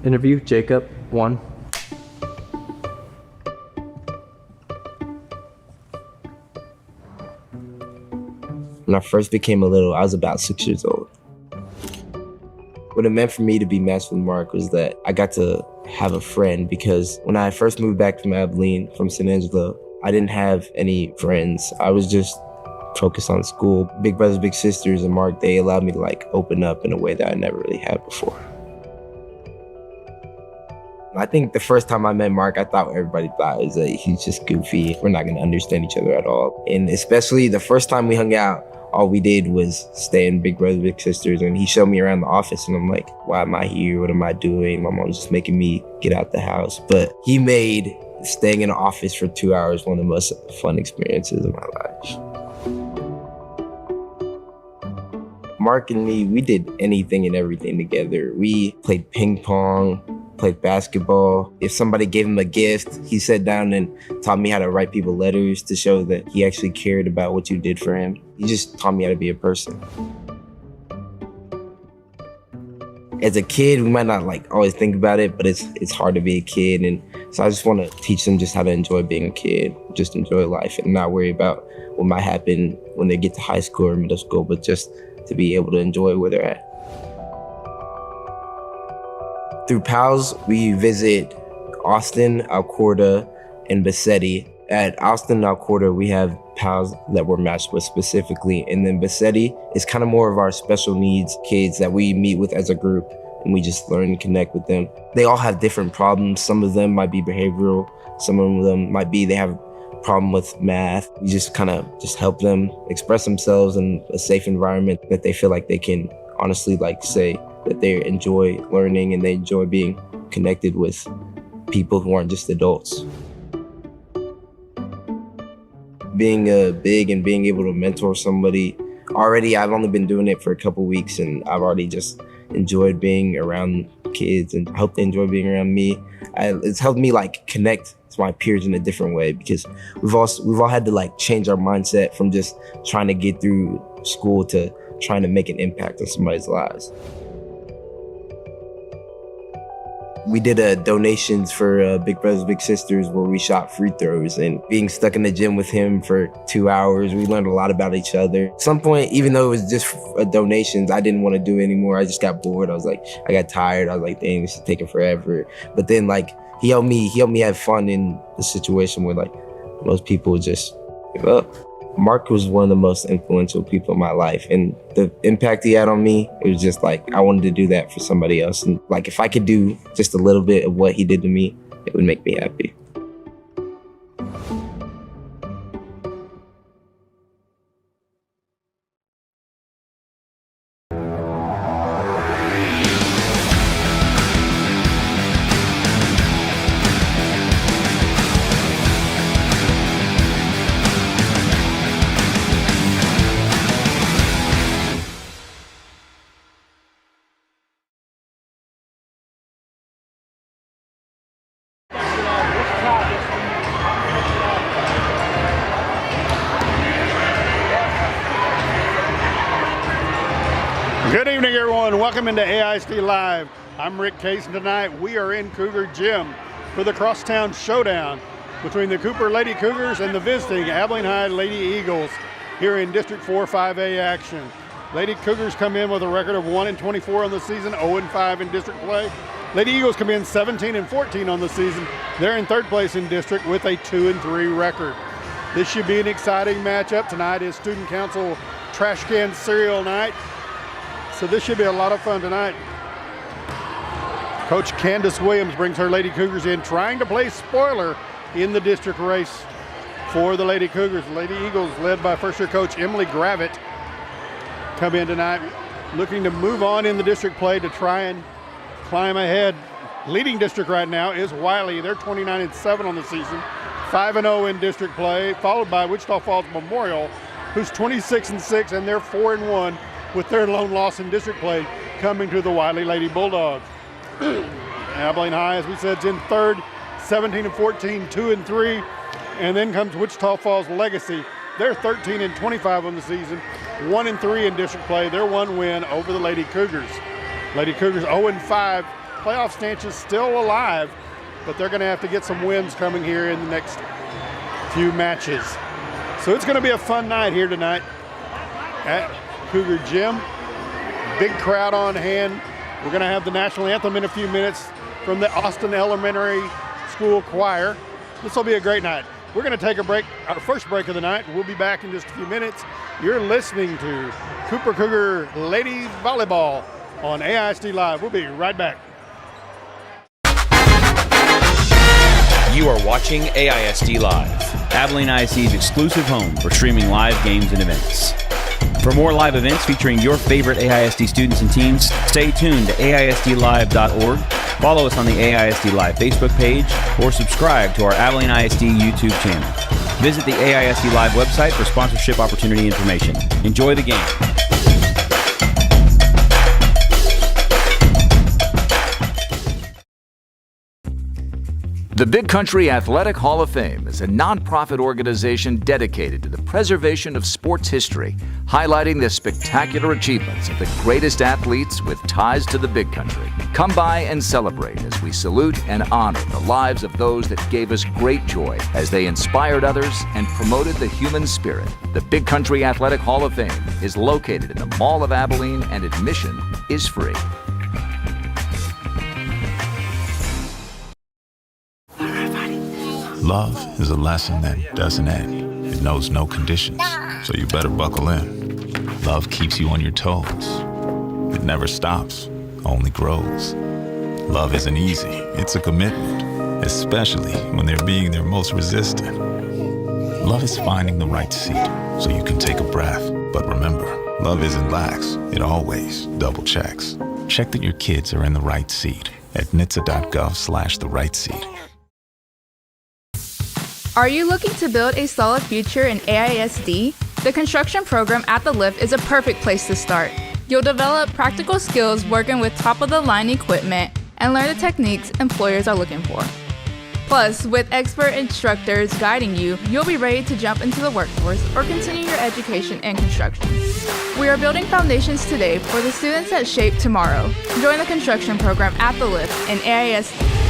Interview, Jacob, 1. When I first became I was about 6 years old. What it meant for me to be matched with Mark was that I got to have a friend, because when I first moved back from Abilene, from San Angelo, I didn't have any friends. I was just focused on school. Big brothers, big sisters, and Mark, they allowed me to open up in a way that I never really had before. I think the first time I met Mark, I thought everybody thought is that he's just goofy. We're not gonna understand each other at all. And especially the first time we hung out, all we did was stay in Big Brothers Big Sisters, and he showed me around the office, and I'm like, why am I here? What am I doing? My mom's just making me get out the house. But he made staying in the office for 2 hours one of the most fun experiences of my life. Mark and me, we did anything and everything together. We played ping pong, played basketball. If somebody gave him a gift, he sat down and taught me how to write people letters to show that he actually cared about what you did for him. He just taught me how to be a person. As a kid, we might not always think about it, but it's hard to be a kid. And so I just want to teach them just how to enjoy being a kid, just enjoy life and not worry about what might happen when they get to high school or middle school, but just to be able to enjoy where they're at. Through PALS, we visit Austin, Alcorta, and Bassetti. At Austin and Alcorta, we have PALS that we're matched with specifically. And then Bassetti is kind of more of our special needs kids that we meet with as a group, and we just learn and connect with them. They all have different problems. Some of them might be behavioral. Some of them might be they have a problem with math. We just kind of just help them express themselves in a safe environment that they feel like they can honestly say that they enjoy learning and they enjoy being connected with people who aren't just adults. Being big and being able to mentor somebody, already I've only been doing it for a couple weeks and I've already just enjoyed being around kids and I hope they enjoy being around me. It's helped me connect to my peers in a different way because we've all had to change our mindset from just trying to get through school to trying to make an impact on somebody's lives. We did donations for Big Brothers Big Sisters where we shot free throws, and being stuck in the gym with him for 2 hours, we learned a lot about each other. At some point, even though it was just donations, I didn't want to do it anymore. I just got bored. I got tired. I was like, dang, this is taking forever. But then he helped me have fun in a situation where most people would just give up. Mark was one of the most influential people in my life, and the impact he had on me, it was just I wanted to do that for somebody else. And if I could do just a little bit of what he did to me, it would make me happy. Good evening, everyone. Welcome into AISD Live. I'm Rick Case, and tonight we are in Cougar Gym for the Crosstown Showdown between the Cooper Lady Cougars and the visiting Abilene High Lady Eagles here in District 4 5A action. Lady Cougars come in with a record of 1-24 on the season, 0-5 in district play. Lady Eagles come in 17-14 on the season. They're in third place in district with a 2-3 record. This should be an exciting matchup. Tonight is Student Council Trash Can Cereal Night. So this should be a lot of fun tonight. Coach Candace Williams brings her Lady Cougars in, trying to play spoiler in the district race for the Lady Cougars. Lady Eagles, led by first-year coach Emily Gravitt, come in tonight looking to move on in the district play to try and climb ahead. Leading district right now is Wiley. They're 29-7 on the season, 5-0 in district play, followed by Wichita Falls Memorial, who's 26-6, and they're 4-1. With their lone loss in district play coming to the Wiley Lady Bulldogs. Abilene High, as we said, is in third, 17-14, 2-3. And then comes Wichita Falls Legacy. They're 13-25 on the season, 1-3 in district play. Their one win over the Lady Cougars. Lady Cougars 0-5. Playoff stanch is still alive, but they're going to have to get some wins coming here in the next few matches. So it's going to be a fun night here tonight at Cougar Gym. Big crowd on hand. We're going to have the national anthem in a few minutes from the Austin Elementary School Choir. This will be a great night. We're going to take a break, our first break of the night. We'll be back in just a few minutes. You're listening to Cooper Cougar Ladies Volleyball on AISD Live. We'll be right back. You are watching AISD Live, Abilene ISD's exclusive home for streaming live games and events. For more live events featuring your favorite AISD students and teams, stay tuned to AISDlive.org, follow us on the AISD Live Facebook page, or subscribe to our Abilene ISD YouTube channel. Visit the AISD Live website for sponsorship opportunity information. Enjoy the game. The Big Country Athletic Hall of Fame is a nonprofit organization dedicated to the preservation of sports history, highlighting the spectacular achievements of the greatest athletes with ties to the Big Country. Come by and celebrate as we salute and honor the lives of those that gave us great joy as they inspired others and promoted the human spirit. The Big Country Athletic Hall of Fame is located in the Mall of Abilene and admission is free. Love is a lesson that doesn't end. It knows no conditions, so you better buckle in. Love keeps you on your toes. It never stops, only grows. Love isn't easy, it's a commitment, especially when they're being their most resistant. Love is finding the right seat so you can take a breath. But remember, love isn't lax, it always double checks. Check that your kids are in the right seat at nhtsa.gov/the right seat. Are you looking to build a solid future in AISD? The construction program at the Lift is a perfect place to start. You'll develop practical skills working with top-of-the-line equipment and learn the techniques employers are looking for. Plus, with expert instructors guiding you, you'll be ready to jump into the workforce or continue your education in construction. We are building foundations today for the students that shape tomorrow. Join the construction program at the Lift in AISD.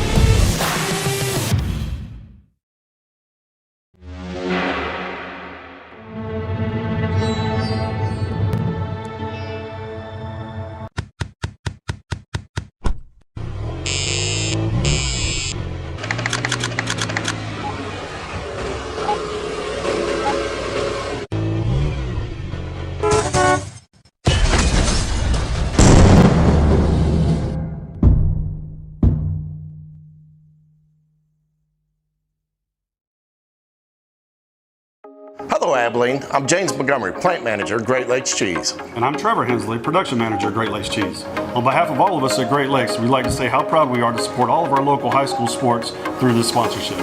Hello Abilene, I'm James Montgomery, Plant Manager, Great Lakes Cheese. And I'm Trevor Hensley, Production Manager, Great Lakes Cheese. On behalf of all of us at Great Lakes, we'd like to say how proud we are to support all of our local high school sports through this sponsorship.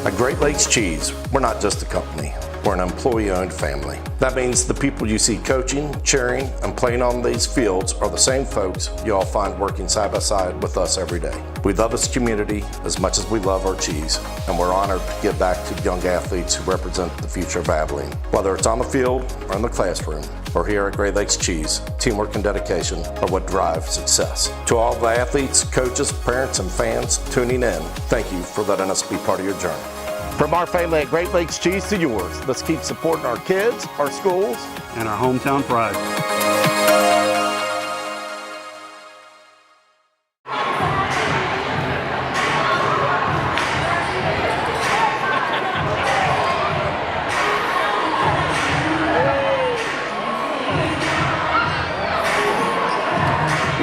At Great Lakes Cheese, we're not just a company, we're an employee-owned family. That means the people you see coaching, cheering, and playing on these fields are the same folks you all find working side by side with us every day. We love this community as much as we love our cheese, and we're honored to give back to young athletes who represent the future of Abilene. Whether it's on the field or in the classroom, or here at Great Lakes Cheese, teamwork and dedication are what drive success. To all the athletes, coaches, parents, and fans tuning in, thank you for letting us be part of your journey. From our family at Great Lakes Cheese to yours, let's keep supporting our kids, our schools, and our hometown pride.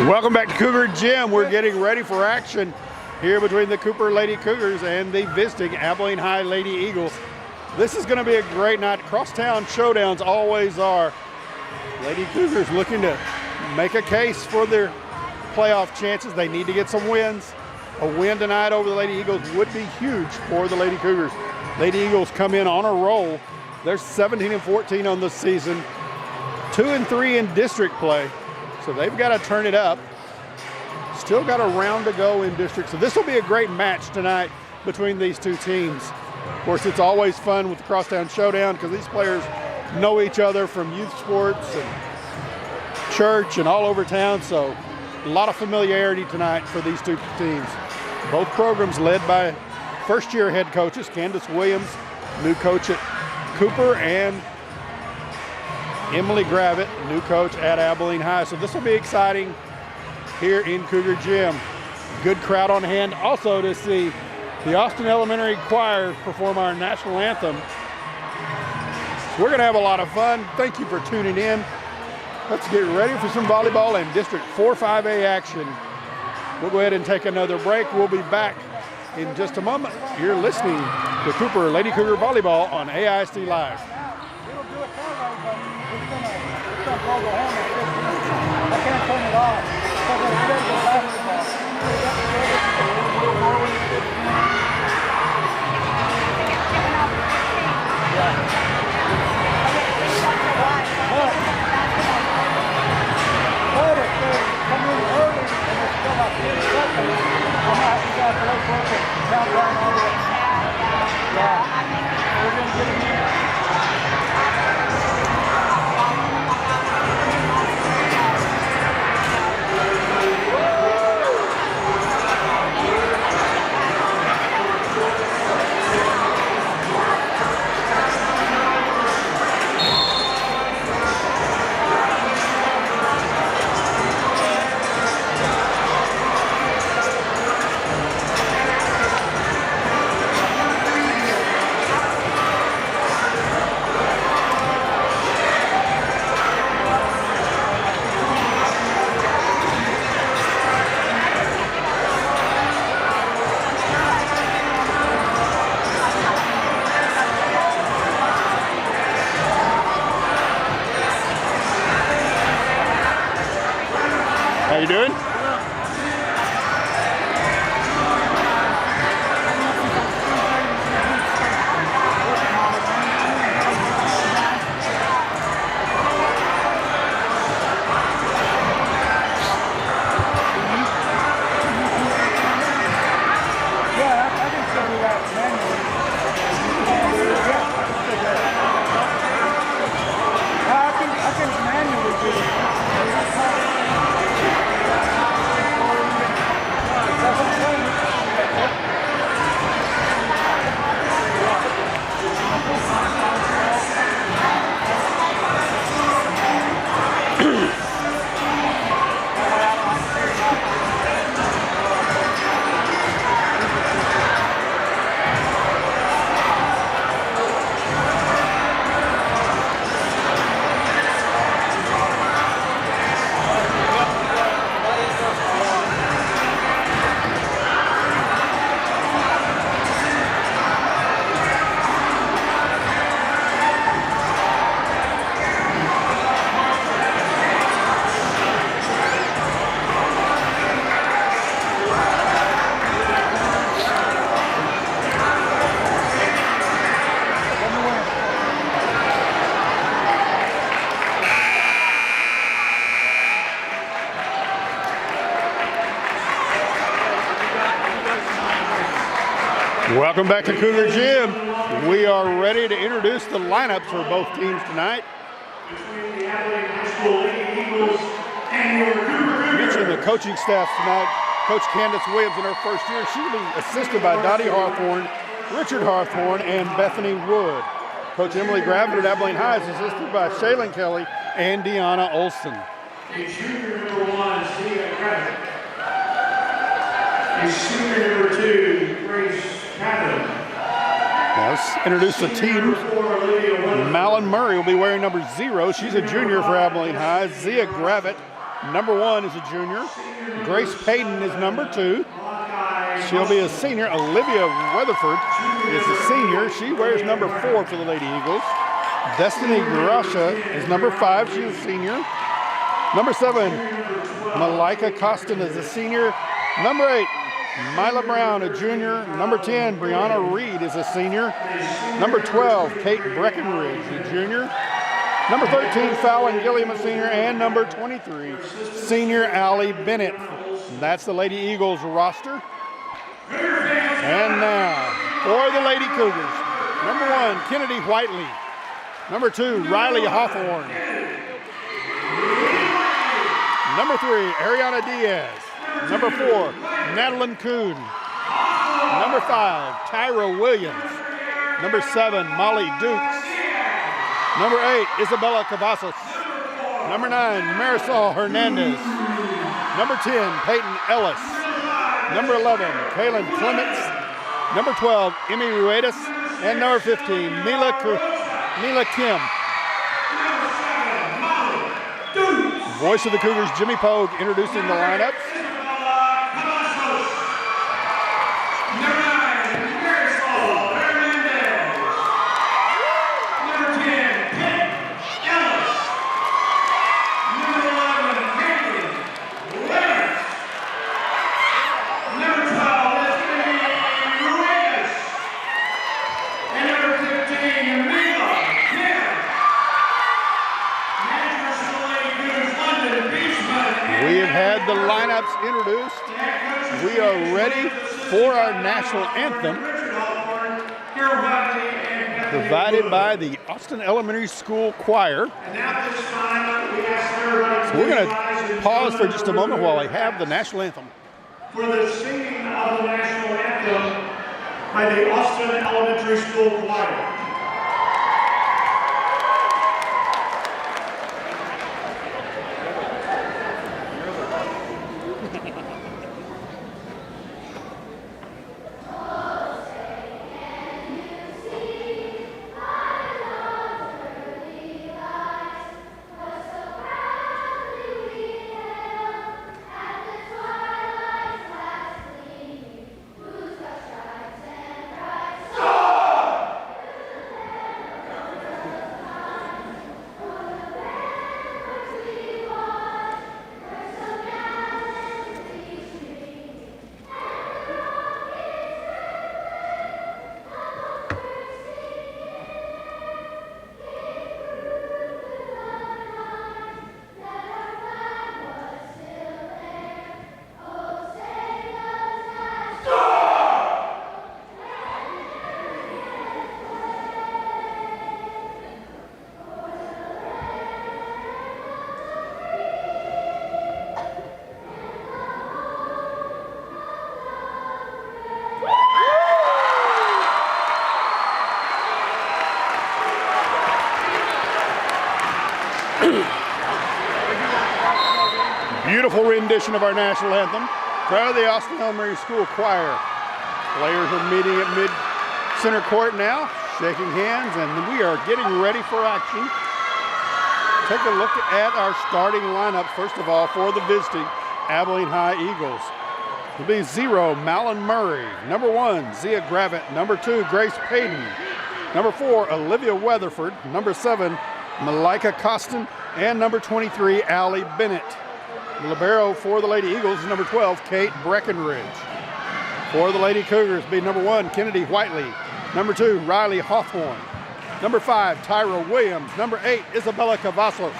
Welcome back to Cougar Gym. We're getting ready for action here between the Cooper Lady Cougars and the visiting Abilene High Lady Eagles. This is going to be a great night. Crosstown showdowns always are. Lady Cougars looking to make a case for their playoff chances. They need to get some wins. A win tonight over the Lady Eagles would be huge for the Lady Cougars. Lady Eagles come in on a roll. They're 17-14 on the season, 2-3 in district play. So they've got to turn it up. Still got a round to go in district. So this will be a great match tonight between these two teams. Of course, it's always fun with the Crosstown Showdown because these players know each other from youth sports and church and all over town. So a lot of familiarity tonight for these two teams. Both programs led by first-year head coaches, Candace Williams, new coach at Cooper, and Emily Gravitt, new coach at Abilene High. So this will be exciting here in Cougar Gym. Good crowd on hand also to see the Austin Elementary Choir perform our national anthem. So we're gonna have a lot of fun. Thank you for tuning in. Let's get ready for some volleyball and District 4-5A action. We'll go ahead and take another break. We'll be back in just a moment. You're listening to Cooper Lady Cougar Volleyball on AISD Live. I can't turn it off. Come in early and it's still about 10 seconds. I'm going to have to play for it and count down all the way. How you doing? Welcome back to Cougar Gym. We are ready to introduce the lineups for both teams tonight. Mention the coaching staff tonight. Coach Candace Williams in her first year. She will be assisted by Dottie Hawthorne, Richard Hawthorne, and Bethany Wood. Coach Emily Gravitt at Abilene High is assisted by Shaylin Kelly and Deanna Olson. Junior number 1, Zia Gravitt. Senior number 2, Grace Catherine. Now let's introduce the team. Malin Murray will be wearing number 0. She's a junior for Abilene High. Zia Gravitt, number 1, is a junior. Grace Payton is number 2. She'll be a senior. Olivia Weatherford is a senior. She wears number 4 for the Lady Eagles. Destiny Grasha is number 5. She's a senior. Number 7, Malika Costin is a senior. Number 8, Mila Brown, a junior. Number 10, Brianna Reed is a senior. Number 12, Kate Breckenridge, a junior. Number 13, Fallon Gilliam, a senior. And number 23, senior Allie Bennett. That's the Lady Eagles roster. And now, for the Lady Cougars, number 1, Kennedy Whiteley. Number 2, Riley Hawthorne. Number 3, Ariana Diaz. Number 4, Madeline Kuhn. Number 5, Tyra Williams. Number 7, Molly Dukes. Number 8, Isabella Cavazos. Number 9, Marisol Hernandez. Number 10, Peyton Ellis. Number 11, Kaylin Clements. Number 12, Emmy Ruedas. And number 15, Mila Kim. Voice of the Cougars, Jimmy Pogue, introducing the lineups. The lineups introduced. We are ready for our national anthem, provided by the Austin Elementary School Choir. So we're going to pause for just a moment while I have the national anthem. For the singing of the national anthem by the Austin Elementary School Choir. beautiful rendition of our national anthem. Proud of the Austin Elementary School Choir. Players are meeting at mid-center court now, shaking hands, and we are getting ready for action. Take a look at our starting lineup, first of all, for the visiting Abilene High Eagles. It'll be 0, Malin Murray. Number 1, Zia Gravitt. Number 2, Grace Payton. Number 4, Olivia Weatherford. Number 7, Malika Costin. And number 23, Allie Bennett. The libero for the Lady Eagles is number 12, Kate Breckenridge. For the Lady Cougars, be number 1, Kennedy Whiteley. Number 2, Riley Hawthorne. Number 5, Tyra Williams. Number 8, Isabella Cavazos.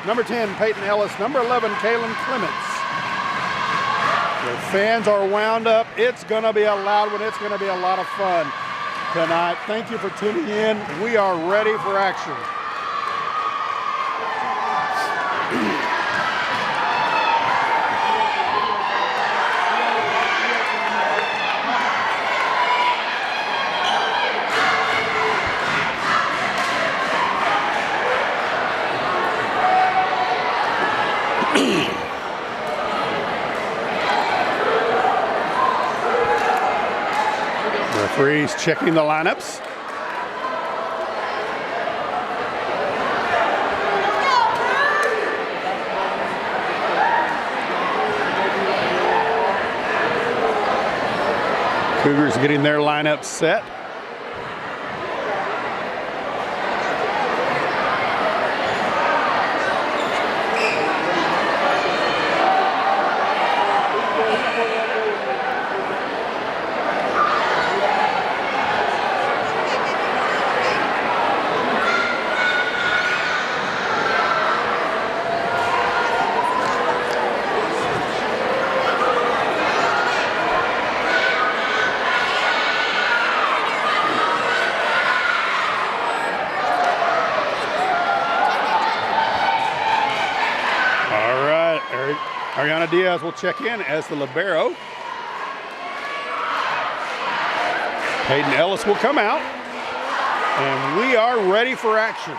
Number 10, Peyton Ellis. Number 11, Kaylin Clements. The fans are wound up. It's going to be a loud one. It's going to be a lot of fun tonight. Thank you for tuning in. We are ready for action. Referees checking the lineups. Cougars getting their lineup set. Ariana Diaz will check in as the libero. Hayden Ellis will come out. And we are ready for action.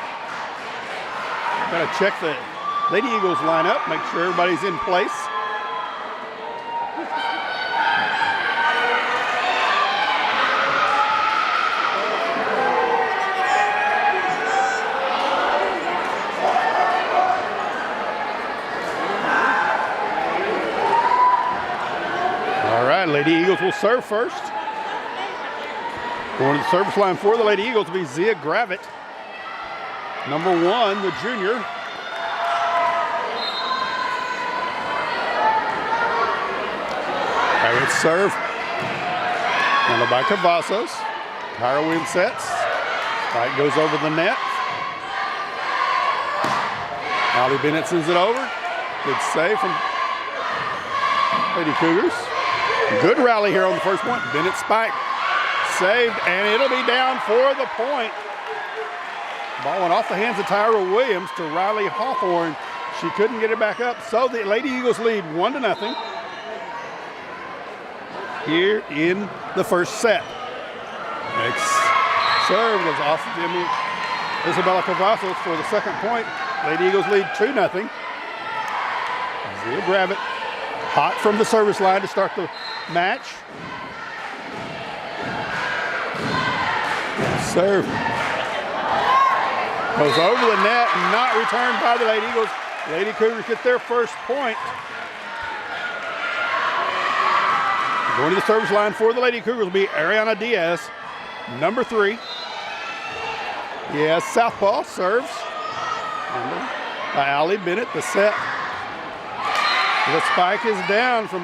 Gotta check the Lady Eagles lineup, make sure everybody's in place. Lady Eagles will serve first. Going to the service line for the Lady Eagles will be Zia Gravitt. Number 1, the junior. Gravitt serve. Handled by Cavazos. Tyra Williams sets. Spike goes over the net. Allie Bennett sends it over. Good save from Lady Cougars. Good rally here on the first point. Bennett spike saved, and it'll be down for the point. Ball went off the hands of Tyra Williams to Riley Hawthorne. She couldn't get it back up, so the Lady Eagles lead 1-0 here in the first set. Next serve was off of Isabella Cavazos for the second point. Lady Eagles lead 2-0. Zia Gravitt hot from the service line to start the match. Serve goes over the net, not returned by the Lady Eagles. Lady Cougars get their first point. Going to the service line for the Lady Cougars will be Ariana Diaz, number 3. Yes, southpaw serves. By Allie Bennett, the set. The spike is down from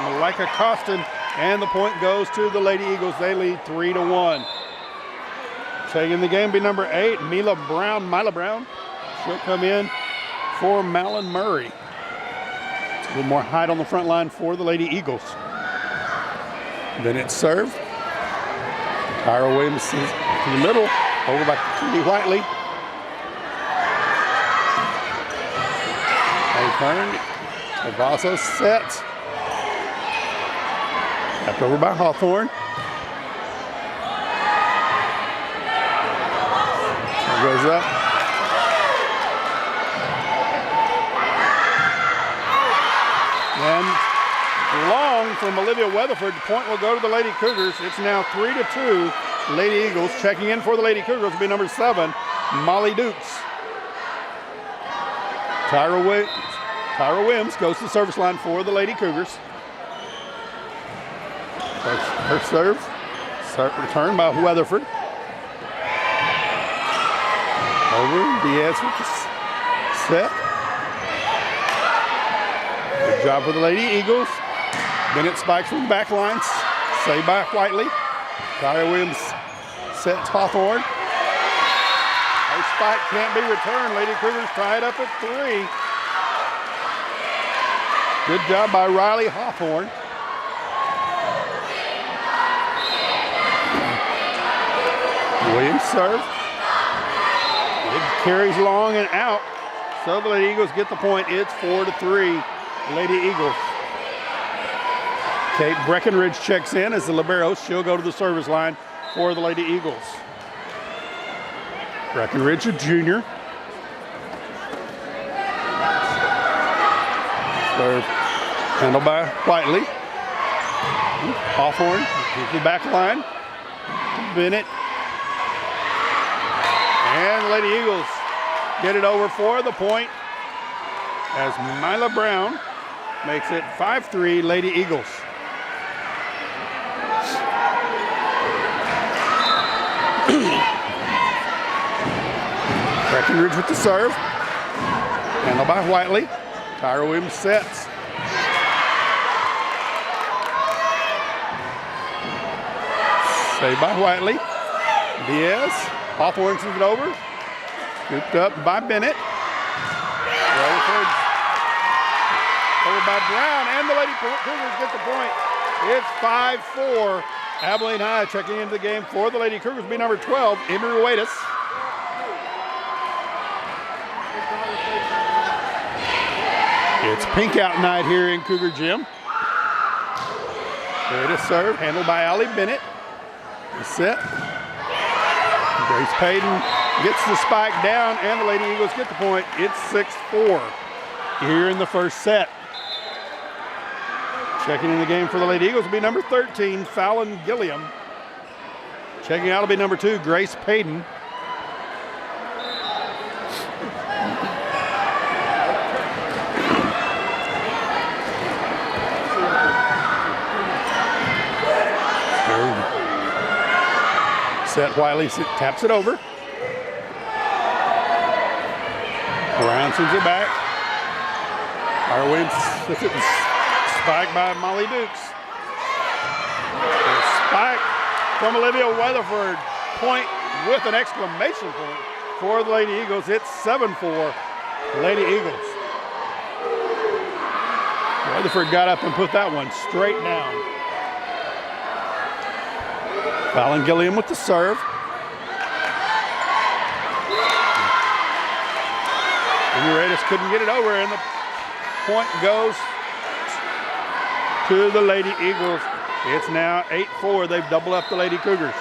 Malika Costin, and the point goes to the Lady Eagles. They lead 3-1. Taking the game be number 8, Mila Brown. She'll come in for Malin Murray. A little more height on the front line for the Lady Eagles. Then it's served. Tyra Williams is in the middle, over by Kennedy Whiteley. Turn. Cavazos sets. Tapped over by Hawthorne. There goes up. from Olivia Weatherford. The point will go to the Lady Cougars. It's now 3-2. Lady Eagles. Checking in for the Lady Cougars will be number 7, Molly Dukes. Tyra Williams goes to the service line for the Lady Cougars. Her serve returned by Weatherford. Over, Diaz with the set. Good job for the Lady Eagles. Bennett spikes from the back lines. Saved by Whiteley. Tyra Williams sets Hawthorne. Her spike can't be returned. Lady Cougars tied up at 3. Good job by Riley Hawthorne. Williams serve. It carries long and out. So the Lady Eagles get the point. It's 4-3, Lady Eagles. Kate Breckenridge checks in as the libero. She'll go to the service line for the Lady Eagles. Breckenridge, a junior. Serve handled by Whiteley. Hawthorne to the back line. Bennett. And the Lady Eagles get it over for the point as Mila Brown makes it 5-3 Lady Eagles. Breckenridge with the serve. Handled by Whiteley. Tyra Williams sets. Saved by Whiteley. Diaz. Hawthorne sends it over. Scooped up by Bennett. Rutherford. Over by Brown. And the Lady Cougars get the point. It's 5-4. Abilene High checking into the game for the Lady Cougars will be number 12, Emery Ruedas. It's pink out night here in Cougar Gym. Ruedas serve, handled by Allie Bennett. Set. Grace Payton gets the spike down, and the Lady Eagles get the point. It's 6-4 here in the first set. Checking in the game for the Lady Eagles will be number 13, Fallon Gilliam. Checking out will be number 2, Grace Payton. Set Wiley taps it over. Brown sends it back. Tyra Williams spike by Molly Dukes. A spike from Olivia Weatherford. Point with an exclamation point for the Lady Eagles. It's 7-4 Lady Eagles. Weatherford got up and put that one straight down. Fallon Gilliam with the serve. Uratus couldn't get it over, and the point goes to the Lady Eagles. It's now 8-4. They've doubled up the Lady Cougars.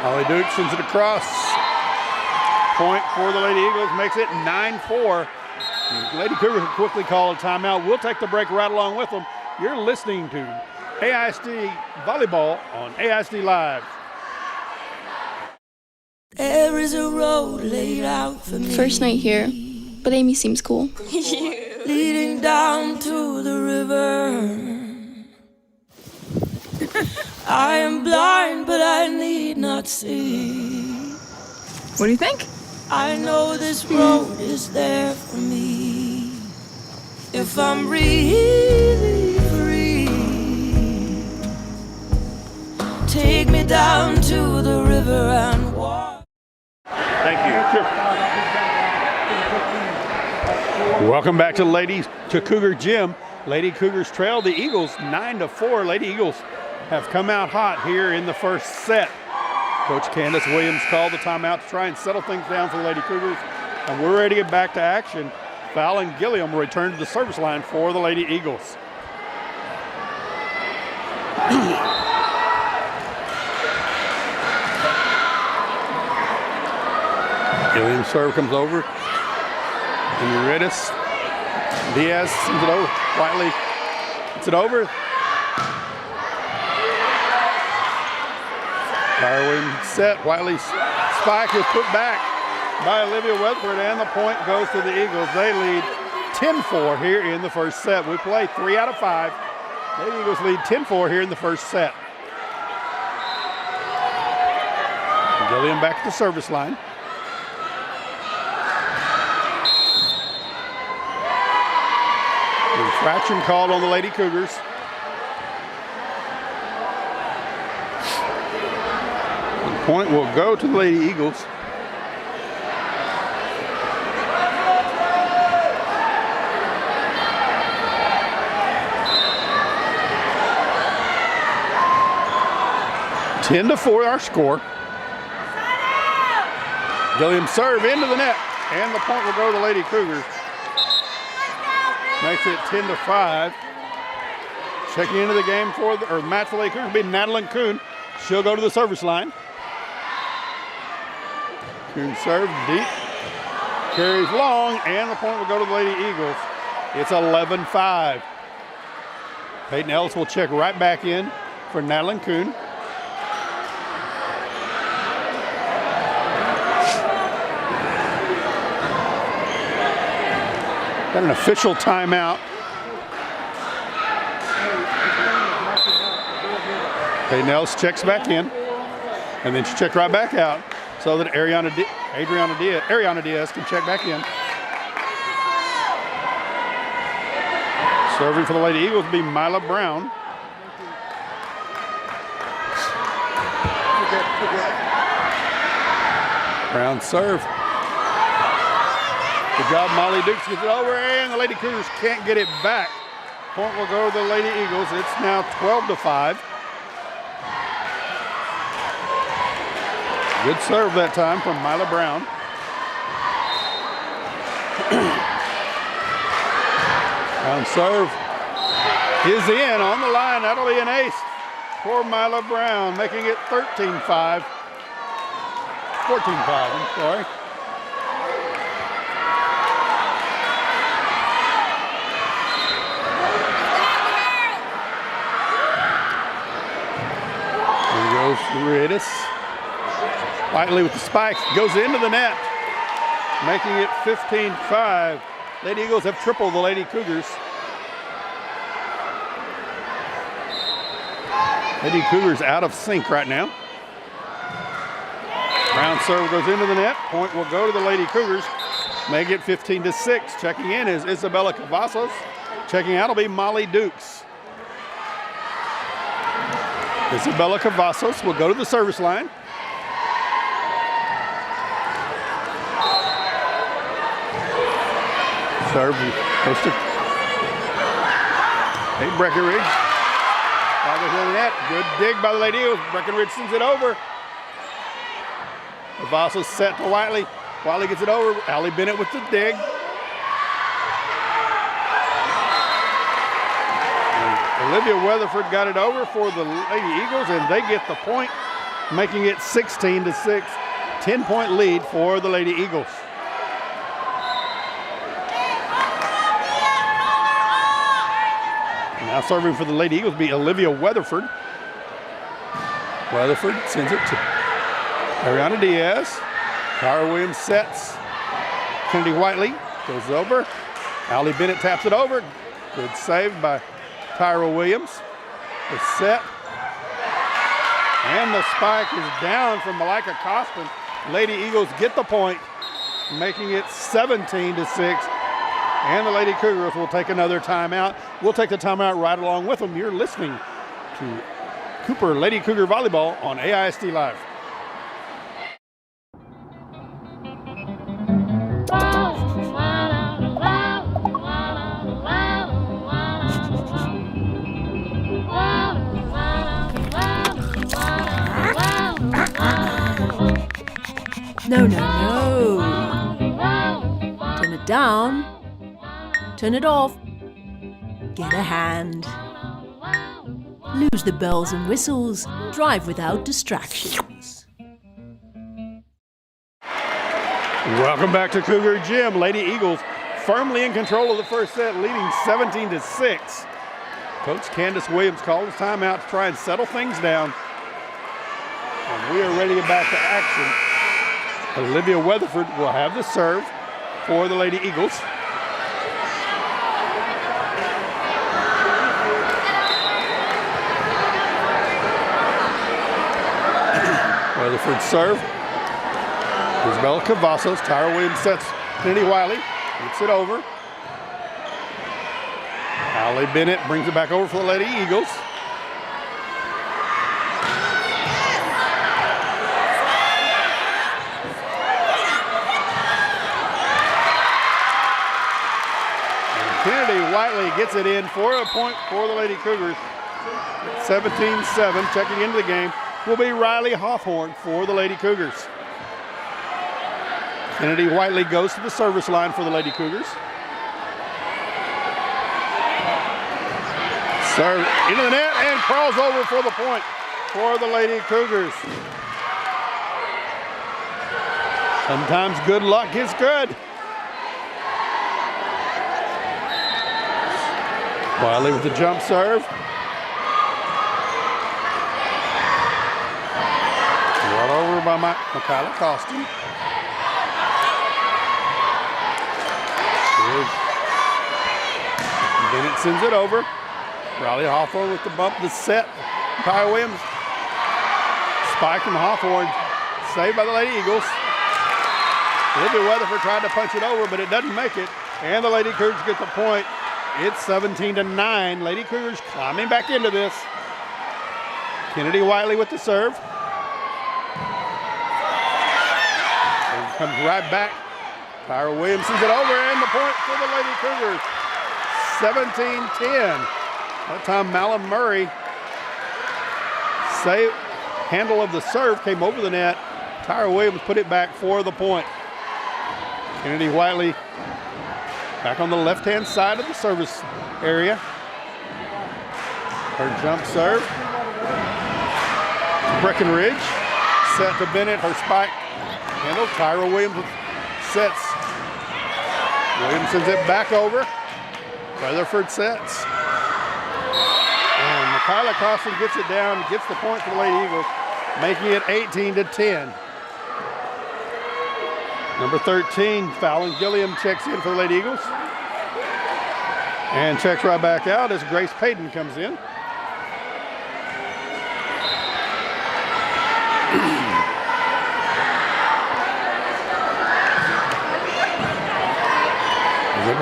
Holly Duke sends it across. Point for the Lady Eagles makes it 9-4. The Lady Cougars quickly call a timeout. We'll take the break right along with them. You're listening to AISD Volleyball on AISD Live. There is a road laid out for me. First night here, but Amy seems cool. Leading down to the river. I am blind, but I need not see. What do you think? I know this road is there for me. If I'm really free, take me down to the river and walk. Thank you. Welcome back to Cougar Gym. Lady Cougars trail the Eagles 9-4. Lady Eagles have come out hot here in the first set. Coach Candace Williams called the timeout to try and settle things down for the Lady Cougars, and we're ready to get back to action. Fallon Gilliam will return to the service line for the Lady Eagles. Williams serve comes over. And Redis. Diaz sends it over. Whiteley gets it over. Tyra Williams set. Whiteley's spike is put back by Olivia Weatherford, and the point goes to the Eagles. They lead 10-4 here in the first set. We play 3 out of 5. The Eagles lead 10-4 here in the first set. Gilliam back at the service line. Infraction called on the Lady Cougars. The point will go to the Lady Eagles. Ten to 4 our score. Gilliam serve into the net, and the point will go to the Lady Cougars. Makes it 10 to 5. Checking into the game for the match for Lady Cougars will be Madeline Kuhn. She'll go to the service line. Kuhn serve deep, carries long, and the point will go to the Lady Eagles. It's 11-5. Peyton Ellis will check right back in for Madeline Kuhn. Got an official timeout. Peyton Ellis checks back in, and then she checks right back out so that Ariana Diaz can check back in. Serving for the Lady Eagles will be Mila Brown. Brown serve. Good job, Molly Dukes gets it over, and the Lady Cougars can't get it back. Point will go to the Lady Eagles. It's now 12 to 5. Good serve that time from Mila Brown. Brown serve is in on the line. That'll be an ace for Mila Brown, making it 13-5. 14-5, I'm sorry. Redis. Whiteley with the spike, goes into the net, making it 15-5. Lady Eagles have tripled the Lady Cougars. Lady Cougars out of sync right now. Brown serve goes into the net. Point will go to the Lady Cougars. Make it 15-6. Checking in is Isabella Cavazos. Checking out will be Molly Dukes. Isabella Cavazos will go to the service line. Serve goes to Breckenridge. Goes in the net. Good dig by the Lady Eagles. Breckenridge sends it over. Cavazos set to Whiteley. Whiteley gets it over. Allie Bennett with the dig. Olivia Weatherford got it over for the Lady Eagles, and they get the point, making it 16-6. 10-point lead for the Lady Eagles. Now serving for the Lady Eagles be Olivia Weatherford. Weatherford sends it to Ariana Diaz. Tyra Williams sets. Kennedy Whiteley goes over. Allie Bennett taps it over. Good save by Tyra Williams. The set. And the spike is down from Malika Costin. Lady Eagles get the point, making it 17-6. And the Lady Cougars will take another timeout. We'll take the timeout right along with them. You're listening to Cooper Lady Cougar Volleyball on AISD Live. No, no, no. Turn it down. Turn it off. Get a hand. Lose the bells and whistles. Drive without distractions. Welcome back to Cougar Gym. Lady Eagles firmly in control of the first set, leading 17-6. Coach Candace Williams called his timeout to try and settle things down. And we are ready to get back to action. Olivia Weatherford will have the serve for the Lady Eagles. Weatherford serve. Isabella Cavazos. Tyra Williams sets Kennedy Wiley. Gets it over. Allie Bennett brings it back over for the Lady Eagles. And Kennedy Wiley gets it in for a point for the Lady Cougars. 17-7. Checking into the game will be Riley Hawthorne for the Lady Cougars. Kennedy Whiteley goes to the service line for the Lady Cougars. Serve into the net and crawls over for the point for the Lady Cougars. Sometimes good luck is good. Wiley with the jump serve. Brought over by Michaela Costin. Bennett sends it over. Riley Hawthorne with the bump, the set. Tyra Williams. Spike from Hawthorne. Saved by the Lady Eagles. Olivia Weatherford tried to punch it over, but it doesn't make it. And the Lady Cougars get the point. It's 17-9. Lady Cougars climbing back into this. Kennedy Wiley with the serve. And comes right back. Tyra Williams sends it over, and the point for the Lady Cougars. 17-10. That time Malin Murray handle of the serve came over the net. Tyra Williams put it back for the point. Kennedy Whiteley back on the left-hand side of the service area. Her jump serve. Breckenridge set to Bennett. Her spike handle. Tyra Williams sets. Williams sends it back over. Weatherford sets. And Michaela Costin gets it down, gets the point for the Lady Eagles, making it 18-10. Number 13, Fallon Gilliam checks in for the Lady Eagles. And checks right back out as Grace Payton comes in.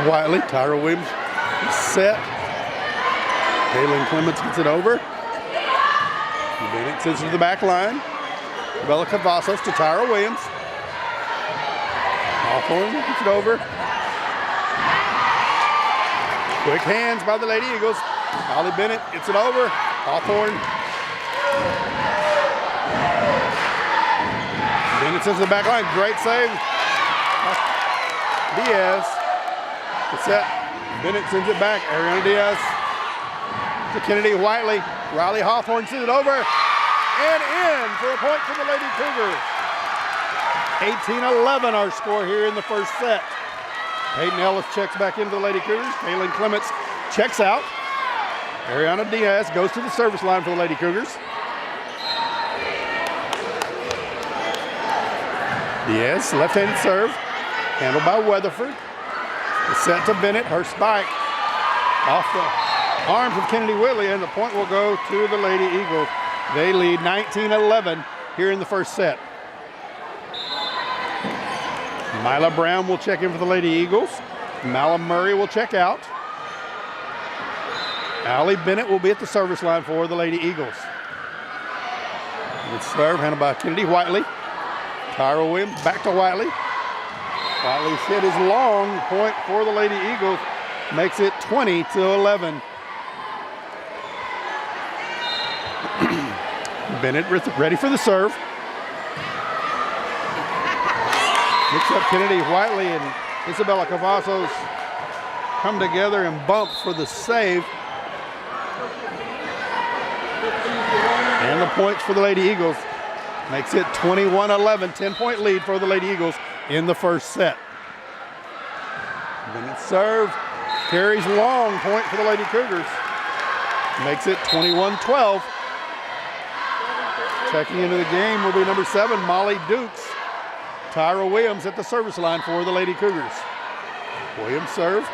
Whiteley, Tyra Williams set. Kaylin Clements gets it over. Bennett sends it to the back line. Bella Cavazos to Tyra Williams. Hawthorne gets it over. Quick hands by the Lady Eagles. Holly Bennett gets it over. Hawthorne. Bennett sends it to the back line. Great save. Diaz. It's set. Bennett sends it back. Ariana Diaz to Kennedy Whiteley. Riley Hawthorne sends it over. And in for a point for the Lady Cougars. 18-11 our score here in the first set. Peyton Ellis checks back into the Lady Cougars. Kaylin Clements checks out. Ariana Diaz goes to the service line for the Lady Cougars. Diaz, left-handed serve. Handled by Weatherford. It's set to Bennett, her spike off the arms of Kennedy Whitley, and the point will go to the Lady Eagles. They lead 19-11 here in the first set. Mila Brown will check in for the Lady Eagles. Malum Murray will check out. Allie Bennett will be at the service line for the Lady Eagles. Good serve handled by Kennedy Whiteley. Tyra Williams back to Whiteley. Whiteley's hit is long. Point for the Lady Eagles makes it 20-11. Bennett ready for the serve. Mix up Kennedy Whiteley and Isabella Cavazos come together and bump for the save. And the points for the Lady Eagles makes it 21-11, 10-point lead for the Lady Eagles in the first set. Bennett serve, carries long, point for the Lady Cougars. Makes it 21-12. Checking into the game will be number 7, Molly Dukes. Tyra Williams at the service line for the Lady Cougars. Williams serve.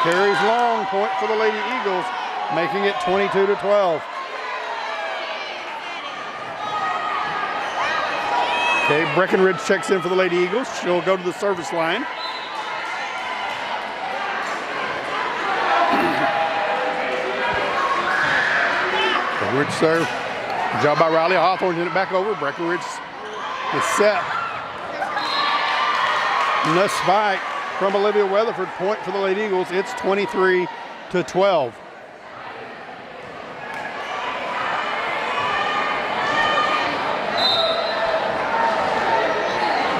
Carries long, point for the Lady Eagles, making it 22-12. Okay, Breckenridge checks in for the Lady Eagles. She'll go to the service line. Breckenridge serve. Good job by Riley Hawthorne, hit it back over. Breckenridge is set. And the spike from Olivia Weatherford, point for the Lady Eagles. It's 23-12.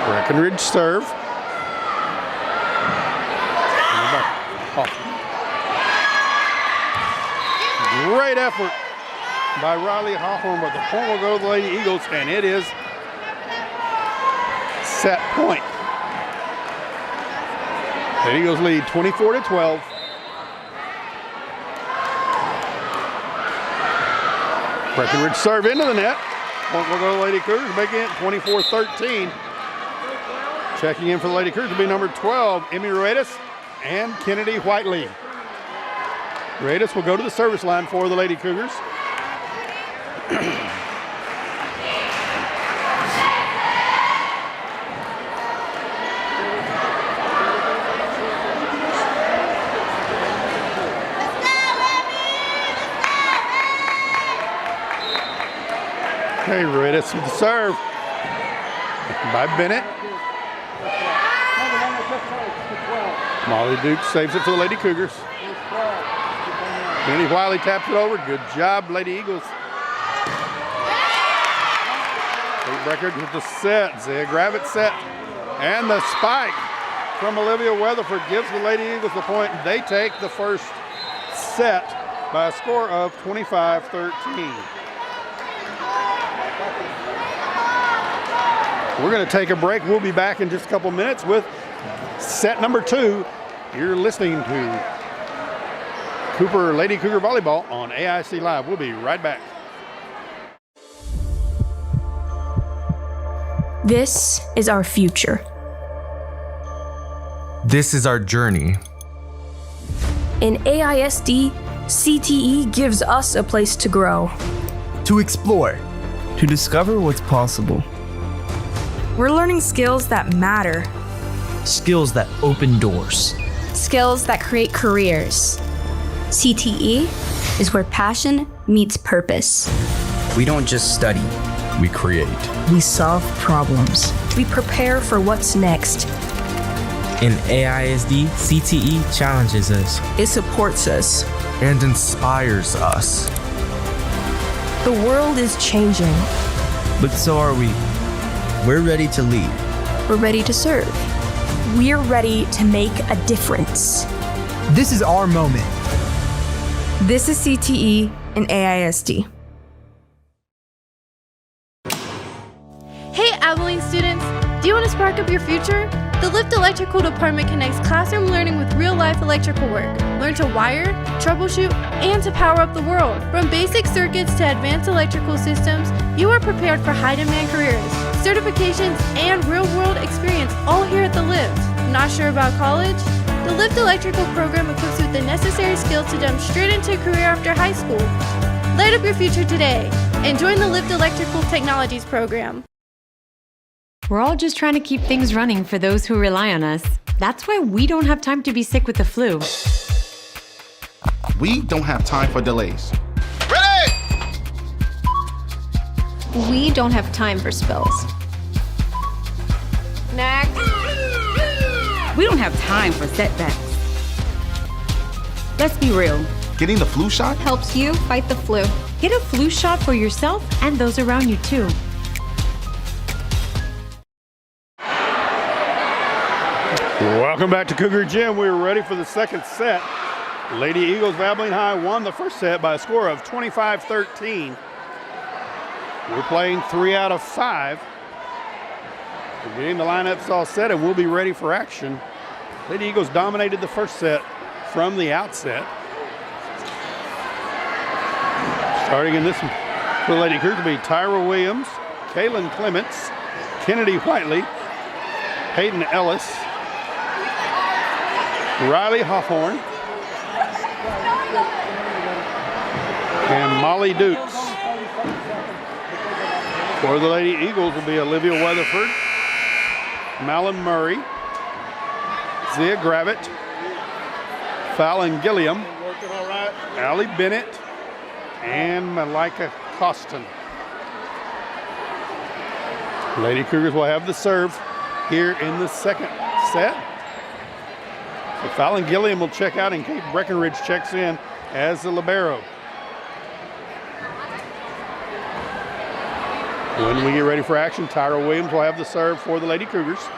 Breckenridge serve. Great effort by Riley Hawthorne, but the point will go to the Lady Eagles, and it is set point. The Eagles lead 24-12. Breckenridge serve into the net. Point will go to the Lady Cougars, making it 24-13. Checking in for the Lady Cougars will be number 12, Emmy Ruedas and Kennedy Whiteley. Ruedas will go to the service line for the Lady Cougars. Okay, Ruedas with the serve by Bennett. Molly Duke saves it for the Lady Cougars. Kennedy Wiley taps it over. Good job, Lady Eagles. Kate Breckard with the set. Zia Gravett set. And the spike from Olivia Weatherford gives the Lady Eagles the point. They take the first set by a score of 25-13. We're going to take a break. We'll be back in just a couple minutes with set number 2. You're listening to Cooper Lady Cougar Volleyball on AIC Live. We'll be right back. This is our future. This is our journey. In AISD, CTE gives us a place to grow. To explore. To discover what's possible. We're learning skills that matter. Skills that open doors. Skills that create careers. CTE is where passion meets purpose. We don't just study, we create. We solve problems. We prepare for what's next. In AISD, CTE challenges us. It supports us. And inspires us. The world is changing. But so are we. We're ready to lead. We're ready to serve. We're ready to make a difference. This is our moment. This is CTE and AISD. Hey Abilene students, do you want to spark up your future? The Lift Electrical Department connects classroom learning with real-life electrical work. Learn to wire, troubleshoot, and to power up the world. From basic circuits to advanced electrical systems, you are prepared for high-demand careers, certifications, and real-world experience all here at the Lift. Not sure about college? The Lift Electrical program equips you with the necessary skills to jump straight into a career after high school. Light up your future today and join the Lift Electrical Technologies program. We're all just trying to keep things running for those who rely on us. That's why we don't have time to be sick with the flu. We don't have time for delays. Ready! We don't have time for spills. Next. We don't have time for setbacks. Let's be real. Getting the flu shot helps you fight the flu. Get a flu shot for yourself and those around you too. Welcome back to Cougar Gym. We're ready for the second set. Lady Eagles of Abilene High won the first set by a score of 25-13. We're playing 3 out of 5. We're getting the lineups all set and we'll be ready for action. Lady Eagles dominated the first set from the outset. Starting in this one for the Lady Cougars will be Tyra Williams, Kaylin Clements, Kennedy Whiteley, Hayden Ellis, Riley Hawthorne, and Molly Dukes. For the Lady Eagles will be Olivia Weatherford, Malin Murray, Zia Gravett, Fallon Gilliam, Allie Bennett, and Malika Costin. Lady Cougars will have the serve here in the second set. So Fallon Gilliam will check out and Kate Breckenridge checks in as the libero. When we get ready for action, Tyra Williams will have the serve for the Lady Cougars. So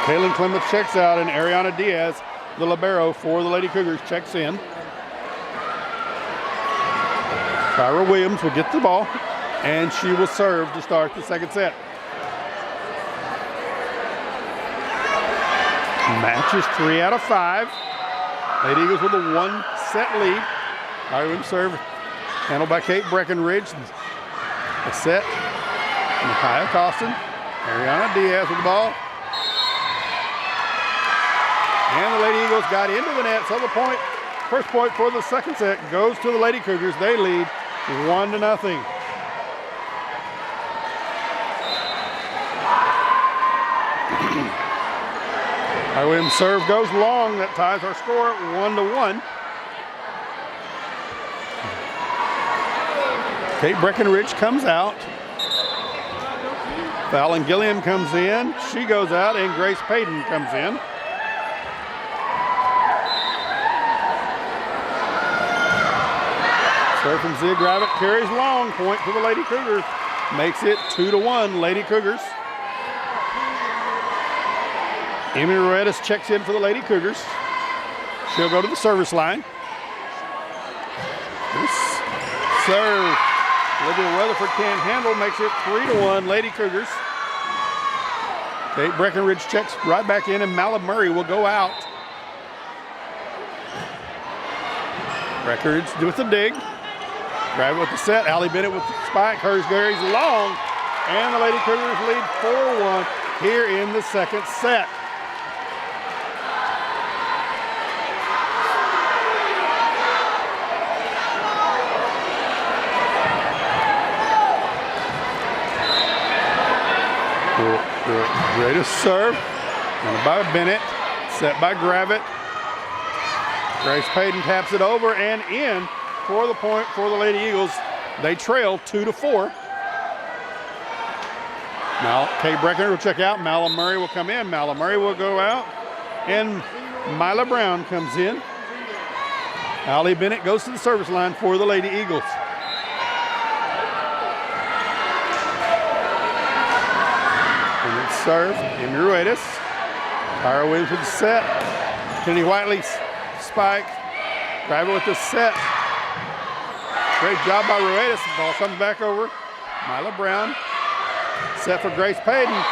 Kaylin Clements checks out and Ariana Diaz, the libero for the Lady Cougars, checks in. Tyra Williams will get the ball and she will serve to start the second set. Match is 3 out of 5. Lady Eagles with a 1-set lead. Tyra Williams serve handled by Kate Breckenridge. A set. Micaiah Costin. Ariana Diaz with the ball. And the Lady Eagles got into the net. So the point, first point for the second set goes to the Lady Cougars. They lead 1-0. Tyra Williams' serve goes long. That ties our score at 1-1. Kate Breckenridge comes out. Fallon Gilliam comes in. She goes out, and Grace Payton comes in. Serve from Zia Gravett carries long. Point to the Lady Cougars. Makes it 2-1, Lady Cougars. Amy Ruedas checks in for the Lady Cougars. She'll go to the service line. This serve, Olivia Weatherford can't handle, makes it 3-1, Lady Cougars. Kate Breckenridge checks right back in, and Malin Murray will go out. Breckenridge with the dig. Grab it with the set. Allie Bennett with the spike. Hers carries long, and the Lady Cougars lead 4-1 here in the second set. Greatest serve, and by Bennett, set by Gravett. Grace Payton taps it over and in for the point for the Lady Eagles. They trail 2-4. Now Kate Breckenridge will check out. Malin Murray will come in. Malin Murray will go out, and Mila Brown comes in. Allie Bennett goes to the service line for the Lady Eagles. Serve, Amy Ruedas. Tyra Williams with the set. Kennedy Whiteley spike. Grab it with the set. Great job by Ruedas. The ball comes back over. Mila Brown. Set for Grace Payton.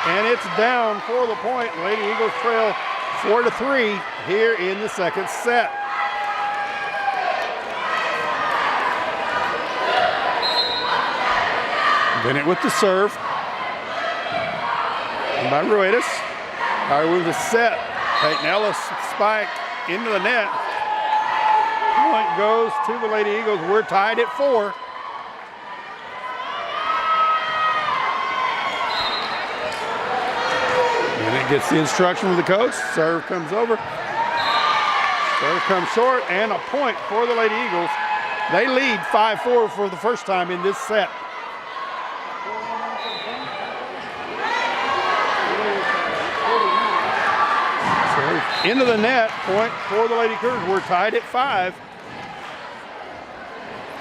And it's down for the point. Lady Eagles trail 4-3 here in the second set. Bennett with the serve. By Ruedas. Tyra with the set. Peyton Ellis spike into the net. Point goes to the Lady Eagles. We're tied at 4. And it gets the instruction from the coach. Serve comes over. Serve comes short, and a point for the Lady Eagles. They lead 5-4 for the first time in this set. Into the net, point for the Lady Cougars. We're tied at 5.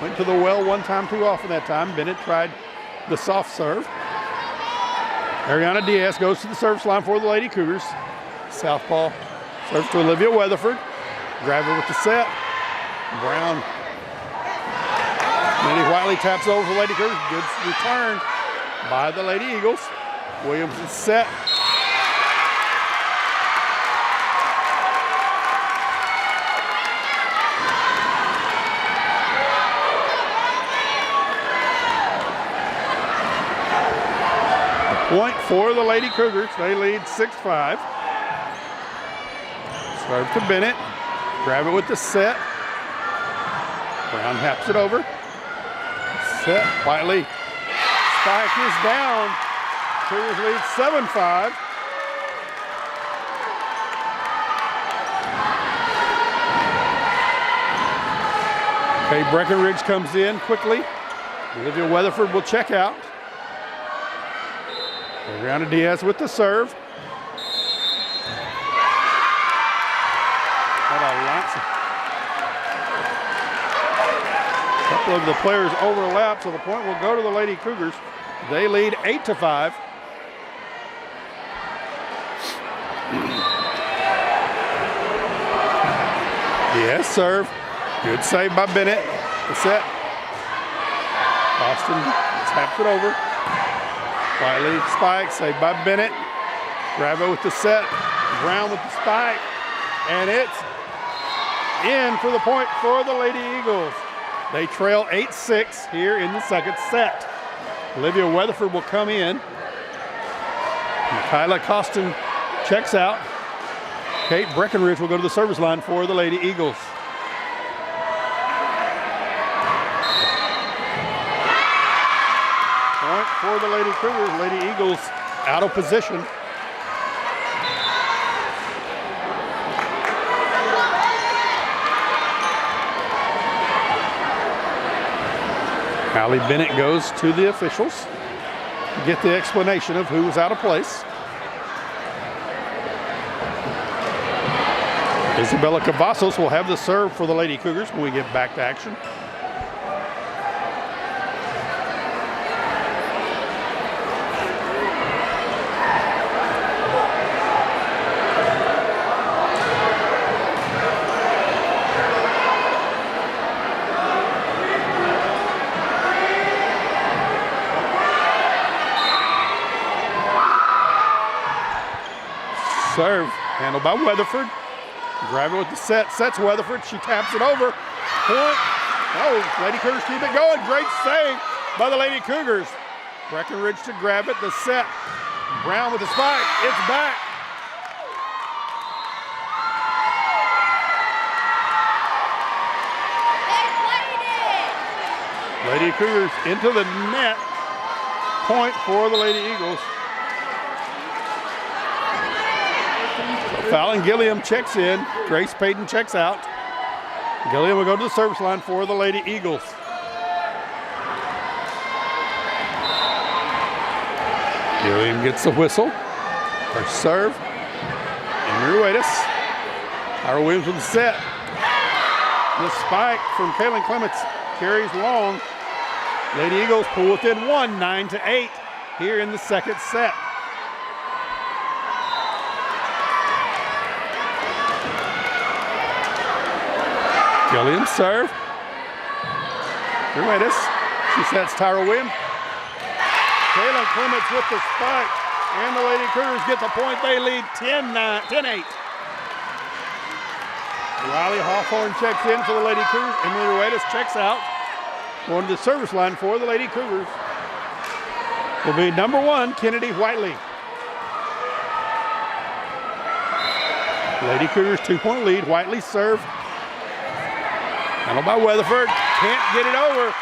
Went to the well one time too often that time. Bennett tried the soft serve. Ariana Diaz goes to the service line for the Lady Cougars. Southpaw serves to Olivia Weatherford. Grab it with the set. Brown. Minnie Whiteley taps over for Lady Cougars. Good return by the Lady Eagles. Williams is set. Point for the Lady Cougars. They lead 6-5. Serve to Bennett. Grab it with the set. Brown taps it over. Set. Whiteley. Spike is down. Cougars lead 7-5. Okay, Breckenridge comes in quickly. Olivia Weatherford will check out. Adriana Diaz with the serve. A couple of the players overlap, so the point will go to the Lady Cougars. They lead 8-5. Diaz serve. Good save by Bennett. The set. Austin taps it over. Wiley spike, saved by Bennett. Grab it with the set. Brown with the spike. And it's in for the point for the Lady Eagles. They trail 8-6 here in the second set. Olivia Weatherford will come in. Kyla Costin checks out. Kate Breckenridge will go to the service line for the Lady Eagles. Point for the Lady Cougars. Lady Eagles out of position. Allie Bennett goes to the officials to get the explanation of who was out of place. Isabella Cavazos will have the serve for the Lady Cougars when we get back to action. Serve handled by Weatherford. Grab it with the set. Sets Weatherford. She taps it over. Point. Oh, Lady Cougars keep it going. Great save by the Lady Cougars. Breckenridge to grab it. The set. Brown with the spike. It's back. Lady Cougars into the net. Point for the Lady Eagles. Fallon Gilliam checks in. Grace Payton checks out. Gilliam will go to the service line for the Lady Eagles. Gilliam gets the whistle. Her serve. Emery Ruedas. Ira Williams with the set. The spike from Kaylin Clements carries long. Lady Eagles pull within one, 9-8 here in the second set. Gilliam serve. Ruedas. She sets Tyra Williams. Kaylin Clements with the spike. And the Lady Cougars get the point. They lead 10-8. Riley Hawthorne checks in for the Lady Cougars. Emily Ruedas checks out. Going to the service line for the Lady Cougars will be number 1, Kennedy Whiteley. Lady Cougars 2-point lead. Whiteley serve. Handled by Weatherford. Can't get it over.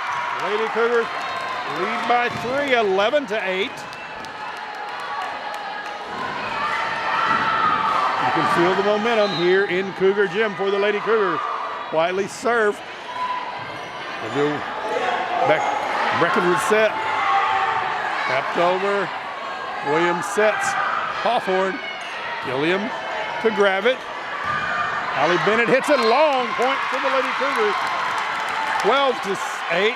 Lady Cougars lead by 3, 11-8. You can feel the momentum here in Cougar Gym for the Lady Cougars. Whiteley serve. They'll go back. Breckenridge set. Tapped over. Williams sets. Hawthorne. Gilliam to grab it. Allie Bennett hits it long. Point for the Lady Cougars. 12-8.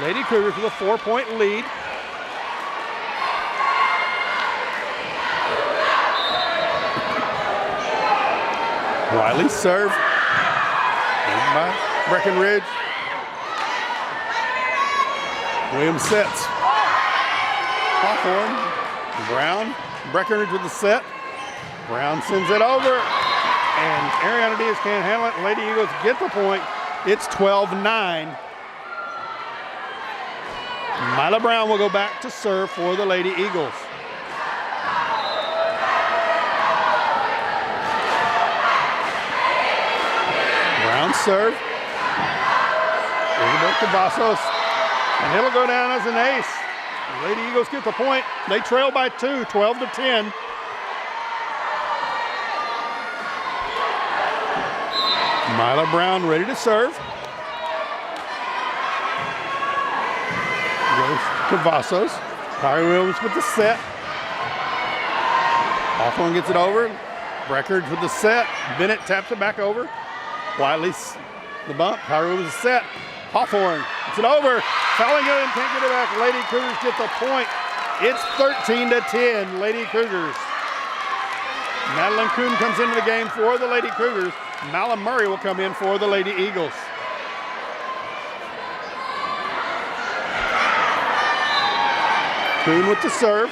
Lady Cougars with a 4-point lead. Wiley serve. by Breckenridge. Williams sets. Hawthorne, Brown, Breckenridge with the set. Brown sends it over, and Ariana Diaz can't handle it. Lady Eagles get the point. It's 12-9. Mila Brown will go back to serve for the Lady Eagles. Brown serve. Isabel Cavazos, and it'll go down as an ace. The Lady Eagles get the point. They trail by 2, 12-10. Mila Brown ready to serve. Goes Cavazos. Kyrie Williams with the set. Hawthorne gets it over. Breckenridge with the set. Bennett taps it back over. Wiley's the bump. Kyrie Williams the set. Hawthorne gets it over. Fouling it and can't get it back. Lady Cougars get the point. It's 13-10, Lady Cougars. Madeline Kuhn comes into the game for the Lady Cougars. Mala Murray will come in for the Lady Eagles. Kuhn with the serve.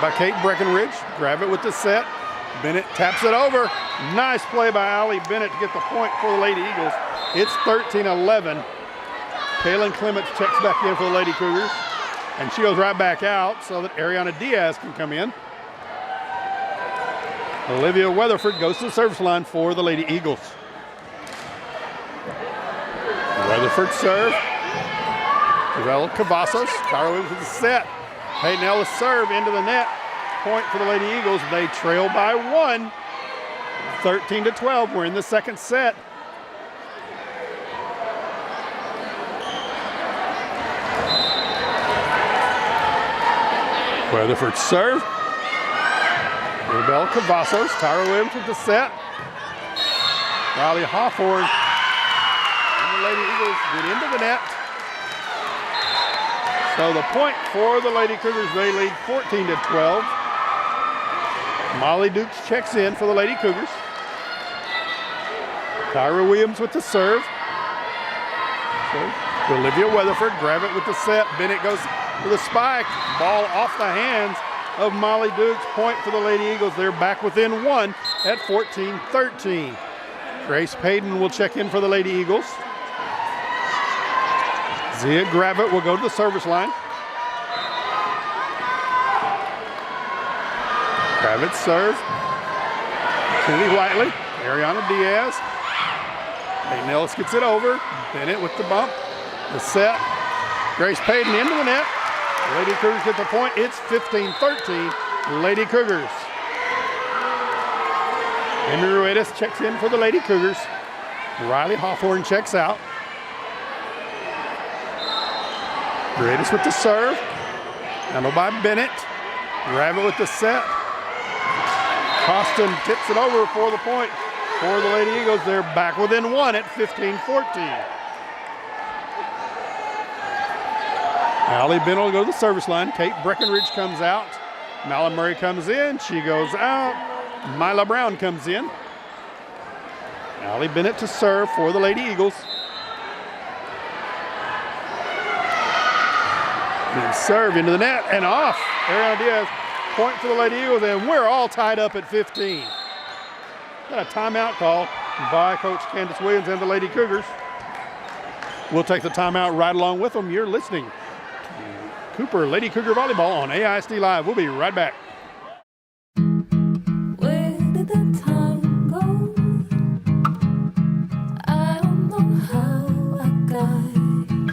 By Kate Breckenridge. Grab it with the set. Bennett taps it over. Nice play by Allie Bennett to get the point for the Lady Eagles. It's 13-11. Kaylin Clements checks back in for the Lady Cougars. And she goes right back out so that Ariana Diaz can come in. Olivia Weatherford goes to the service line for the Lady Eagles. Weatherford serve. Develop Cavazos. Kyra Williams with the set. Hayden Ellis serve into the net. Point for the Lady Eagles. They trail by 1. 13-12. We're in the second set. Weatherford serve. Isabel Cavazos. Tyra Williams with the set. Riley Hawthorne. And the Lady Eagles get into the net. So the point for the Lady Cougars, they lead 14-12. Molly Dukes checks in for the Lady Cougars. Tyra Williams with the serve. So Olivia Weatherford, grab it with the set. Bennett goes with a spike. Ball off the hands of Molly Dukes. Point for the Lady Eagles. They're back within 1 at 14-13. Grace Payton will check in for the Lady Eagles. Zia Gravett will go to the service line. Gravett serve. Kennedy Whiteley. Ariana Diaz. Hayden Ellis gets it over. Bennett with the bump. The set. Grace Payton into the net. Lady Cougars get the point. It's 15-13. Lady Cougars. Amy Ruedas checks in for the Lady Cougars. Riley Hawthorne checks out. Ruedas with the serve. Handled by Bennett. Rabbit with the set. Costin tips it over for the point for the Lady Eagles. They're back within 1 at 15-14. Allie Bennett will go to the service line. Kate Breckenridge comes out. Mala Murray comes in. She goes out. Mila Brown comes in. Allie Bennett to serve for the Lady Eagles. And serve into the net and off. Ariana Diaz, point for the Lady Eagles, and we're all tied up at 15. Got a timeout call by Coach Candace Williams and the Lady Cougars. We'll take the timeout right along with them. You're listening to Cooper Lady Cougar Volleyball on AISD Live. We'll be right back. Where did the time go? I don't know how I got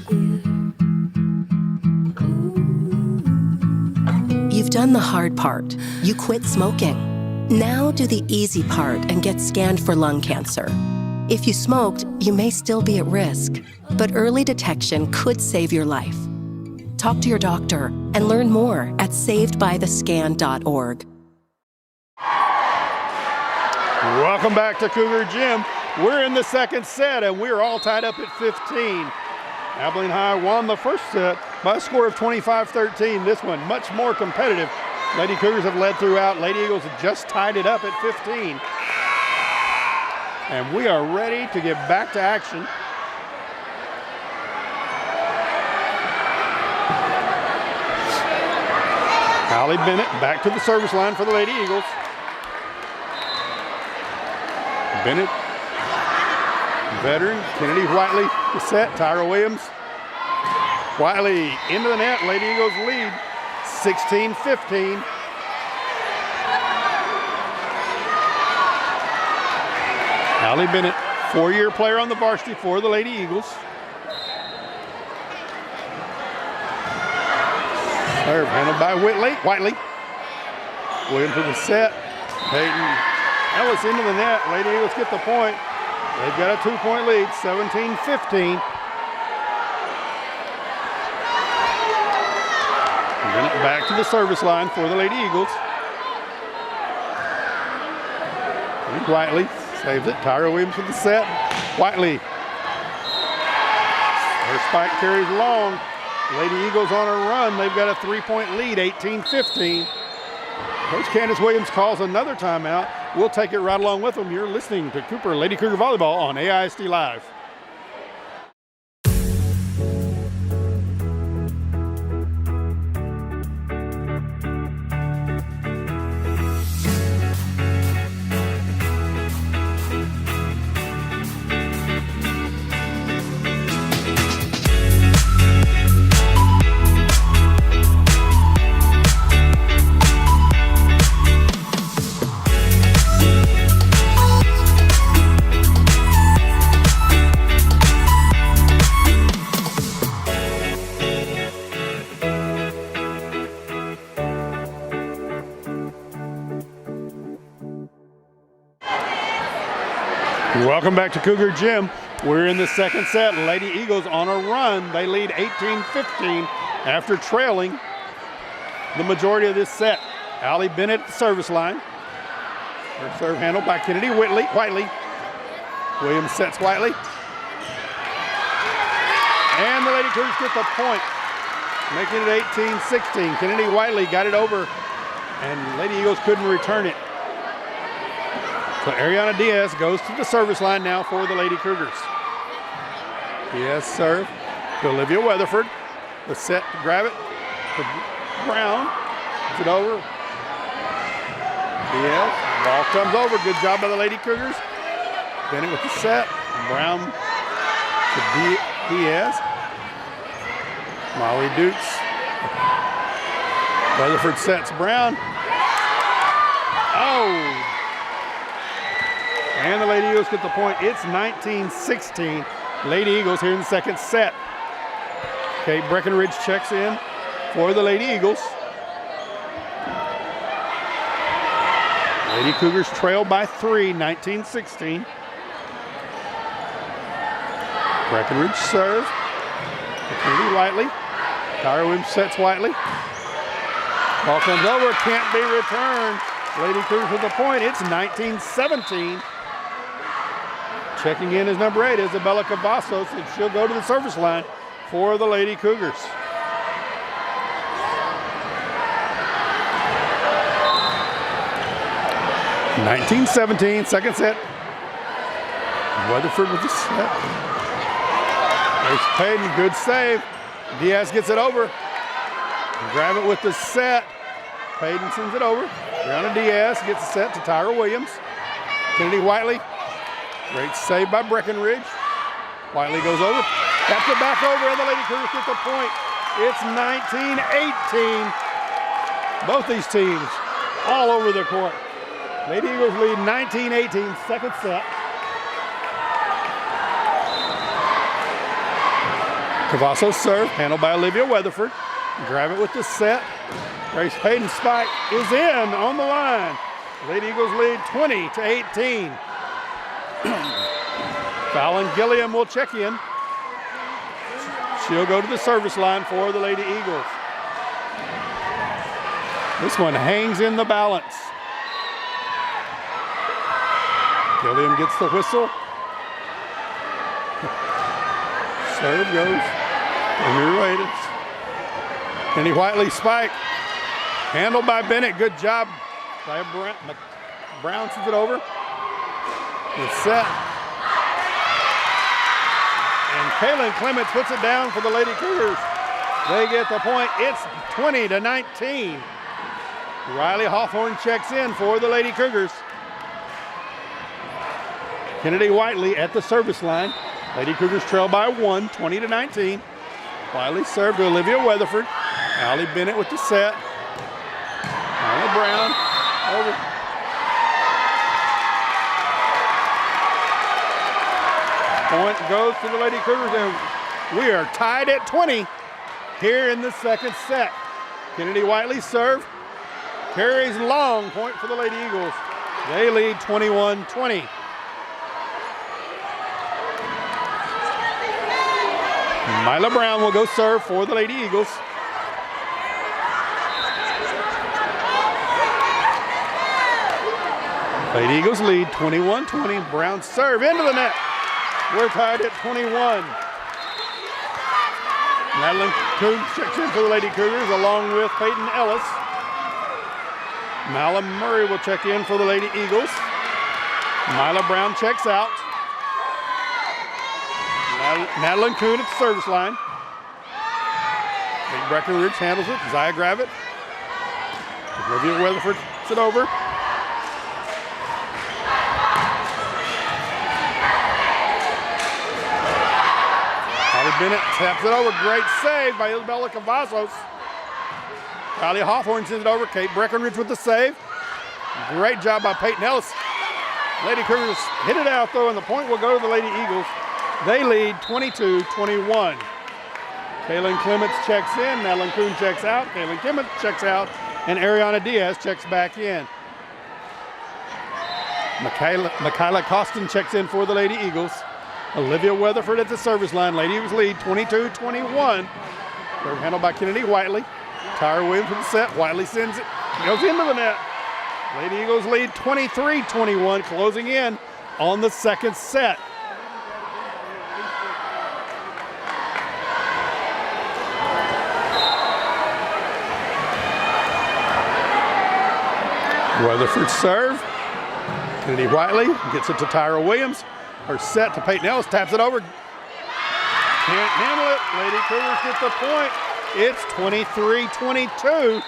here. You've done the hard part. You quit smoking. Now do the easy part and get scanned for lung cancer. If you smoked, you may still be at risk, but early detection could save your life. Talk to your doctor and learn more at savedbythescan.org. Welcome back to Cougar Gym. We're in the second set and we're all tied up at 15. Abilene High won the first set by a score of 25-13. This one much more competitive. Lady Cougars have led throughout. Lady Eagles have just tied it up at 15. And we are ready to get back to action. Allie Bennett back to the service line for the Lady Eagles. Bennett, veteran, Kennedy Whiteley, the set, Tyra Williams. Whiteley into the net, Lady Eagles lead 16-15. Allie Bennett, 4-year player on the varsity for the Lady Eagles. Serve handled by Whiteley. Williams with the set. Peyton Ellis into the net. Lady Eagles get the point. They've got a 2-point lead, 17-15. Bennett back to the service line for the Lady Eagles. Whiteley saves it. Tyra Williams with the set. Whiteley. Her spike carries long. Lady Eagles on a run. They've got a 3-point lead, 18-15. Coach Candace Williams calls another timeout. We'll take it right along with them. You're listening to Cooper Lady Cougar Volleyball on AISD Live. Welcome back to Cougar Gym. We're in the second set. Lady Eagles on a run. They lead 18-15 after trailing the majority of this set. Allie Bennett at the service line. Her serve handled by Kennedy Whiteley. Williams sets Whiteley. And the Lady Cougars get the point, making it 18-16. Kennedy Whiteley got it over, and Lady Eagles couldn't return it. So Ariana Diaz goes to the service line now for the Lady Cougars. Diaz serve to Olivia Weatherford. The set to grab it to Brown. Gets it over. Diaz, ball comes over. Good job by the Lady Cougars. Bennett with the set. Brown to Diaz. Molly Dukes. Weatherford sets Brown. Oh! And the Lady Eagles get the point. It's 19-16. Lady Eagles here in the second set. Kate Breckenridge checks in for the Lady Eagles. Lady Cougars trail by 3, 19-16. Breckenridge serve. Kennedy Whiteley. Tyra Williams sets Whiteley. Ball comes over, can't be returned. Lady Cougars with the point. It's 19-17. Checking in is number 8, Isabella Cavazos, and she'll go to the service line for the Lady Cougars. (19-17), second set. Weatherford with the set. There's Payton, good save. Diaz gets it over. Grab it with the set. Payton sends it over. Brianna Diaz gets the set to Tyra Williams. Kennedy Whiteley. Great save by Breckenridge. Whiteley goes over. Taps it back over, and the Lady Cougars get the point. It's 19-18. Both these teams all over the court. Lady Eagles lead 19-18, second set. Cavazos serve, handled by Olivia Weatherford. Grab it with the set. Grace Payton's spike is in on the line. Lady Eagles lead 20-18. Fallon Gilliam will check in. She'll go to the service line for the Lady Eagles. This one hangs in the balance. Gilliam gets the whistle. Serve goes. Underrated. Kenny Whiteley spike. Handled by Bennett. Good job by Brown. Sends it over. is set. And Kaylin Clements puts it down for the Lady Cougars. They get the point. It's 20-19. Riley Hawthorne checks in for the Lady Cougars. Kennedy Whiteley at the service line. Lady Cougars trail by 1, 20-19. Whiteley served to Olivia Weatherford. Allie Bennett with the set. Allie Brown over. Point goes to the Lady Cougars, and we are tied at 20 here in the second set. Kennedy Whiteley serve. Carries long, point for the Lady Eagles. They lead 21-20. Mila Brown will go serve for the Lady Eagles. Lady Eagles lead 21-20. Brown serve into the net. We're tied at 21. Madeline Coon checks in for the Lady Cougars along with Peyton Ellis. Mala Murray will check in for the Lady Eagles. Mila Brown checks out. Madeline Kuhn at the service line. Kate Breckenridge handles it. Zia Gravitt. Olivia Weatherford puts it over. Holly Bennett taps it over. Great save by Isabella Cavazos. Riley Hawthorne sends it over. Kate Breckenridge with the save. Great job by Peyton Ellis. Lady Cougars hit it out though, and the point will go to the Lady Eagles. They lead 22-21. Kaylin Clements checks in. Madeline Kuhn checks out. Kaylin Clements checks out. And Ariana Diaz checks back in. Michaela Costin checks in for the Lady Eagles. Olivia Weatherford at the service line. Lady Eagles lead 22-21. Serve handled by Kennedy Whiteley. Tyra Williams with the set. Whiteley sends it. Goes into the net. Lady Eagles lead 23-21, closing in on the second set. Weatherford serve. Kennedy Whiteley gets it to Tyra Williams. Her set to Peyton Ellis, taps it over. Can't handle it. Lady Cougars get the point. It's 23-22.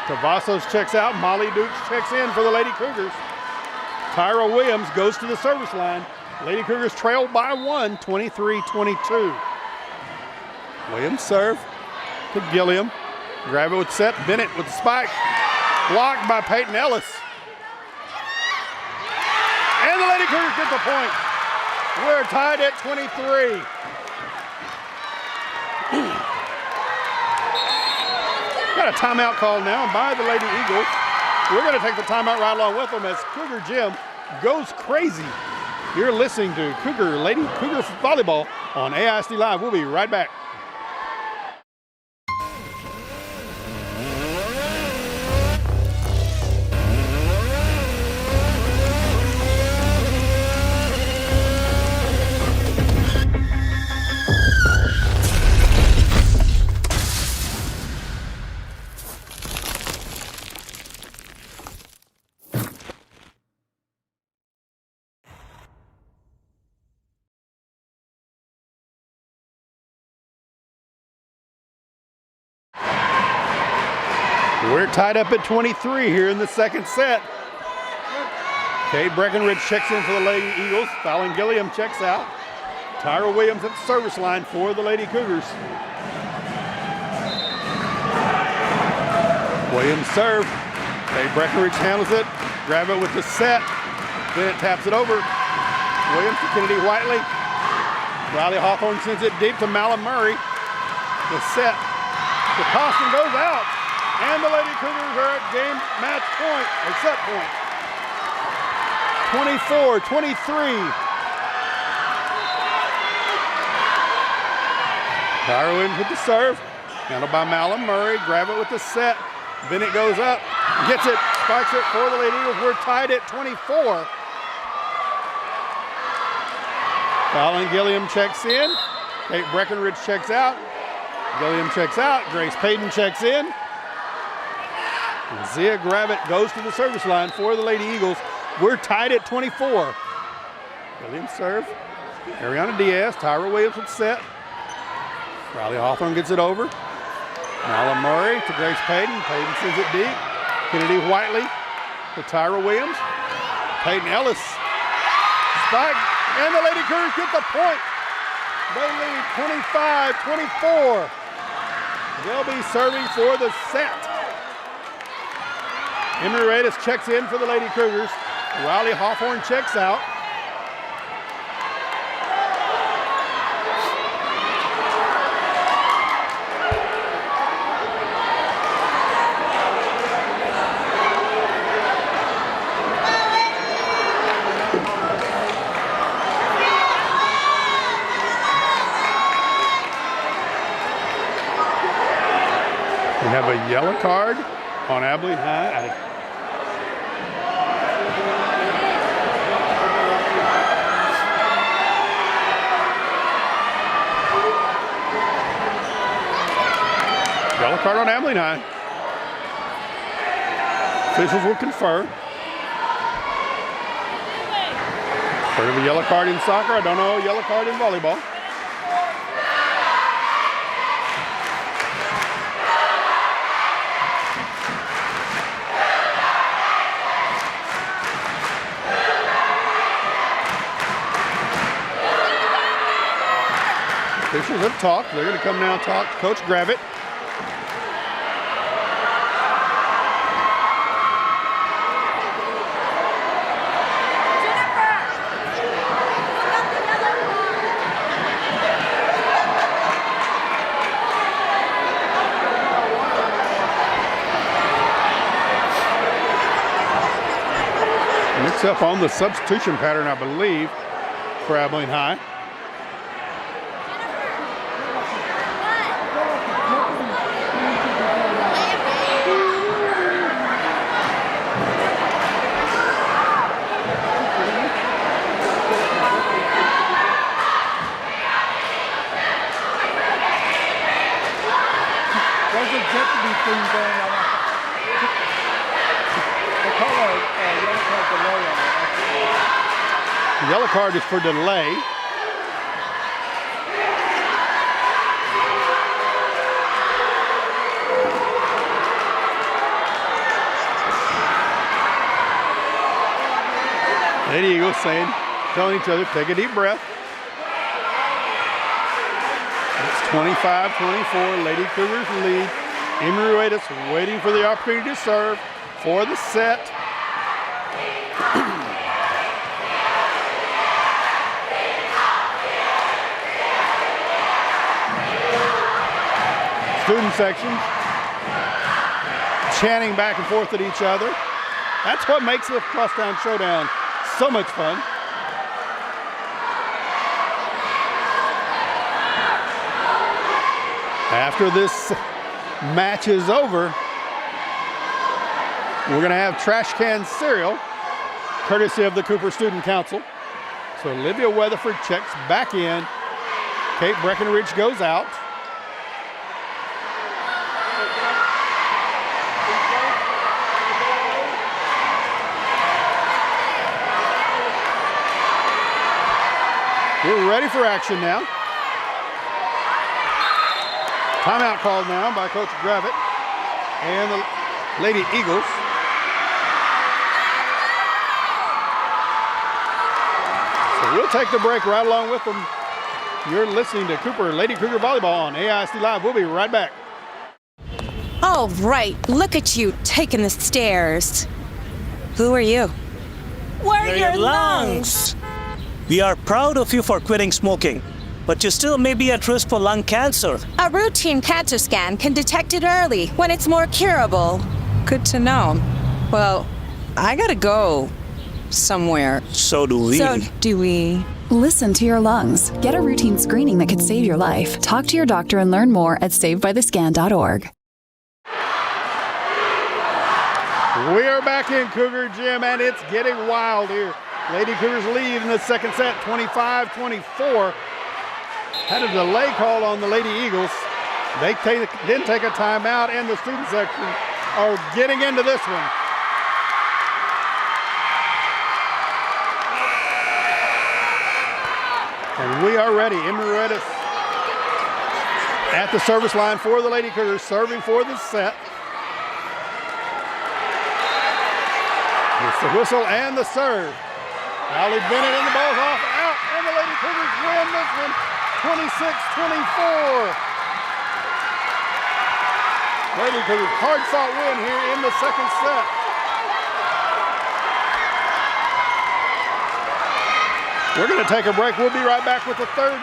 Cavazos checks out. Molly Dukes checks in for the Lady Cougars. Tyra Williams goes to the service line. Lady Cougars trail by 1, 23-22. Williams serve to Gilliam. Grab it with set. Bennett with the spike. Blocked by Peyton Ellis. And the Lady Cougars get the point. We're tied at 23. Got a timeout call now by the Lady Eagles. We're going to take the timeout right along with them as Cougar Gym goes crazy. You're listening to Cougar Volleyball on AISD Live. We'll be right back. We're tied up at 23 here in the second set. Kate Breckenridge checks in for the Lady Eagles. Fallon Gilliam checks out. Tyra Williams at the service line for the Lady Cougars. Williams serve. Kate Breckenridge handles it. Grab it with the set. Bennett taps it over. Williams to Kennedy Whiteley. Riley Hawthorne sends it deep to Mala Murray. The set. The Costin goes out. And the Lady Cougars are at game match point, or set point. 24-23. Tyra Williams with the serve. Handled by Mala Murray. Grab it with the set. Bennett goes up. Gets it. Spikes it for the Lady Eagles. We're tied at 24. Fallon Gilliam checks in. Kate Breckenridge checks out. Gilliam checks out. Grace Payton checks in. And Zia Gravitt goes to the service line for the Lady Eagles. We're tied at 24. Williams serve. Ariana Diaz, Tyra Williams with set. Riley Hawthorne gets it over. Nala Murray to Grace Payton. Payton sends it deep. Kennedy Whiteley to Tyra Williams. Peyton Ellis. Spike. And the Lady Cougars get the point. They lead 25-24. They'll be serving for the set. Emery Reyes checks in for the Lady Cougars. Riley Hawthorne checks out. We have a yellow card on Abilene High. Yellow card on Abilene High. Officials will confer. Heard of a yellow card in soccer? I don't know a yellow card in volleyball. Officials have talked. They're going to come now and talk to Coach Gravett. Mix up on the substitution pattern, I believe, for Abilene High. There's a jeopardy thing going on. They call a yellow card delay on it. The yellow card is for delay. Lady Eagles telling each other, take a deep breath. It's 25-24, Lady Cougars lead. Emery Ruedas waiting for the opportunity to serve for the set. Student section chanting back and forth at each other. That's what makes the Crosstown Showdown so much fun. After this match is over, we're going to have trash can cereal, courtesy of the Cooper Student Council. So Olivia Weatherford checks back in. Kate Breckenridge goes out. We're ready for action now. Timeout called now by Coach Gravett and the Lady Eagles. So we'll take the break right along with them. You're listening to Cooper Lady Cougar Volleyball on AISD Live. We'll be right back. All right, look at you taking the stairs. Who are you? Where are your lungs? We are proud of you for quitting smoking, but you still may be at risk for lung cancer. A routine cancer scan can detect it early when it's more curable. Good to know. Well, I gotta go somewhere. So do we. Listen to your lungs. Get a routine screening that could save your life. Talk to your doctor and learn more at savedbythescan.org. We are back in Cougar Gym, and it's getting wild here. Lady Cougars lead in the second set, 25-24. Had a delay call on the Lady Eagles. They didn't take a timeout, and the student section are getting into this one. And we are ready. Emiratis at the service line for the Lady Cougars, serving for the set. It's the whistle and the serve. Allie Bennett and the ball's off, out, and the Lady Cougars win this one, 26-24. Lady Cougars hard-fought win here in the second set. We're going to take a break. We'll be right back with the third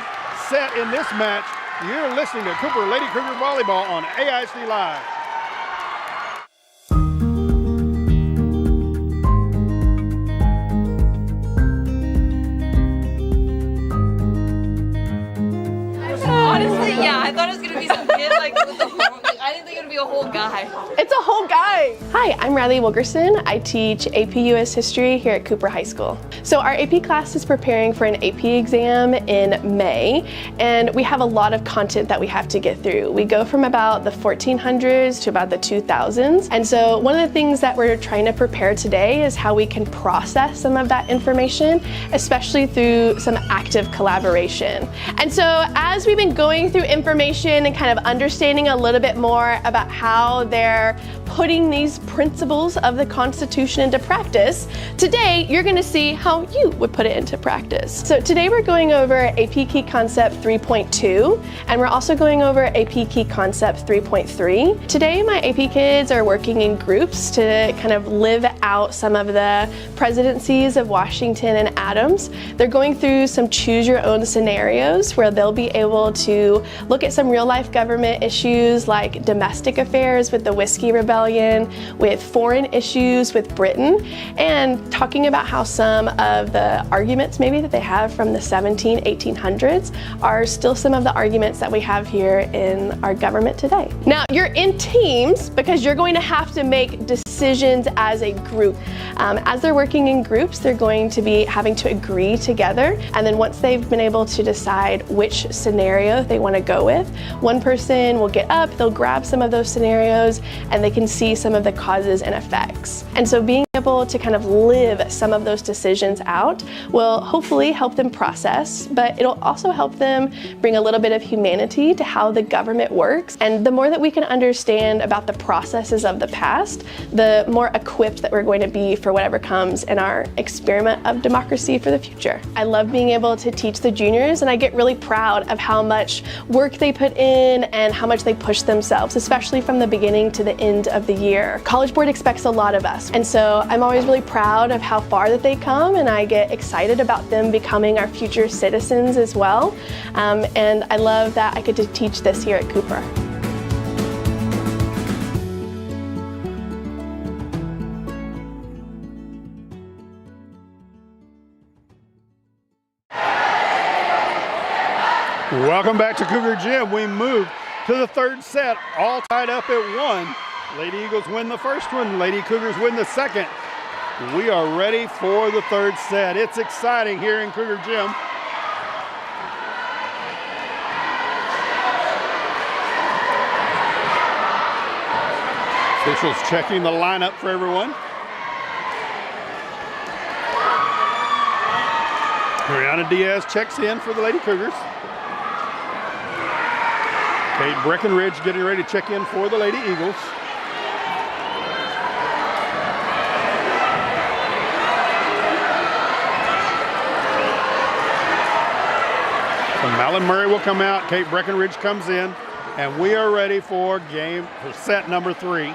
set in this match. You're listening to Cooper Lady Cougar Volleyball on AISD Live. Honestly, yeah, I thought it was gonna be some kid like with the phone. Like, I didn't think it would be a whole guy. It's a whole guy. Hi, I'm Riley Wilkerson. I teach AP US History here at Cooper High School. So our AP class is preparing for an AP exam in May, and we have a lot of content that we have to get through. We go from about the 1400s to about the 2000s, and so one of the things that we're trying to prepare today is how we can process some of that information, especially through some active collaboration. And so as we've been going through information and kind of understanding a little bit more about how they're putting these principles of the Constitution into practice, today you're going to see how you would put it into practice. So today we're going over AP Key Concept 3.2, and we're also going over AP Key Concept 3.3. Today my AP kids are working in groups to kind of live out some of the presidencies of Washington and Adams. They're going through some choose your own scenarios where they'll be able to look at some real life government issues like domestic affairs with the Whiskey Rebellion, with foreign issues with Britain, and talking about how some of the arguments maybe that they have from the 1800s are still some of the arguments that we have here in our government today. Now, you're in teams because you're going to have to make decisions as a group. As they're working in groups, they're going to be having to agree together, and then once they've been able to decide which scenario they want to go with, one person will get up, they'll grab some of those scenarios, and they can see some of the causes and effects. And so being able to kind of live some of those decisions out will hopefully help them process, but it'll also help them bring a little bit of humanity to how the government works. And the more that we can understand about the processes of the past, the more equipped that we're going to be for whatever comes in our experiment of democracy for the future. I love being able to teach the juniors, and I get really proud of how much work they put in and how much they push themselves, especially from the beginning to the end of the year. College Board expects a lot of us, and so I'm always really proud of how far that they come, and I get excited about them becoming our future citizens as well. And I love that I get to teach this here at Cooper. Welcome back to Cougar Gym. We move to the third set, all tied up at 1. Lady Eagles win the first one, Lady Cougars win the second. We are ready for the third set. It's exciting here in Cougar Gym. Officials checking the lineup for everyone. Brianna Diaz checks in for the Lady Cougars. Kate Breckenridge getting ready to check in for the Lady Eagles. So Malin Murray will come out, Kate Breckenridge comes in, and we are ready for set number 3.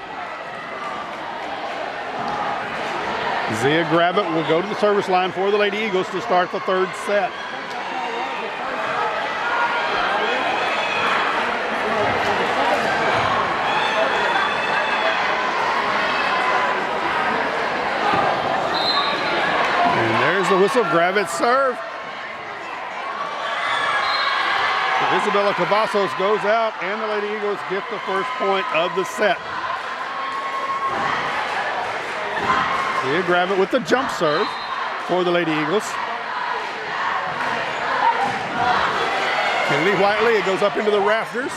Zia Gravitt will go to the service line for the Lady Eagles to start the third set. The whistle, Gravitt serve. Isabella Cavazos goes out, and the Lady Eagles get the first point of the set. Here, Gravitt with the jump serve for the Lady Eagles. Kennedy Whiteley, it goes up into the rafters.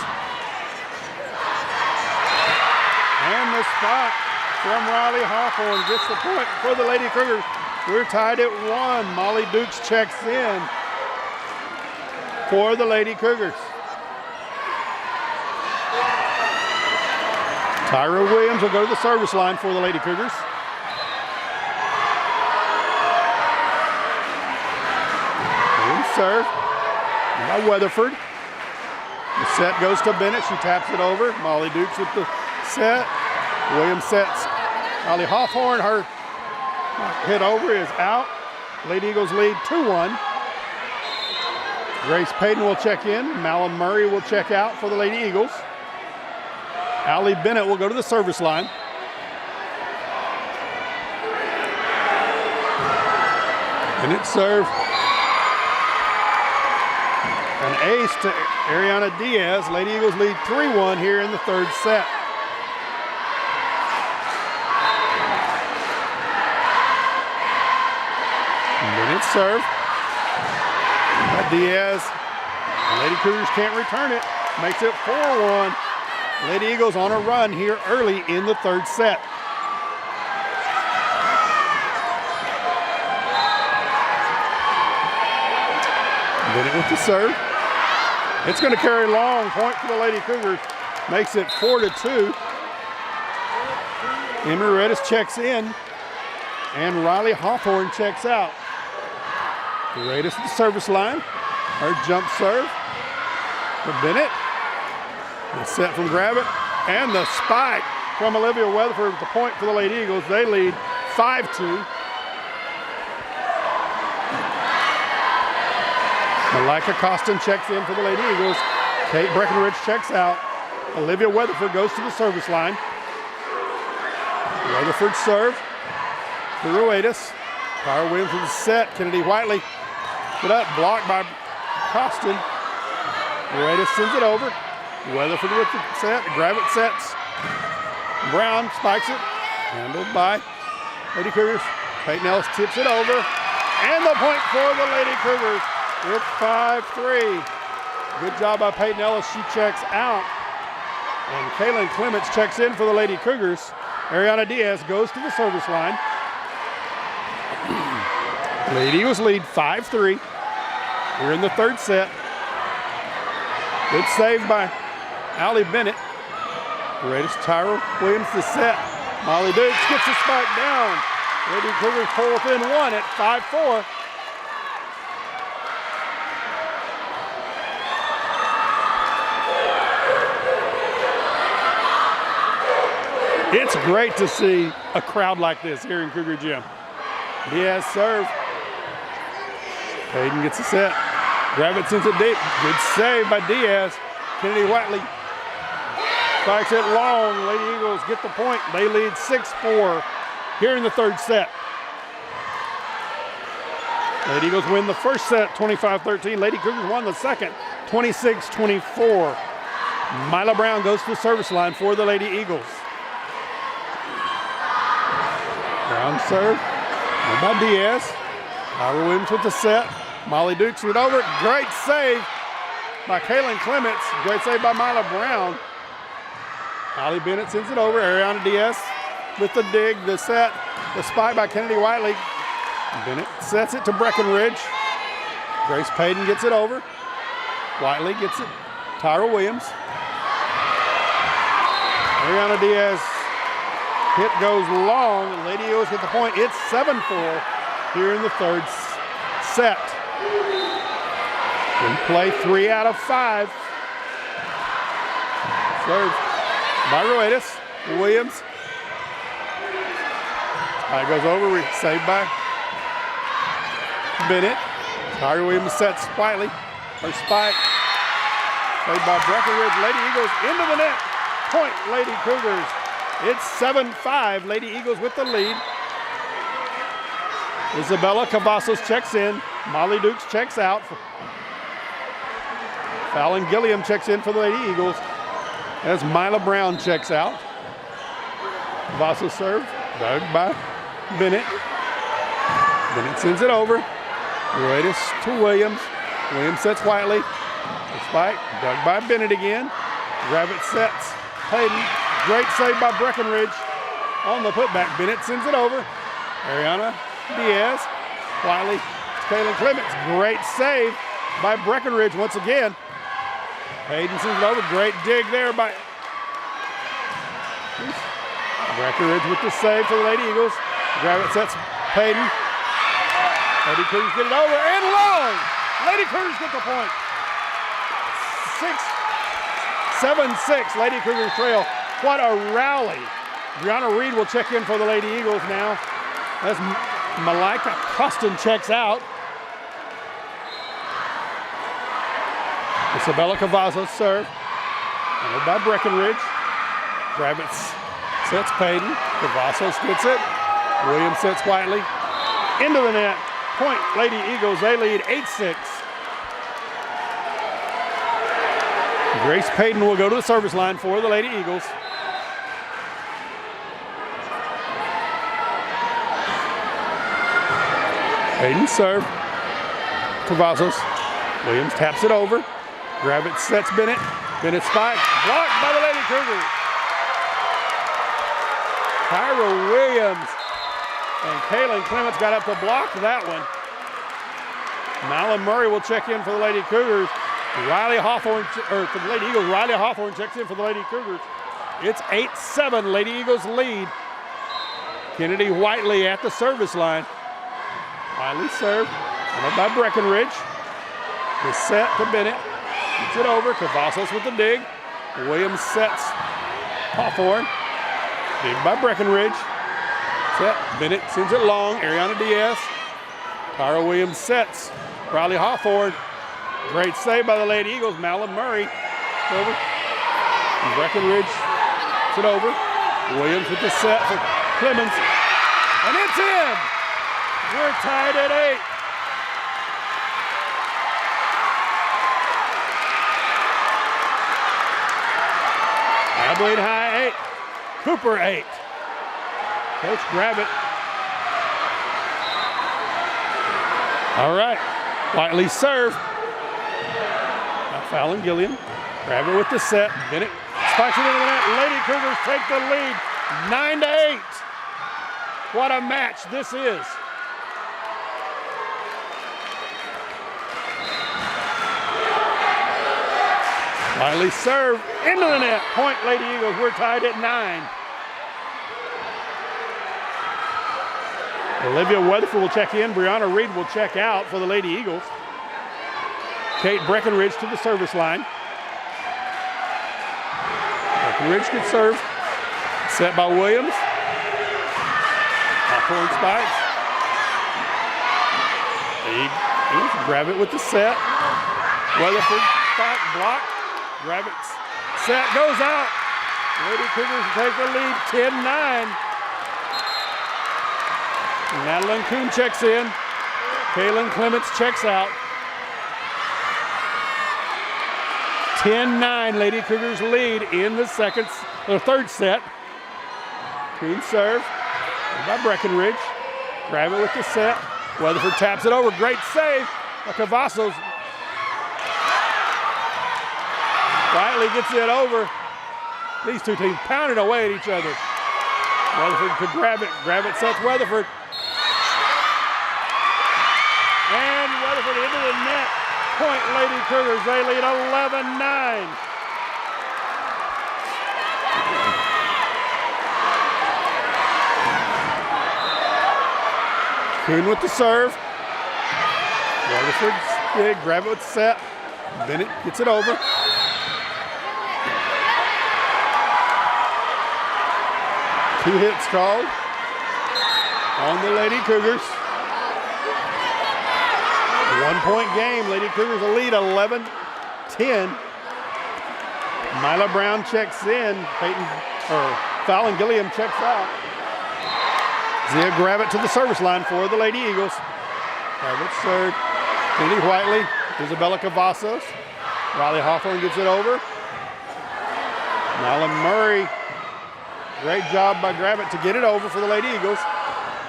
And the spot from Riley Hawthorne gets the point for the Lady Cougars. We're tied at 1. Molly Dukes checks in. for the Lady Cougars. Tyra Williams will go to the service line for the Lady Cougars. Williams serve by Weatherford. The set goes to Bennett. She taps it over. Molly Dukes with the set. Williams sets. Holly Hawthorne, her hit over is out. Lady Eagles lead 2-1. Grace Payton will check in. Malin Murray will check out for the Lady Eagles. Allie Bennett will go to the service line. Bennett serve. An ace to Ariana Diaz. Lady Eagles lead 3-1 here in the third set. Bennett serve. Diaz. Lady Cougars can't return it. Makes it 4-1. Lady Eagles on a run here early in the third set. Bennett with the serve. It's going to carry long. Point for the Lady Cougars. Makes it 4-2. Emery Redis checks in. And Riley Hawthorne checks out. Redis at the service line. Her jump serve for Bennett. The set from Gravitt. And the spike from Olivia Weatherford with the point for the Lady Eagles. They lead 5-2. Malika Costin checks in for the Lady Eagles. Kate Breckenridge checks out. Olivia Weatherford goes to the service line. Weatherford serve for Ruedis. Tyra Williams with the set. Kennedy Whiteley put up, blocked by Costin. Ruedis sends it over. Weatherford with the set. Gravitt sets. Brown spikes it. Handled by Lady Cougars. Peyton Ellis tips it over. And the point for the Lady Cougars. It's 5-3. Good job by Peyton Ellis. She checks out. And Kaylin Clements checks in for the Lady Cougars. Ariana Diaz goes to the service line. Lady Eagles lead 5-3. We're in the third set. Good save by Allie Bennett. Greatest Tyra Williams the set. Molly Dukes gets the spike down. Lady Cougars pull within one at 5-4. It's great to see a crowd like this here in Cougar Gym. Diaz serve. Hayden gets a set. Gravitt sends it deep. Good save by Diaz. Kennedy Whiteley spikes it long. Lady Eagles get the point. They lead 6-4 here in the third set. Lady Eagles win the first set 25-13. Lady Cougars won the second 26-24. Mila Brown goes to the service line for the Lady Eagles. Brown serve by Diaz. Tyra Williams with the set. Molly Dukes it over. Great save by Kaylin Clements. Great save by Mila Brown. Allie Bennett sends it over. Ariana Diaz with the dig, the set, the spike by Kennedy Whiteley. Bennett sets it to Breckenridge. Grace Payton gets it over. Whiteley gets it. Tyra Williams. Ariana Diaz. Hit goes long. Lady Eagles get the point. It's 7-4 here in the third set. In play 3 out of 5. Serve by Ruedis. Williams. It goes over. Saved by Bennett. Tyra Williams sets Whiteley. Her spike. Saved by Breckenridge. Lady Eagles into the net. Point Lady Cougars. It's 7-5. Lady Eagles with the lead. Isabella Cavazos checks in. Molly Dukes checks out. Fallon Gilliam checks in for the Lady Eagles. As Mila Brown checks out. Cavazos serve. Dug by Bennett. Bennett sends it over. Ruedis to Williams. Williams sets Whiteley. The spike. Dug by Bennett again. Gravitt sets Hayden. Great save by Breckenridge on the putback. Bennett sends it over. Ariana Diaz. Whiteley. Kaylin Clements. Great save. by Breckenridge once again. Hayden sends it over. Great dig there by Breckenridge with the save for the Lady Eagles. Gravett sets Hayden. Lady Cougars get it over and long. Lady Cougars get the point. 7-6. Lady Cougars trail. What a rally. Brianna Reed will check in for the Lady Eagles now. As Malika Costin checks out. Isabella Cavazos serve. Handled by Breckenridge. Gravett sets Payton. Cavazos gets it. Williams sets Whiteley. Into the net. Point Lady Eagles. They lead 8-6. Grace Payton will go to the service line for the Lady Eagles. Payton serve. Cavazos. Williams taps it over. Gravett sets Bennett. Bennett spike. Blocked by the Lady Cougars. Tyra Williams and Kaylin Clements got up to block that one. Malin Murray will check in for the Lady Cougars. Riley Hawthorne, or for the Lady Eagles, Riley Hawthorne checks in for the Lady Cougars. It's 8-7, Lady Eagles lead. Kennedy Whiteley at the service line. Whiteley serve, handled by Breckenridge. The set to Bennett. Gets it over. Cavazos with the dig. Williams sets Hawthorne. Dig by Breckenridge. Set. Bennett sends it long. Ariana Diaz. Tyra Williams sets. Riley Hawthorne. Great save by the Lady Eagles. Malin Murray. Over. And Breckenridge gets it over. Williams with the set for Clemens. And it's in. We're tied at 8. Abilene High 8, Cooper 8. Coach Gravett. All right, Whiteley serve. Fallon Gilliam. Gravett with the set. Bennett spikes it into the net. Lady Cougars take the lead, 9-8. What a match this is. Whiteley serve into the net. Point Lady Eagles. We're tied at 9. Olivia Weatherford will check in. Brianna Reed will check out for the Lady Eagles. Kate Breckenridge to the service line. Breckenridge gets served. Set by Williams. Hawthorne spikes. Eagles grab it with the set. Weatherford spike block. Gravett set goes out. Lady Cougars take the lead 10-9. Madeline Kuhn checks in. Kaylin Clements checks out. 10-9, Lady Cougars lead in the third set. Kuhn serve by Breckenridge. Grab it with the set. Weatherford taps it over. Great save by Cavazos. Whiteley gets it over. These two teams pounding away at each other. Weatherford could grab it. Grab it sets Weatherford. And Weatherford into the net. Point Lady Cougars. They lead 11-9. Kuhn with the serve. Weatherford's big. Grab it with the set. Bennett gets it over. Two hits called on the Lady Cougars. 1-point game. Lady Cougars will lead 11-10. Mila Brown checks in. Fallon Gilliam checks out. Zia Gravett to the service line for the Lady Eagles. Gravett serve. Kennedy Whiteley. Isabella Cavazos. Riley Hawthorne gets it over. Malin Murray. Great job by Gravett to get it over for the Lady Eagles.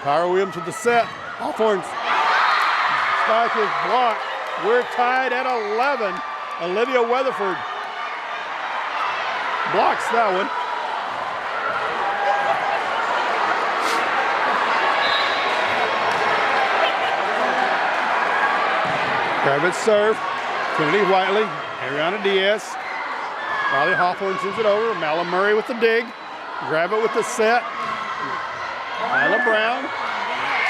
Tyra Williams with the set. Hawthorne's spike is blocked. We're tied at 11. Olivia Weatherford blocks that one. Gravett serve. Kennedy Whiteley, Ariana Diaz. Riley Hawthorne sends it over. Mala Murray with the dig. Gravett with the set. Myla Brown.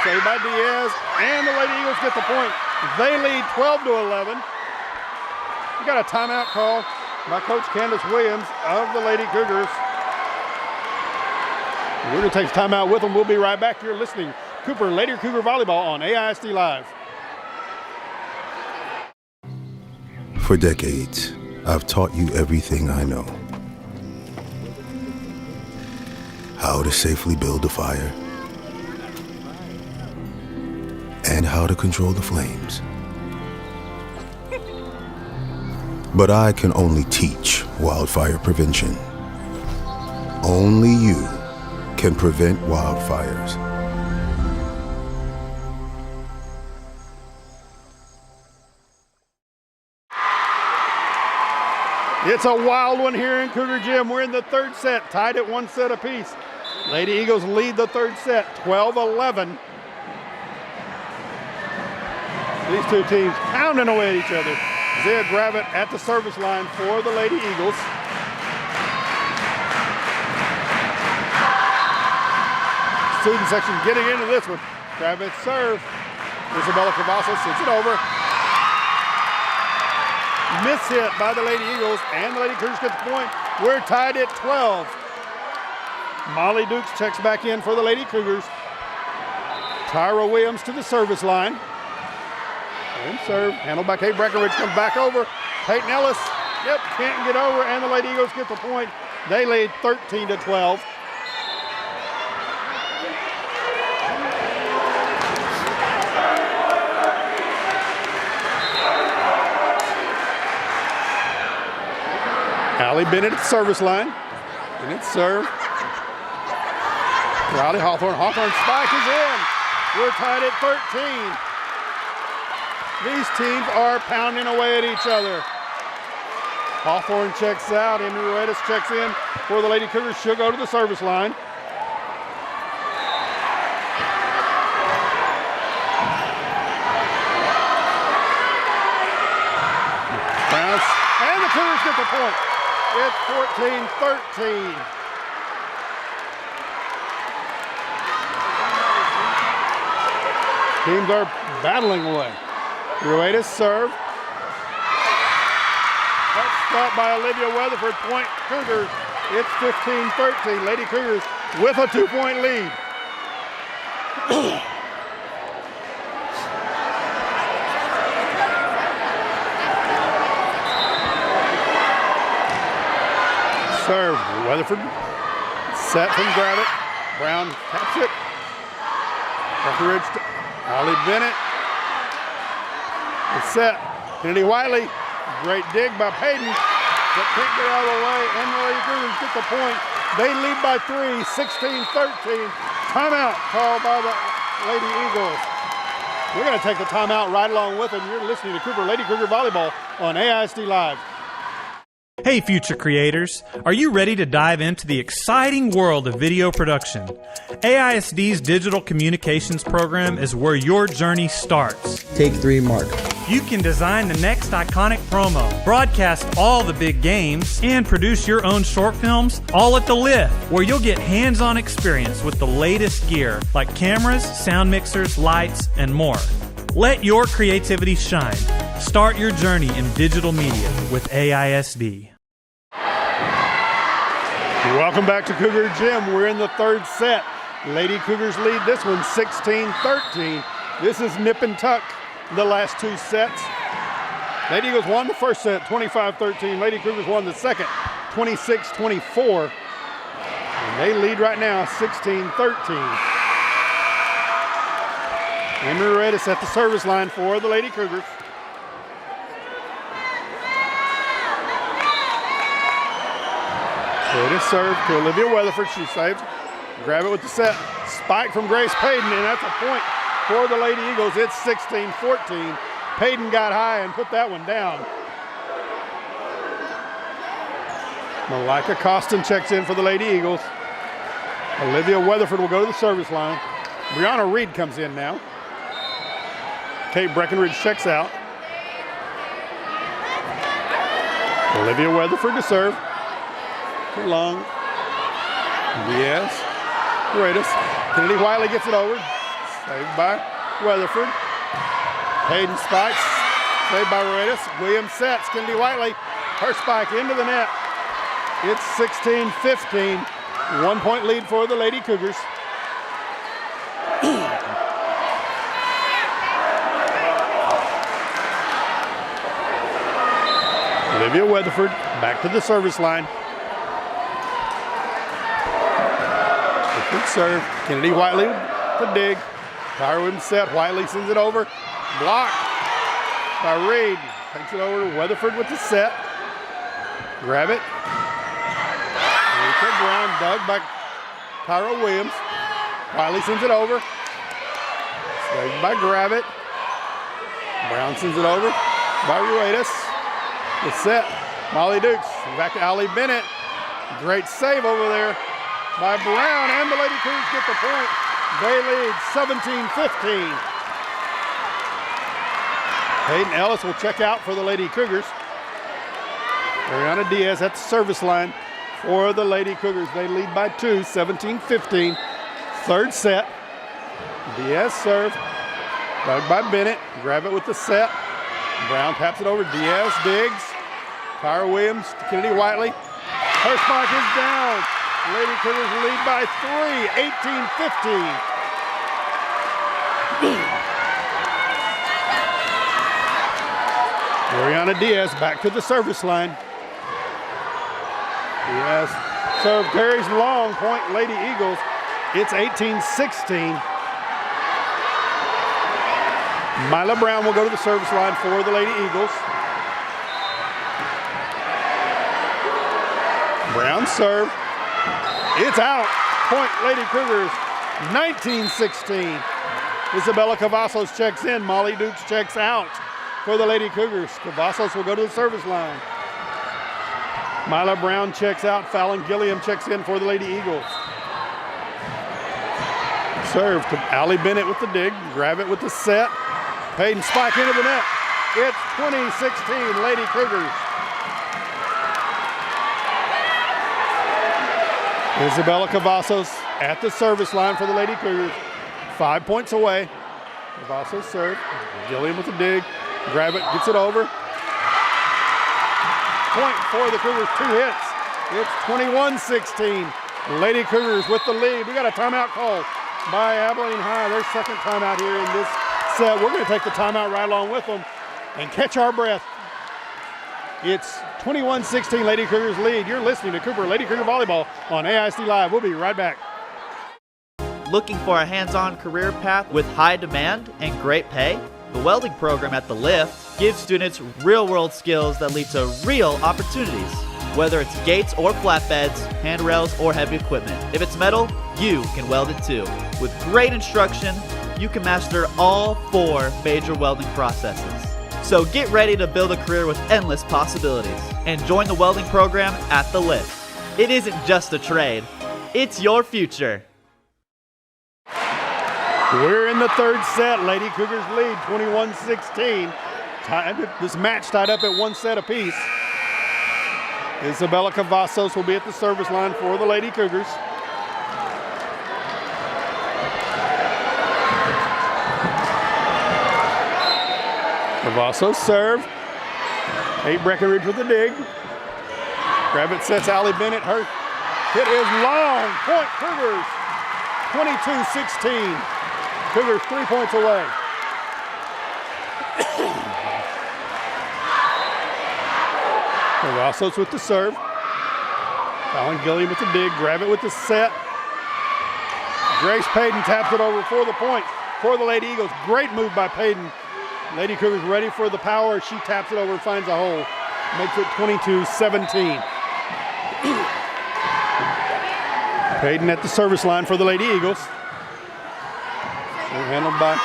Saved by Diaz. And the Lady Eagles get the point. They lead 12-11. We got a timeout call by Coach Candace Williams of the Lady Cougars. We're going to take timeout with them. We'll be right back. You're listening Cooper Lady Cougar Volleyball on AISD Live. For decades, I've taught you everything I know. How to safely build a fire and how to control the flames. But I can only teach wildfire prevention. Only you can prevent wildfires. It's a wild one here in Cougar Gym. We're in the third set, tied at 1 set apiece. Lady Eagles lead the third set, 12-11. These two teams pounding away at each other. Zia Gravett at the service line for the Lady Eagles. Student section getting into this one. Gravett serve. Isabella Cavasso sends it over. Miss hit by the Lady Eagles, and the Lady Cougars get the point. We're tied at 12. Molly Dukes checks back in for the Lady Cougars. Tyra Williams to the service line. And serve, handled by Kate Breckenridge, comes back over. Peyton Ellis, can't get over, and the Lady Eagles get the point. They lead 13-12. Allie Bennett at the service line. And it's serve. Riley Hawthorne. Hawthorne spike is in. We're tied at 13. These teams are pounding away at each other. Hawthorne checks out. Amy Ruedas checks in for the Lady Cougars. She'll go to the service line. Bounce. And the Cougars get the point. It's 14-13. Teams are battling away. Ruedas serve. That's stopped by Olivia Weatherford. Point Cougars. It's 15-13. Lady Cougars with a 2-point lead. Serve. Weatherford. Set from Gravett. Brown taps it. Breckenridge to Allie Bennett. It's set. Kennedy Whiteley. Great dig by Payton. But can't get out of the way. And the Lady Cougars get the point. They lead by 3, 16-13. Timeout called by the Lady Eagles. We're going to take the timeout right along with them. You're listening to Cooper Lady Cougar Volleyball on AISD Live. Hey future creators, are you ready to dive into the exciting world of video production? AISD's Digital Communications program is where your journey starts. Take 3, Mark. You can design the next iconic promo, broadcast all the big games, and produce your own short films, all at the Lift, where you'll get hands-on experience with the latest gear like cameras, sound mixers, lights, and more. Let your creativity shine. Start your journey in digital media with AISD. Welcome back to Cougar Gym. We're in the third set. Lady Cougars lead this one 16-13. This is nip and tuck the last 2 sets. Lady Eagles won the first set 25-13. Lady Cougars won the second 26-24. And they lead right now 16-13. Amy Ruedas at the service line for the Lady Cougars. Good serve to Olivia Weatherford. She saves. Grab it with the set. Spike from Grace Payton, and that's a point for the Lady Eagles. It's 16-14. Payton got high and put that one down. Malika Costin checks in for the Lady Eagles. Olivia Weatherford will go to the service line. Brianna Reed comes in now. Kate Breckenridge checks out. Olivia Weatherford to serve. Too long. Yes. Greatest. Kennedy Wiley gets it over. Saved by Weatherford. Hayden spikes. Saved by Ruedas. Williams sets. Kennedy Wiley. Her spike into the net. It's 16-15. 1 point lead for the Lady Cougars. Olivia Weatherford back to the service line. Good serve. Kennedy Wiley to dig. Tyra Williams set. Wiley sends it over. Blocked by Reed. Takes it over to Weatherford with the set. Grab it. Rachel Brown dug by Tyra Williams. Wiley sends it over. Saved by Gravett. Brown sends it over by Ruedas. The set. Molly Dukes. Back to Allie Bennett. Great save over there by Brown, and the Lady Cougars get the point. They lead 17-15. Hayden Ellis will check out for the Lady Cougars. Ariana Diaz at the service line for the Lady Cougars. They lead by 2, 17-15. Third set. Diaz serve. Dug by Bennett. Grab it with the set. Brown taps it over. Diaz digs. Tyra Williams to Kennedy Whiteley. Her spike is down. Lady Cougars lead by 3, 18-15. Ariana Diaz back to the service line. Diaz serve carries long, point Lady Eagles. It's 18-16. Mila Brown will go to the service line for the Lady Eagles. Brown serve. It's out. Point Lady Cougars, 19-16. Isabella Cavazos checks in. Molly Dukes checks out for the Lady Cougars. Cavazos will go to the service line. Mila Brown checks out. Fallon Gilliam checks in for the Lady Eagles. Serve to Allie Bennett with the dig. Grab it with the set. Payton spike into the net. It's 20-16 Lady Cougars. Isabella Cavazos at the service line for the Lady Cougars. 5 points away. Cavazos serve. Gilliam with the dig. Grab it, gets it over. Point for the Cougars, 2 hits. It's 21-16. Lady Cougars with the lead. We got a timeout call by Abilene High. Their second timeout here in this set. We're going to take the timeout right along with them and catch our breath. It's 21-16 Lady Cougars lead. You're listening to Cooper Lady Cougar Volleyball on AISD Live. We'll be right back. Looking for a hands-on career path with high demand and great pay? The welding program at The Lift gives students real-world skills that lead to real opportunities. Whether it's gates or flatbeds, handrails or heavy equipment. If it's metal, you can weld it too. With great instruction, you can master all 4 major welding processes. So get ready to build a career with endless possibilities and join the welding program at The Lift. It isn't just a trade, it's your future. We're in the third set. Lady Cougars lead 21-16. This match tied up at 1 set apiece. Isabella Cavazos will be at the service line for the Lady Cougars. Cavazos serve. 8 Breckenridge with the dig. Grab it, sets Allie Bennett. Her hit is long. Point Cougars. 22-16. Cougars 3 points away. Cavazos with the serve. Fallon Gilliam with the dig. Grab it with the set. Grace Payton taps it over for the point for the Lady Eagles. Great move by Payton. Lady Cougars ready for the power. She taps it over and finds a hole. Makes it 22-17. Payton at the service line for the Lady Eagles. Handled by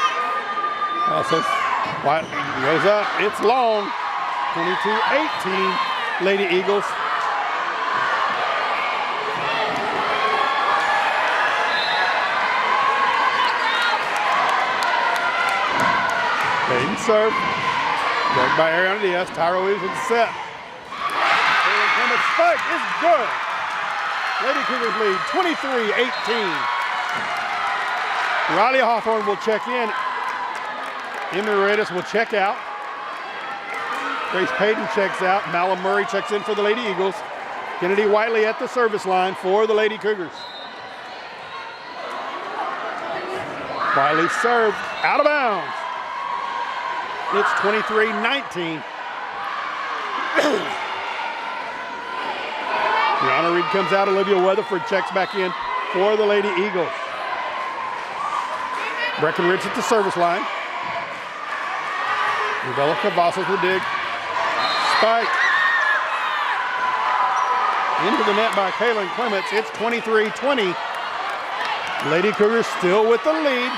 also White goes up. It's long. 22-18 Lady Eagles. Payton serve. Broke by Ariana Diaz. Tyra Williams with the set. spike is good. Lady Cougars lead 23-18. Riley Hawthorne will check in. Emmy Redis will check out. Grace Payton checks out. Malum Murray checks in for the Lady Eagles. Kennedy Whiteley at the service line for the Lady Cougars. Whiteley served out of bounds. It's 23-19. Brianna Reed comes out. Olivia Weatherford checks back in for the Lady Eagles. Breckenridge at the service line. Rebella Cavazos will dig. Spike. Into the net by Kaylin Clements. It's 23-20. Lady Cougars still with the lead.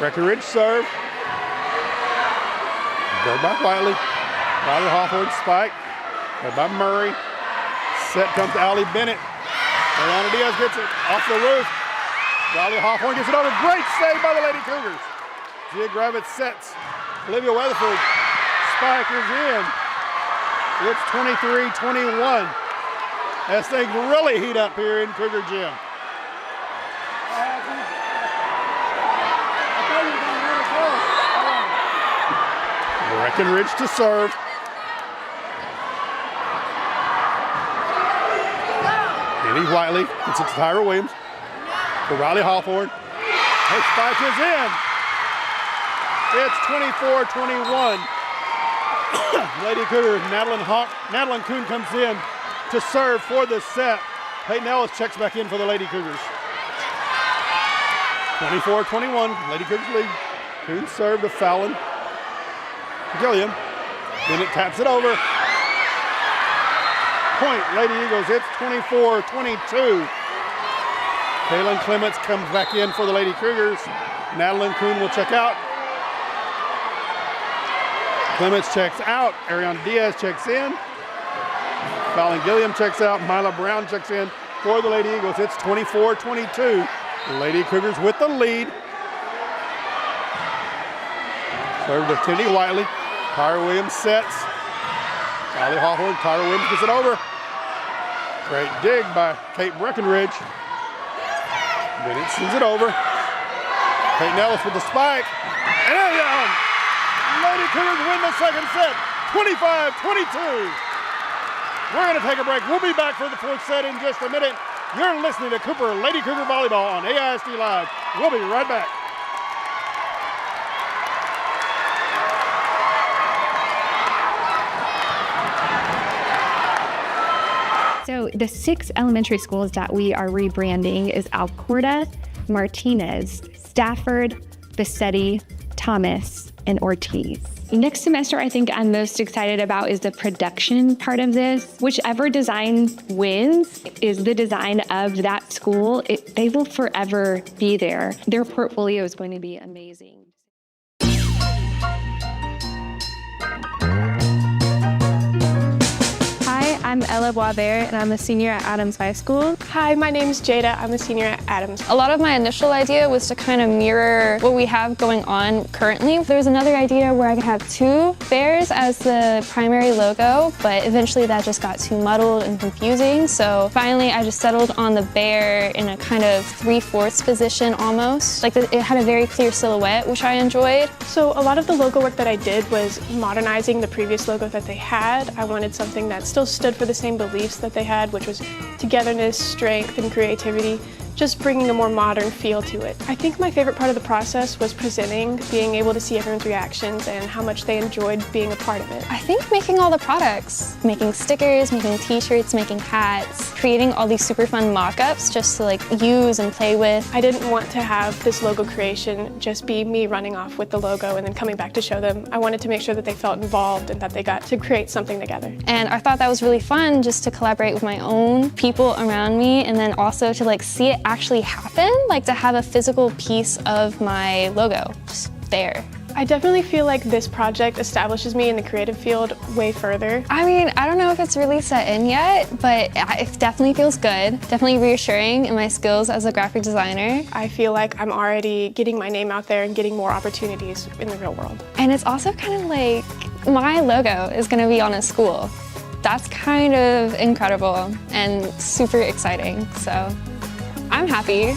Breckenridge serve. Go by Whiteley. Riley Hawthorne spike. Go by Murray. Set comes to Allie Bennett. Ariana Diaz gets it off the roof. Riley Hawthorne gets it over. Great save by the Lady Cougars. Gia Gravitz sets. Olivia Weatherford. Spike is in. It's 23-21. As things really heat up here in Cougar Gym. Breckenridge to serve. Penny Whiteley gets it to Tyra Williams. To Riley Hawthorne. Her spike is in. It's 24-21. Lady Cougar, Madeline Kuhn comes in to serve for the set. Peyton Ellis checks back in for the Lady Cougars. 24-21, Lady Cougars lead. Kuhn served to Fallon. Gilliam. Bennett taps it over. Point, Lady Eagles, it's 24-22. Kaylin Clements comes back in for the Lady Cougars. Madeline Kuhn will check out. Clements checks out. Ariana Diaz checks in. Fallon Gilliam checks out. Mila Brown checks in for the Lady Eagles. It's 24-22. Lady Cougars with the lead. Serve to Tindy Whiteley. Tyra Williams sets. Riley Hawthorne. Tyra Williams gets it over. Great dig by Kate Breckenridge. Bennett sends it over. Peyton Ellis with the spike. And down. Lady Cougars win the second set. 25-22. We're going to take a break. We'll be back for the fourth set in just a minute. You're listening to Cooper Lady Cougar Volleyball on AISD Live. We'll be right back. So the 6 elementary schools that we are rebranding is Alcorta, Martinez, Stafford, Bassetti, Thomas, and Ortiz. Next semester, I think I'm most excited about is the production part of this. Whichever design wins is the design of that school. They will forever be there. Their portfolio is going to be amazing. I'm Ella Boisvert, and I'm a senior at Adams High School. Hi, my name is Jada. I'm a senior at Adams. A lot of my initial idea was to kind of mirror what we have going on currently. There was another idea where I could have 2 bears as the primary logo, but eventually that just got too muddled and confusing. So finally, I just settled on the bear in a kind of 3/4 position almost. Like it had a very clear silhouette, which I enjoyed. So a lot of the logo work that I did was modernizing the previous logo that they had. I wanted something that still stood for the same beliefs that they had, which was togetherness, strength, and creativity, just bringing a more modern feel to it. I think my favorite part of the process was presenting, being able to see everyone's reactions and how much they enjoyed being a part of it. I think making all the products, making stickers, making t-shirts, making hats, creating all these super fun mock-ups just to like use and play with. I didn't want to have this logo creation just be me running off with the logo and then coming back to show them. I wanted to make sure that they felt involved and that they got to create something together. And I thought that was really fun just to collaborate with my own people around me and then also to like see it actually happen, like to have a physical piece of my logo just there. I definitely feel like this project establishes me in the creative field way further. I mean, I don't know if it's really set in yet, but it definitely feels good. Definitely reassuring in my skills as a graphic designer. I feel like I'm already getting my name out there and getting more opportunities in the real world. And it's also kind of like my logo is going to be on a school. That's kind of incredible and super exciting. So I'm happy.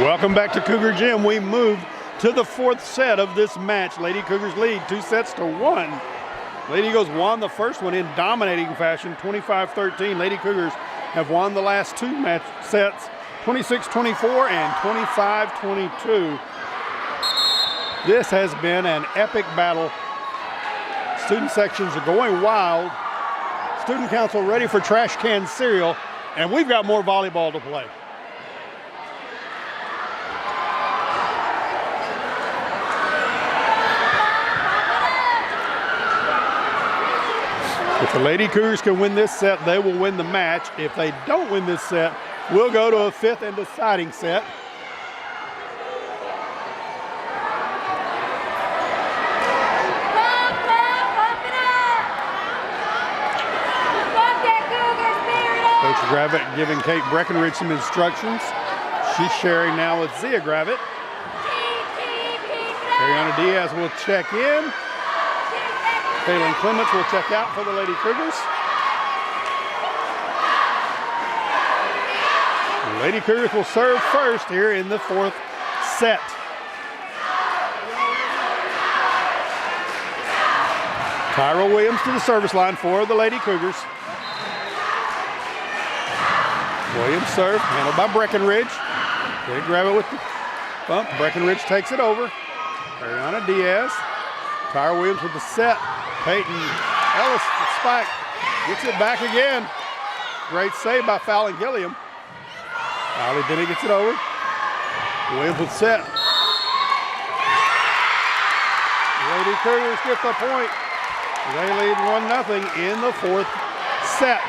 Welcome back to Cougar Gym. We moved to the fourth set of this match. Lady Cougars lead 2-1. Lady Eagles won the first one in dominating fashion, 25-13. Lady Cougars have won the last two match sets, 26-24 and 25-22. This has been an epic battle. Student sections are going wild. Student council ready for trash can cereal, and we've got more volleyball to play. If the Lady Cougars can win this set, they will win the match. If they don't win this set, we'll go to a fifth and deciding set. Coach Gravitt giving Kate Breckenridge some instructions. She's sharing now with Zia Gravitt. Ariana Diaz will check in. Kaylin Clements will check out for the Lady Cougars. The Lady Cougars will serve first here in the fourth set. Tyra Williams to the service line for the Lady Cougars. Williams serve, handled by Breckenridge. They grab it with the bump. Breckenridge takes it over. Ariana Diaz. Tyra Williams with the set. Peyton Ellis, the spike, gets it back again. Great save by Fallon Gilliam. Allie Bennett gets it over. Williams with set. Lady Cougars get the point. They lead 1-0 in the fourth set.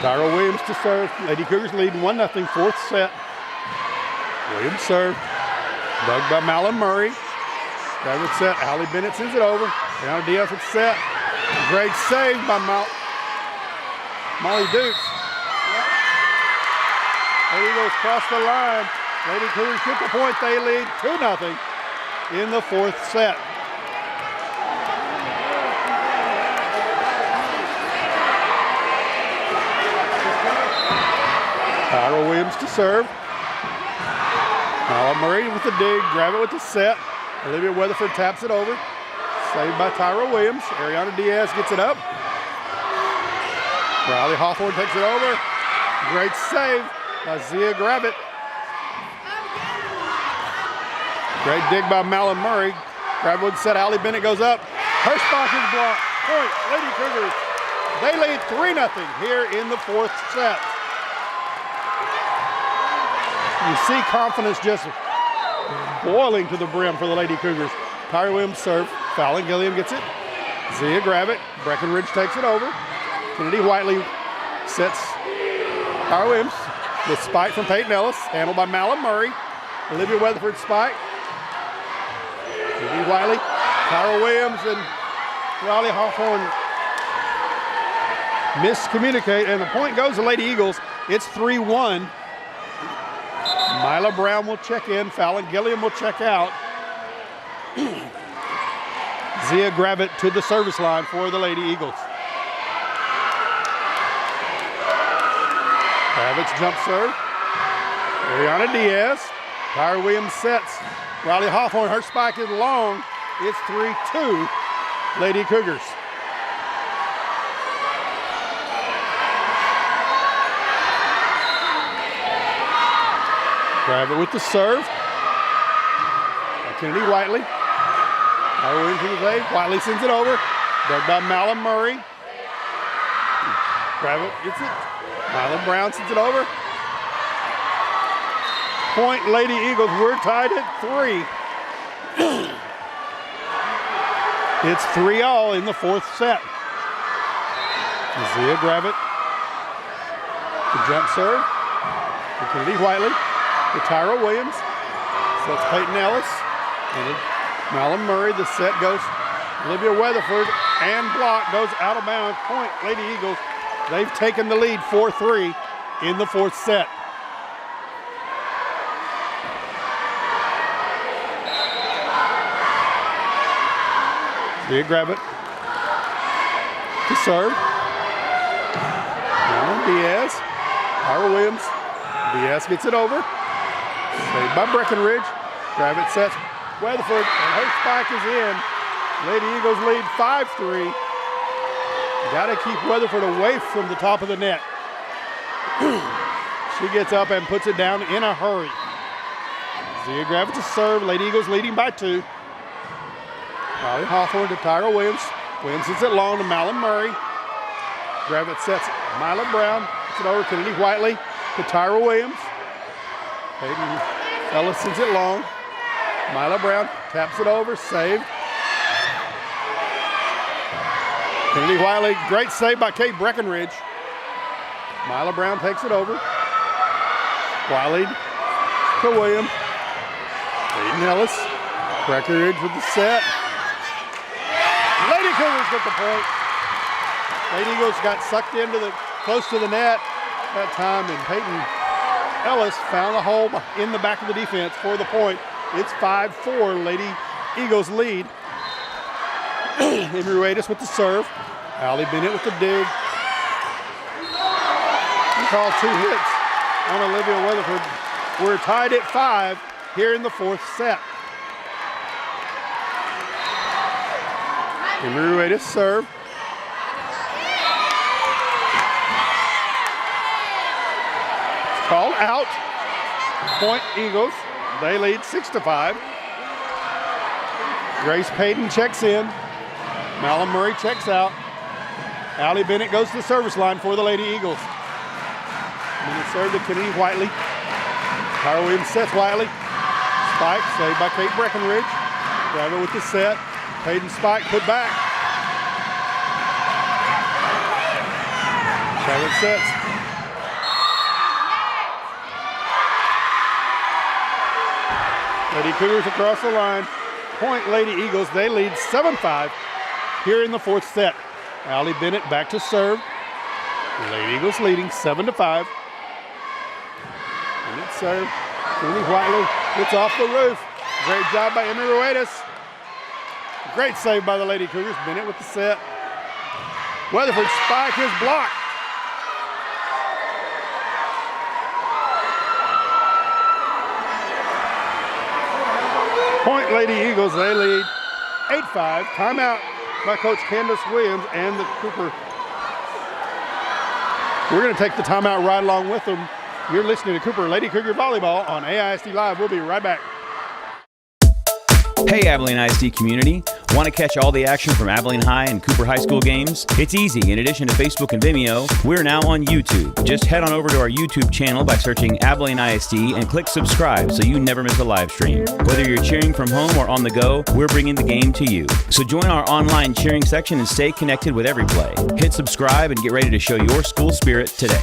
Tyra Williams to serve. Lady Cougars leading 1-0, fourth set. Williams serve. Dug by Malin Murray. Gravitt set. Allie Bennett sends it over. Down to Diaz with set. Great save by Molly Dukes. Lady Eagles cross the line. Lady Cougars get the point. They lead 2-0 in the fourth set. Tyra Williams to serve. Malin Murray with the dig. Gravitt with the set. Olivia Weatherford taps it over. Saved by Tyra Williams. Ariana Diaz gets it up. Riley Hawthorne takes it over. Great save by Zia Gravitt. Great dig by Malin Murray. Gravitt with the set. Allie Bennett goes up. Her spot is blocked. Point. Lady Cougars. They lead 3-0 here in the fourth set. You see confidence just boiling to the brim for the Lady Cougars. Tyra Williams serve. Fallon Gilliam gets it. Zia Gravitt. Breckenridge takes it over. Kennedy Whiteley sets Tyra Williams. The spike from Peyton Ellis, handled by Malin Murray. Olivia Weatherford spike. Kennedy Whiteley. Tyra Williams and Riley Hawthorne miscommunicate, and the point goes to Lady Eagles. It's 3-1. Mila Brown will check in. Fallon Gilliam will check out. Zia Gravitt to the service line for the Lady Eagles. Gravitt's jump serve. Ariana Diaz. Tyra Williams sets. Riley Hawthorne, her spike is long. It's 3-2 Lady Cougars. Gravitt with the serve. Kennedy Whiteley. Tyra Williams to the play. Wiley sends it over. Dug by Malin Murray. Gravett gets it. Malin Brown sends it over. Point Lady Eagles. We're tied at 3. It's 3-all in the fourth set. Zia Gravett. The jump serve. To Kennedy Whiteley. To Tyra Williams. Sets Peyton Ellis. And Malin Murray. The set goes. Olivia Weatherford and block goes out of bounds. Point Lady Eagles. They've taken the lead 4-3 in the fourth set. Zia Gravett to serve. Alan Diaz. Tyra Williams. Diaz gets it over. Saved by Breckenridge. Gravett sets Weatherford, and her spike is in. Lady Eagles lead 5-3. Got to keep Weatherford away from the top of the net. She gets up and puts it down in a hurry. Zia Gravett to serve. Lady Eagles leading by 2. Molly Hawthorne to Tyra Williams. Williams sends it long to Malin Murray. Gravett sets Mila Brown. Puts it over Kennedy Whiteley to Tyra Williams. Hayden Ellis sends it long. Mila Brown taps it over. Saved. Kennedy Whiteley, great save by Kate Breckenridge. Mila Brown takes it over. Whiteley to Williams. Hayden Ellis. Breckenridge with the set. Lady Cougars get the point. Lady Eagles got sucked into close to the net that time, and Peyton Ellis found a hole in the back of the defense for the point. It's 5-4. Lady Eagles lead. Henry Ruedas with the serve. Allie Bennett with the dig. We call 2 hits on Olivia Weatherford. We're tied at 5 here in the fourth set. Henry Ruedas serve. It's called out. Point Eagles. They lead 6-5. Grace Payton checks in. Malin Murray checks out. Allie Bennett goes to the service line for the Lady Eagles. Minute serve to Kennedy Whiteley. Tyra Williams sets Whiteley. Spike saved by Kate Breckenridge. Gravett with the set. Payton spike put back. Charlotte sets. Lady Cougars across the line. Point Lady Eagles, they lead 7-5 here in the fourth set. Allie Bennett back to serve. Lady Eagles leading 7-5. Bennett serve. Kennedy Whiteley gets off the roof. Great job by Emmy Ruedas. Great save by the Lady Cougars. Bennett with the set. Weatherford spike is blocked. Point Lady Eagles, they lead 8-5. Timeout by Coach Candace Williams and the Cooper. We're going to take the timeout right along with them. You're listening to Cooper Lady Cougar Volleyball on AISD Live. We'll be right back. Hey Abilene ISD community, want to catch all the action from Abilene High and Cooper High School games? It's easy. In addition to Facebook and Vimeo, we're now on YouTube. Just head on over to our YouTube channel by searching Abilene ISD and click subscribe so you never miss a live stream. Whether you're cheering from home or on the go, we're bringing the game to you. So join our online cheering section and stay connected with every play. Hit subscribe and get ready to show your school spirit today.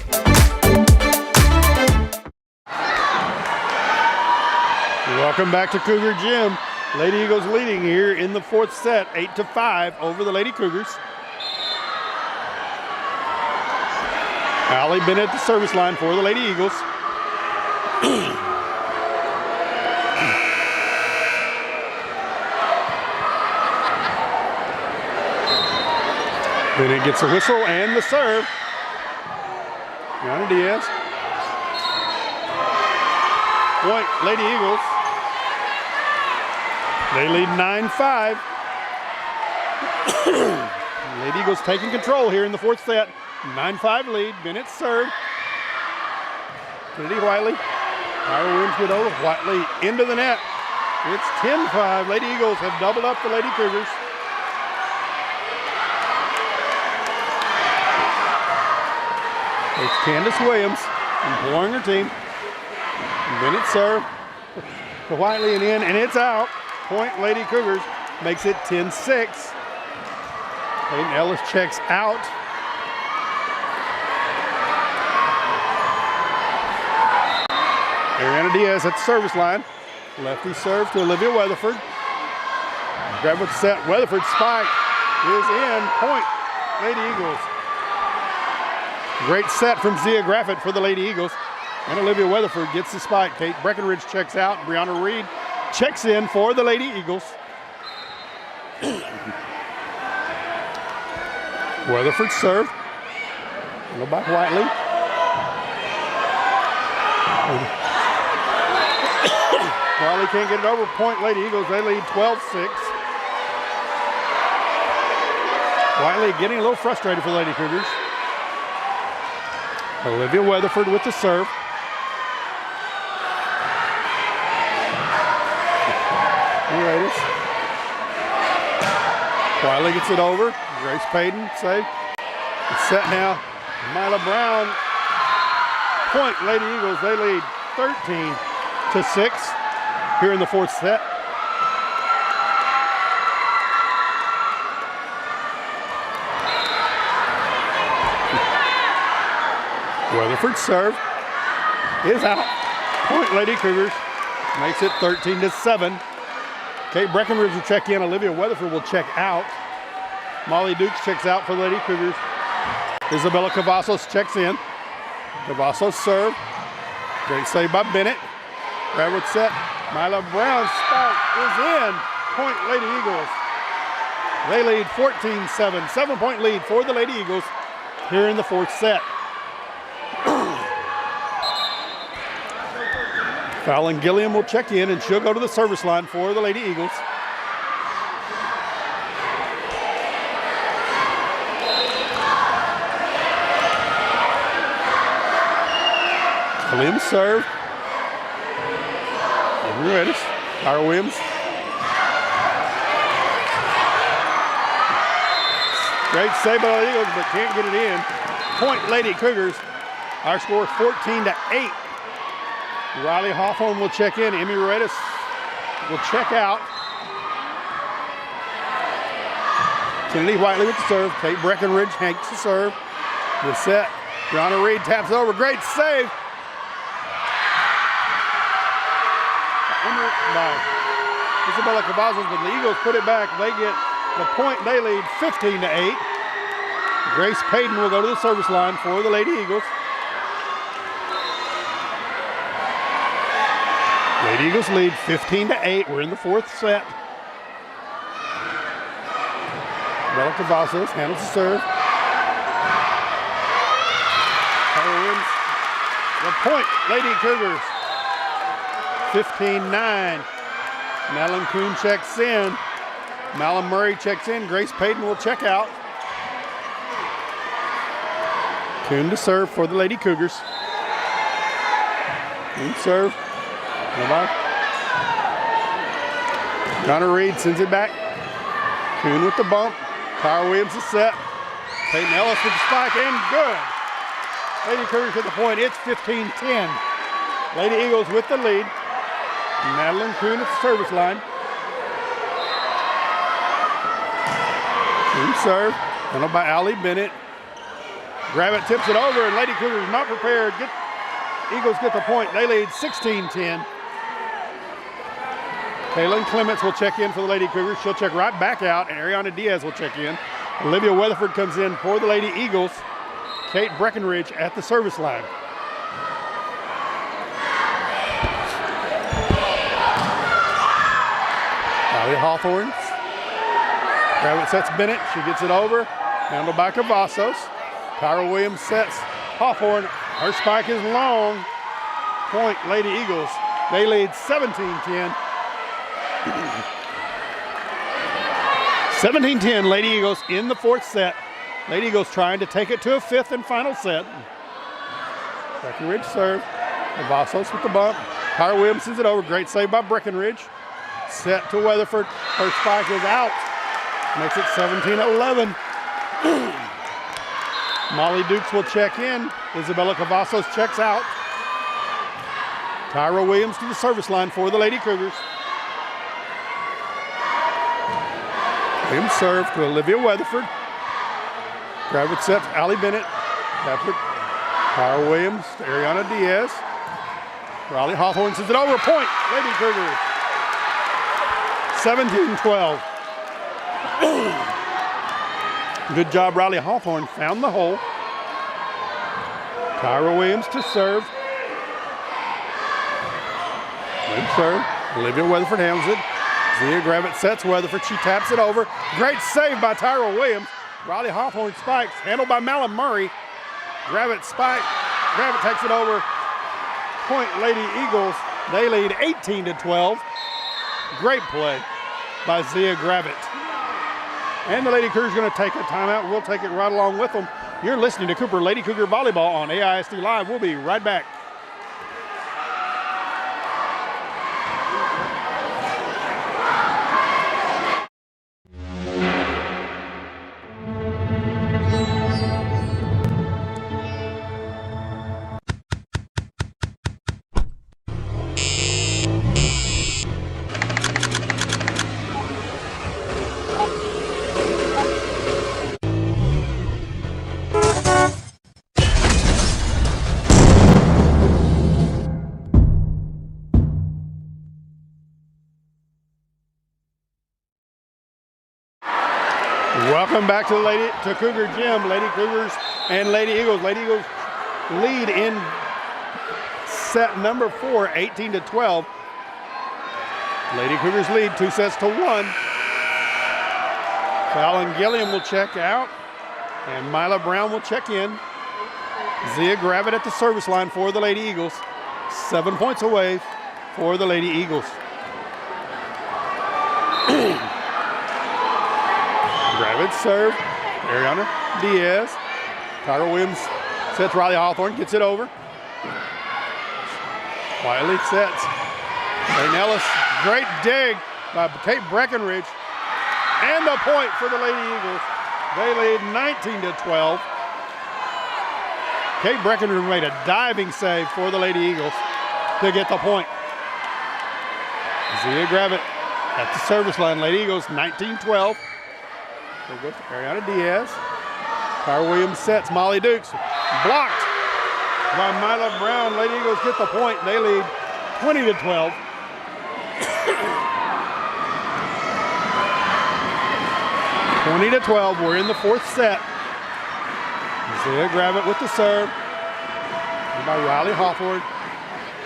Welcome back to Cougar Gym. Lady Eagles leading here in the fourth set, 8-5 over the Lady Cougars. Allie Bennett at the service line for the Lady Eagles. Bennett gets a whistle and the serve. Yana Diaz. Point Lady Eagles. They lead 9-5. Lady Eagles taking control here in the fourth set. 9-5 lead. Bennett serve. Kennedy Whiteley. Tyra Williams get over. Whiteley into the net. It's 10-5. Lady Eagles have doubled up the Lady Cougars. It's Candace Williams employing her team. Bennett serve to Whiteley and in, and it's out. Point Lady Cougars makes it 10-6. Hayden Ellis checks out. Ariana Diaz at the service line. Lefty serve to Olivia Weatherford. Grab with the set. Weatherford's spike is in. Point Lady Eagles. Great set from Zia Graffett for the Lady Eagles. And Olivia Weatherford gets the spike. Kate Breckenridge checks out. Brianna Reed checks in for the Lady Eagles. Weatherford serve. Go by Whiteley. Whiteley can't get it over. Point Lady Eagles. They lead 12-6. Whiteley getting a little frustrated for the Lady Cougars. Olivia Weatherford with the serve. Whiteley gets it over. Grace Payton save. It's set now. Mila Brown. Point Lady Eagles. They lead 13-6 here in the fourth set. Weatherford serve is out. Point Lady Cougars makes it 13-7. Kate Breckenridge will check in. Olivia Weatherford will check out. Molly Dukes checks out for the Lady Cougars. Isabella Cavazos checks in. Cavazos serve. Great save by Bennett. Grab set. Mila Brown's spike is in. Point Lady Eagles. They lead 14-7. 7-point lead for the Lady Eagles here in the fourth set. Fallon Gilliam will check in, and she'll go to the service line for the Lady Eagles. Gilliam serve. Amy Redis. Tyra Williams. Great save by the Eagles, but can't get it in. Point Lady Cougars. Our score 14-8. Riley Hawthorne will check in. Emmy Redis will check out. Kennedy Whiteley with the serve. Kate Breckenridge hanks the serve. The set. Brianna Reed taps over. Great save. Isabella Cavazos, but the Eagles put it back. They get the point. They lead 15-8. Grace Payton will go to the service line for the Lady Eagles. Lady Eagles lead 15-8. We're in the fourth set. Bella Cavazos handles the serve. Wins the point. Lady Cougars 15-9. Madeline Kuhn checks in. Malin Murray checks in. Grace Payton will check out. Kuhn to serve for the Lady Cougars. Kuhn serve. Connor Reed sends it back. Kuhn with the bump. Tyra Williams is set. Peyton Ellis with the spike and good. Lady Cougars at the point. It's 15-10. Lady Eagles with the lead. Madeline Kuhn at the service line. Kuhn serve. Handled by Allie Bennett. Gravitt tips it over, and Lady Cougars not prepared. Eagles get the point. They lead 16-10. Kaylin Clements will check in for the Lady Cougars. She'll check right back out, and Ariana Diaz will check in. Olivia Weatherford comes in for the Lady Eagles. Kate Breckenridge at the service line. Allie Hawthorne. Gravitt sets Bennett. She gets it over. Handled by Cavazos. Tyra Williams sets Hawthorne. Her spike is long. Point Lady Eagles. They lead 17-10. 17-10 Lady Eagles in the fourth set. Lady Eagles trying to take it to a fifth and final set. Breckenridge serve. Cavazos with the bump. Tyra Williams sends it over. Great save by Breckenridge. set to Weatherford. Her spike is out. Makes it 17-11. Molly Dukes will check in. Isabella Cavazos checks out. Tyra Williams to the service line for the Lady Cougars. Williams serve to Olivia Weatherford. Gravett sets Allie Bennett. That's it. Tyra Williams to Ariana Diaz. Riley Hawthorne sends it over. Point, Lady Cougars. 17-12. Good job, Riley Hawthorne found the hole. Tyra Williams to serve. Good serve. Olivia Weatherford handles it. Zia Gravett sets Weatherford. She taps it over. Great save by Tyra Williams. Riley Hawthorne spikes. Handled by Malin Murray. Gravett spike. Gravett takes it over. Point Lady Eagles. They lead 18-12. Great play by Zia Gravett. And the Lady Cougars going to take a timeout. We'll take it right along with them. You're listening to Cooper Lady Cougar Volleyball on AISD Live. We'll be right back. Welcome back to Cougar Gym. Lady Cougars and Lady Eagles. Lady Eagles lead in set number 4, 18-12. Lady Cougars lead 2-1. Fallon Gilliam will check out, and Mila Brown will check in. Zia Gravett at the service line for the Lady Eagles. 7 points away for the Lady Eagles. Gravett serve. Ariana Diaz. Tyra Williams sets Riley Hawthorne, gets it over. Wiley sets. St. Ellis, great dig by Kate Breckenridge. And the point for the Lady Eagles. They lead 19-12. Kate Breckenridge made a diving save for the Lady Eagles to get the point. Zia Gravett at the service line. Lady Eagles 19-12. There goes Ariana Diaz. Tyra Williams sets. Molly Dukes blocked by Mila Brown. Lady Eagles get the point. They lead 20-12. 20-12. We're in the fourth set. Zia Gravett with the serve. By Riley Hawthorne.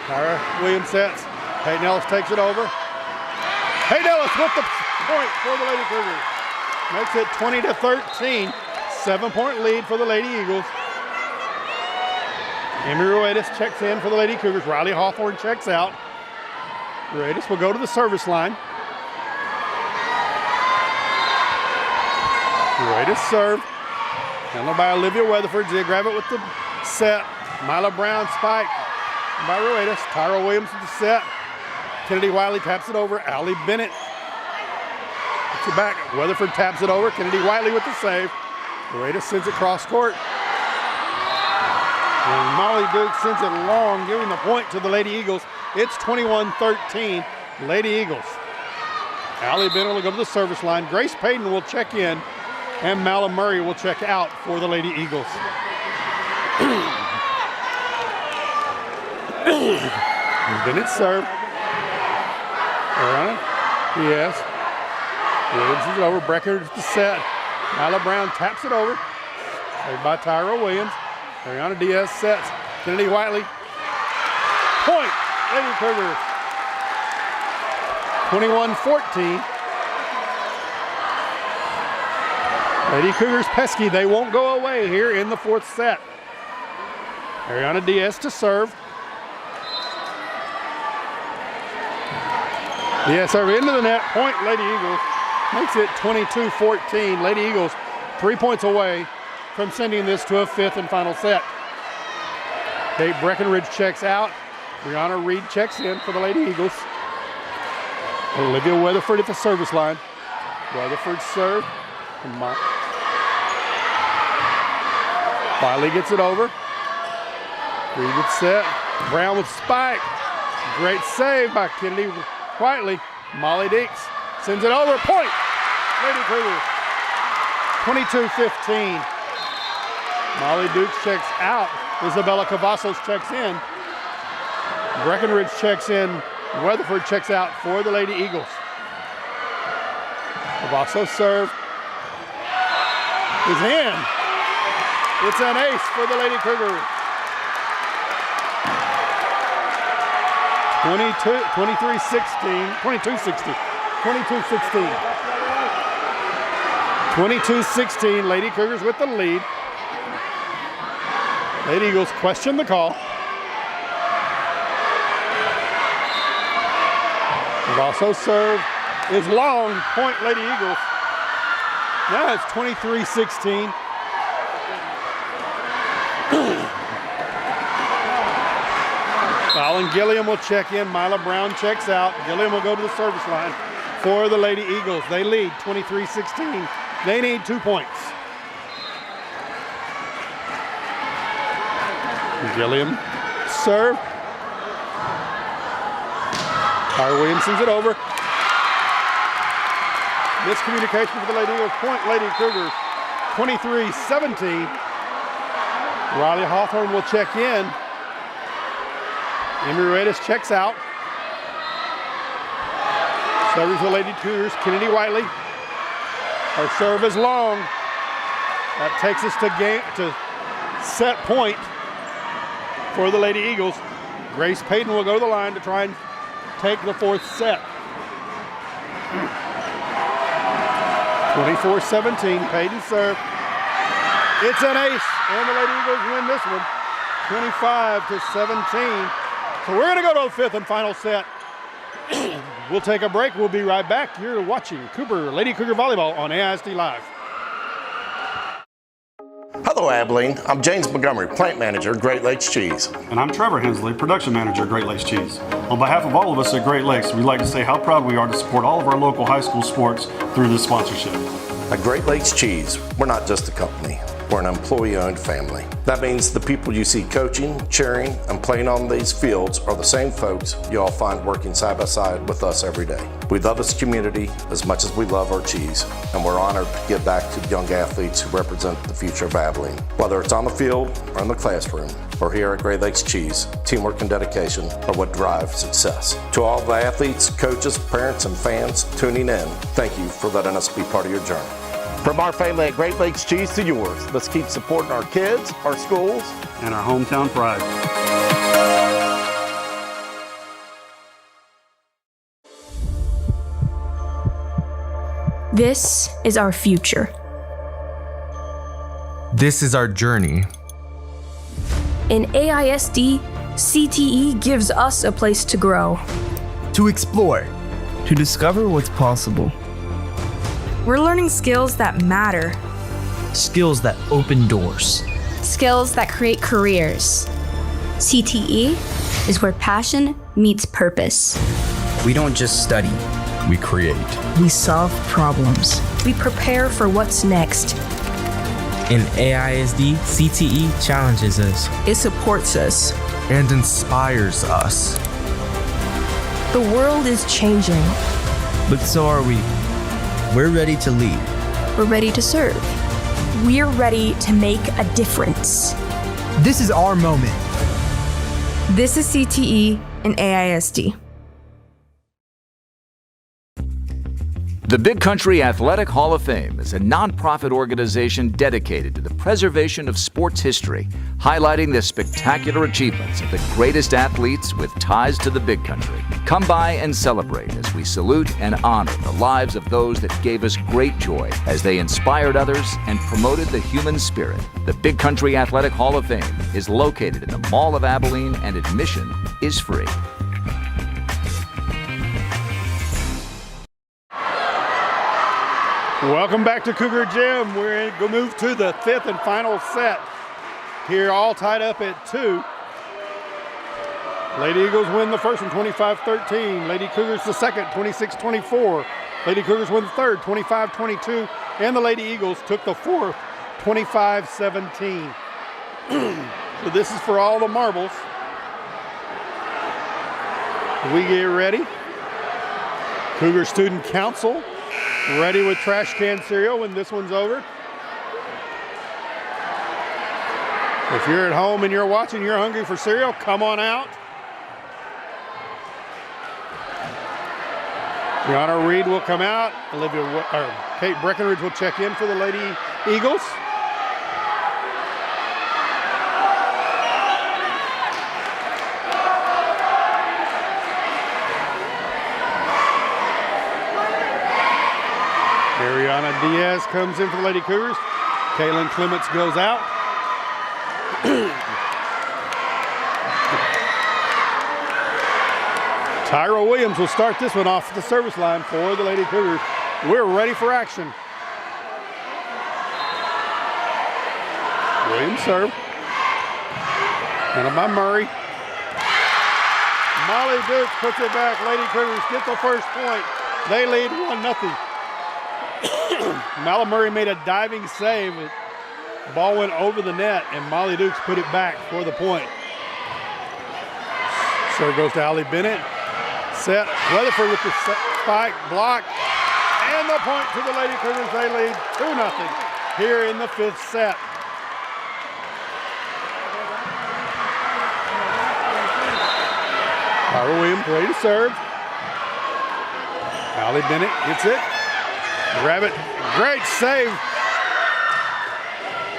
Tyra Williams sets. Peyton Ellis takes it over. Peyton Ellis with the point for the Lady Cougars. Makes it 20-13. 7-point lead for the Lady Eagles. Amy Ruedas checks in for the Lady Cougars. Riley Hawthorne checks out. Ruedas will go to the service line. Ruedas serve. Handled by Olivia Weatherford. Zia Gravett with the set. Mila Brown spike by Ruedas. Tyra Williams with the set. Kennedy Wiley taps it over. Allie Bennett gets it back. Weatherford taps it over. Kennedy Wiley with the save. Ruedas sends it cross court. And Molly Duke sends it long, giving the point to the Lady Eagles. It's 21-13, Lady Eagles. Allie Bennett will go to the service line. Grace Payton will check in, and Mala Murray will check out for the Lady Eagles. Bennett serve. Ariana Diaz. Williams is over. Breckenridge to set. Mila Brown taps it over. Saved by Tyra Williams. Ariana Diaz sets. Kennedy Whiteley. Point. Lady Cougars. 21-14. Lady Cougars pesky. They won't go away here in the fourth set. Ariana Diaz to serve. Diaz serve into the net. Point Lady Eagles. Makes it 22-14. Lady Eagles 3 points away from sending this to a fifth and final set. Kate Breckenridge checks out. Brianna Reed checks in for the Lady Eagles. Olivia Weatherford at the service line. Weatherford serve. Wiley gets it over. 3 gets set. Brown with spike. Great save by Kennedy Whiteley. Molly Deeks sends it over. Point. Lady Cougars. 22-15. Molly Dukes checks out. Isabella Cavazos checks in. Breckenridge checks in. Weatherford checks out for the Lady Eagles. Cavazos serve is in. It's an ace for the Lady Cougars. 22-16, Lady Cougars with the lead. Lady Eagles question the call. Also serve is long, point Lady Eagles. Now it's 23-16. Fallon Gilliam will check in. Mila Brown checks out. Gilliam will go to the service line for the Lady Eagles. They lead 23-16. They need 2 points. Gilliam serve. Tyler Williams sends it over. Miscommunication for the Lady Eagles. Point Lady Cougars. 23-17. Riley Hawthorne will check in. Emery Redis checks out. Serves the Lady Cougars. Kennedy Whiteley. Her serve is long. That takes us to set point for the Lady Eagles. Grace Payton will go to the line to try and take the 4th set. 24-17. Payton serve. It's an ace, and the Lady Eagles win this one. 25-17. So we're going to go to the 5th and final set. We'll take a break. We'll be right back. You're watching Lady Cougar Volleyball on AISD Live. Hello, Abilene. I'm James Montgomery, Plant Manager, Great Lakes Cheese. And I'm Trevor Hensley, Production Manager, Great Lakes Cheese. On behalf of all of us at Great Lakes, we'd like to say how proud we are to support all of our local high school sports through this sponsorship. At Great Lakes Cheese, we're not just a company. We're an employee-owned family. That means the people you see coaching, cheering, and playing on these fields are the same folks you all find working side by side with us every day. We love this community as much as we love our cheese, and we're honored to give back to young athletes who represent the future of Abilene. Whether it's on the field or in the classroom, or here at Great Lakes Cheese, teamwork and dedication are what drive success. To all the athletes, coaches, parents, and fans tuning in, thank you for letting us be part of your journey. From our family at Great Lakes Cheese to yours, let's keep supporting our kids, our schools, and our hometown pride. This is our future. This is our journey. In AISD, CTE gives us a place to grow. To explore. To discover what's possible. We're learning skills that matter. Skills that open doors. Skills that create careers. CTE is where passion meets purpose. We don't just study. We create. We solve problems. We prepare for what's next. In AISD, CTE challenges us. It supports us. And inspires us. The world is changing. But so are we. We're ready to lead. We're ready to serve. We're ready to make a difference. This is our moment. This is CTE and AISD. The Big Country Athletic Hall of Fame is a nonprofit organization dedicated to the preservation of sports history, highlighting the spectacular achievements of the greatest athletes with ties to the Big Country. Come by and celebrate as we salute and honor the lives of those that gave us great joy as they inspired others and promoted the human spirit. The Big Country Athletic Hall of Fame is located in the Mall of Abilene and admission is free. Welcome back to Cougar Gym. We're going to move to the 5th and final set. Here all tied up at 2. Lady Eagles win the first one, 25-13. Lady Cougars the second, 26-24. Lady Cougars win the third, 25-22. And the Lady Eagles took the fourth, 25-17. So this is for all the marbles. We get ready. Cougar Student Council ready with trash can cereal when this one's over. If you're at home and you're watching, you're hungry for cereal, come on out. Brianna Reed will come out. Kate Breckenridge will check in for the Lady Eagles. Ariana Diaz comes in for the Lady Cougars. Kaylin Clements goes out. Tyra Williams will start this one off the service line for the Lady Cougars. We're ready for action. Williams serve. Handled by Murray. Molly Duke puts it back. Lady Cougars get the first point. They lead 1-0. Mala Murray made a diving save. The ball went over the net, and Molly Dukes put it back for the point. Serve goes to Allie Bennett. Set. Weatherford with the spike block. And the point to the Lady Cougars. They lead 2-0 here in the fifth set. Tyra Williams ready to serve. Allie Bennett gets it. Rabbit, great save.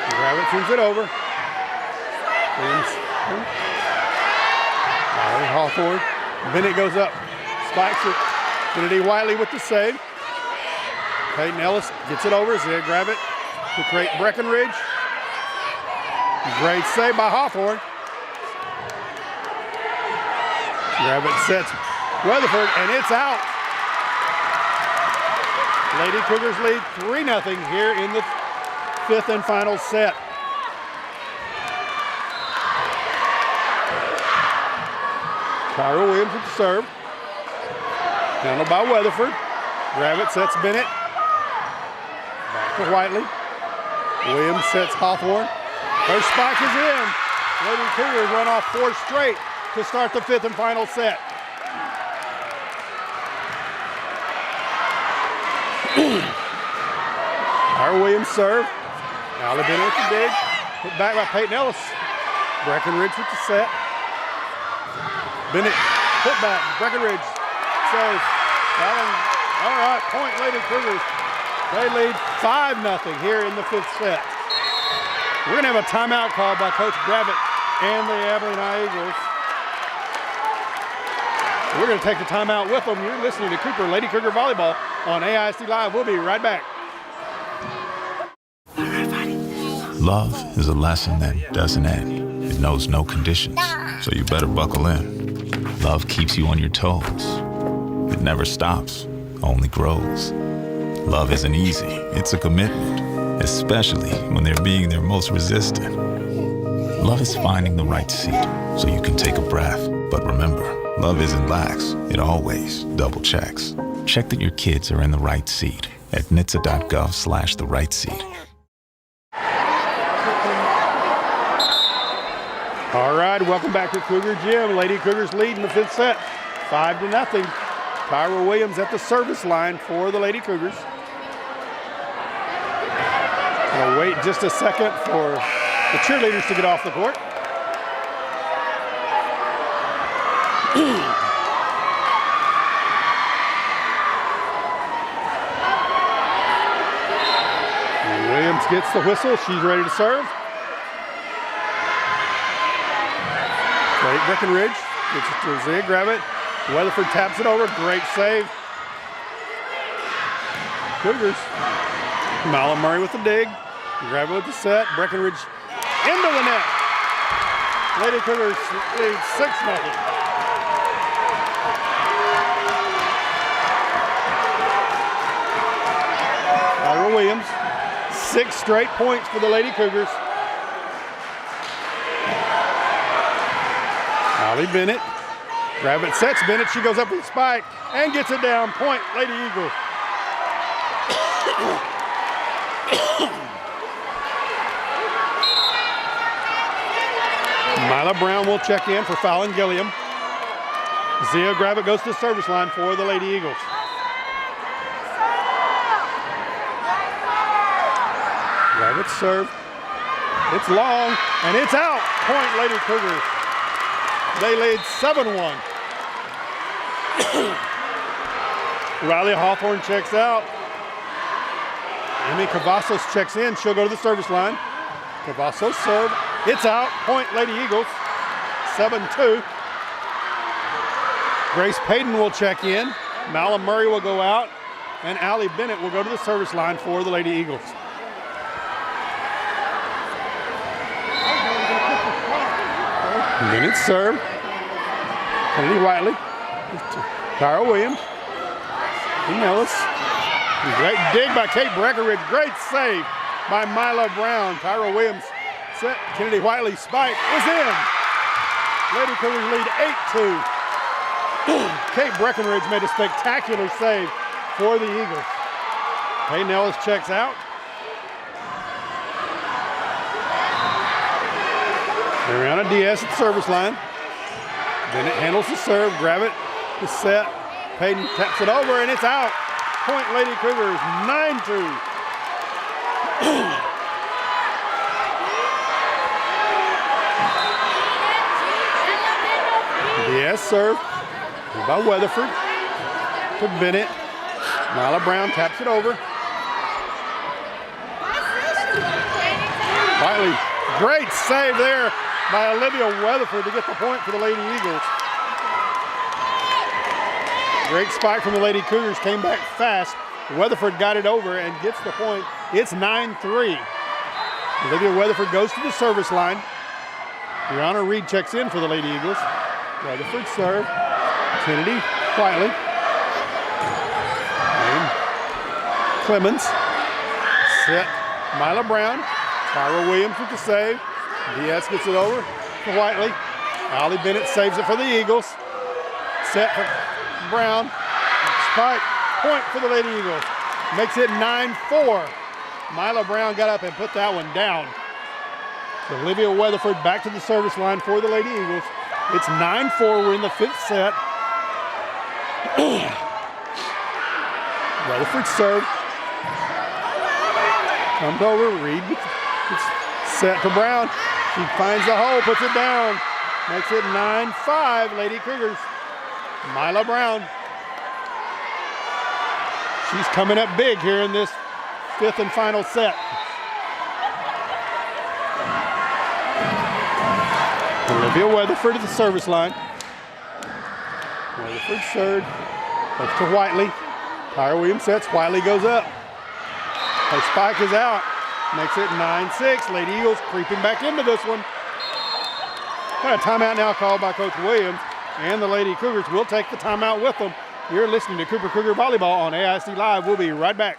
Rabbit turns it over. Hawthorne. Bennett goes up, spikes it. Kennedy Wiley with the save. Peyton Ellis gets it over. Zia Gravitt to create Breckenridge. Great save by Hawthorne. Gravitt sets Weatherford, and it's out. Lady Cougars lead 3-0 here in the fifth and final set. Tyra Williams with the serve. Handled by Weatherford. Gravitt sets Bennett. Back to Whiteley. Williams sets Hawthorne. Her spike is in. Lady Cougars run off 4 straight to start the fifth and final set. Tyra Williams serve. Allie Bennett with the dig. Put back by Peyton Ellis. Breckenridge with the set. Bennett put back. Breckenridge saves. All right, point Lady Cougars. They lead 5-0 here in the fifth set. We're going to have a timeout call by Coach Gravitt and the Abilene High Eagles. We're going to take the timeout with them. You're listening to Cooper Lady Cougar Volleyball on AISD Live. We'll be right back. Love is a lesson that doesn't end. It knows no conditions, so you better buckle in. Love keeps you on your toes. It never stops, only grows. Love isn't easy, it's a commitment, especially when they're being their most resistant. Love is finding the right seat so you can take a breath. But remember, love isn't lax, it always double checks. Check that your kids are in the right seat at NHTSA.gov/the right seat. All right, welcome back to Cougar Gym. Lady Cougars lead in the fifth set, 5-0. Tyra Williams at the service line for the Lady Cougars. Gonna wait just a second for the cheerleaders to get off the court. Williams gets the whistle. She's ready to serve. Great Breckenridge. Gets it to Zia Gravitt. Weatherford taps it over. Great save. Cougars. Mala Murray with the dig. Gravitt with the set. Breckenridge into the net. Lady Cougars lead 6-0. Tyra Williams. 6 straight points for the Lady Cougars. Allie Bennett Gravett sets Bennett. She goes up with the spike and gets it down. Point, Lady Eagles. Mila Brown will check in for Fallon Gilliam. Zia Gravett goes to the service line for the Lady Eagles. Gravett serve. It's long, and it's out. Point, Lady Cougars. They lead 7-1. Riley Hawthorne checks out. Amy Cavazos checks in. She'll go to the service line. Cavazos serve. It's out. Point, Lady Eagles. 7-2. Grace Payton will check in. Mala Murray will go out. And Allie Bennett will go to the service line for the Lady Eagles. Bennett serve. Kennedy Whiteley. Tyra Williams. Ellis. Great dig by Kate Breckenridge. Great save by Mila Brown. Tyra Williams set. Kennedy Whiteley spike is in. Lady Cougars lead 8-2. Kate Breckenridge made a spectacular save for the Eagles. Hayden Ellis checks out. Mariana Diaz at the service line. Bennett handles the serve. Gravett is set. Payton taps it over and it's out. Point, Lady Cougars, 9-2. Diaz serve by Weatherford to Bennett. Mila Brown taps it over. Wiley, great save there by Olivia Weatherford to get the point for the Lady Eagles. Great spike from the Lady Cougars, came back fast. Weatherford got it over and gets the point. It's 9-3. Olivia Weatherford goes to the service line. Brianna Reed checks in for the Lady Eagles. Weatherford serve. Kennedy Whiteley. And Clemens. Set. Mila Brown. Tyra Williams with the save. Diaz gets it over to Whiteley. Allie Bennett saves it for the Eagles. Set for Brown. Spike. Point for the Lady Eagles. Makes it 9-4. Mila Brown got up and put that one down. So Olivia Weatherford back to the service line for the Lady Eagles. It's 9-4. We're in the fifth set. Weatherford serve. Comes over. Reed gets set to Brown. She finds the hole, puts it down. Makes it 9-5. Lady Cougars. Mila Brown. She's coming up big here in this fifth and final set. Olivia Weatherford at the service line. Weatherford served. Up to Whiteley. Tyra Williams sets. Whiteley goes up. Her spike is out. Makes it 9-6. Lady Eagles creeping back into this one. Got a timeout now called by Coach Williams. And the Lady Cougars will take the timeout with them. You're listening to Cooper Cougar Volleyball on AISD Live. We'll be right back.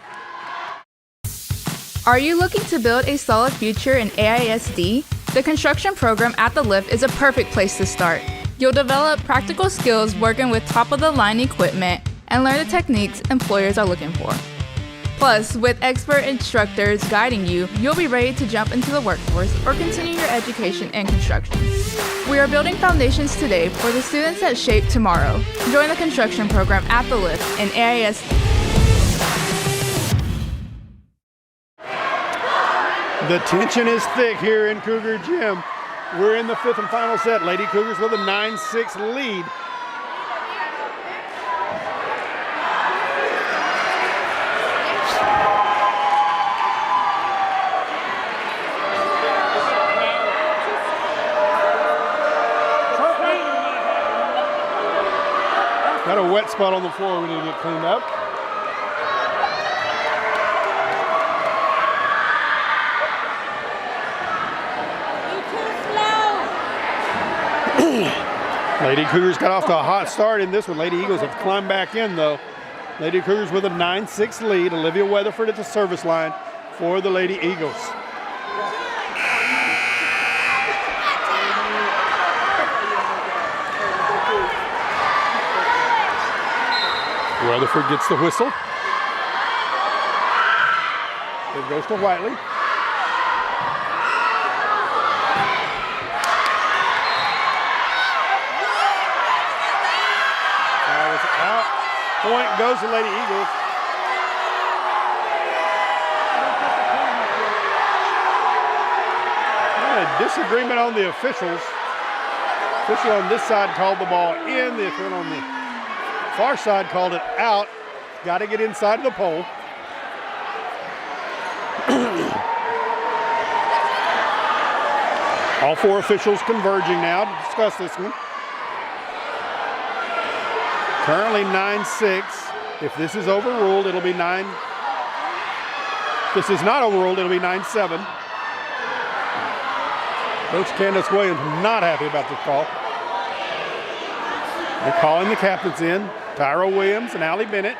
Are you looking to build a solid future in AISD? The construction program at the Lift is a perfect place to start. You'll develop practical skills working with top-of-the-line equipment and learn the techniques employers are looking for. Plus, with expert instructors guiding you, you'll be ready to jump into the workforce or continue your education in construction. We are building foundations today for the students that shape tomorrow. Join the construction program at the Lift in AISD. The tension is thick here in Cougar Gym. We're in the fifth and final set. Lady Cougars with a 9-6 lead. Got a wet spot on the floor we need to get cleaned up. Lady Cougars got off to a hot start in this one. Lady Eagles have climbed back in though. Lady Cougars with a 9-6 lead. Olivia Weatherford at the service line for the Lady Eagles. Weatherford gets the whistle. It goes to Whiteley. That was out. Point goes to Lady Eagles. A disagreement on the officials. Official on this side called the ball in. The official on the far side called it out. Got to get inside of the pole. All four officials converging now to discuss this one. Currently 9-6. If this is overruled, it'll be 9. If this is not overruled, it'll be 9-7. Coach Candace Williams not happy about this call. They're calling the captains in, Tyra Williams and Allie Bennett.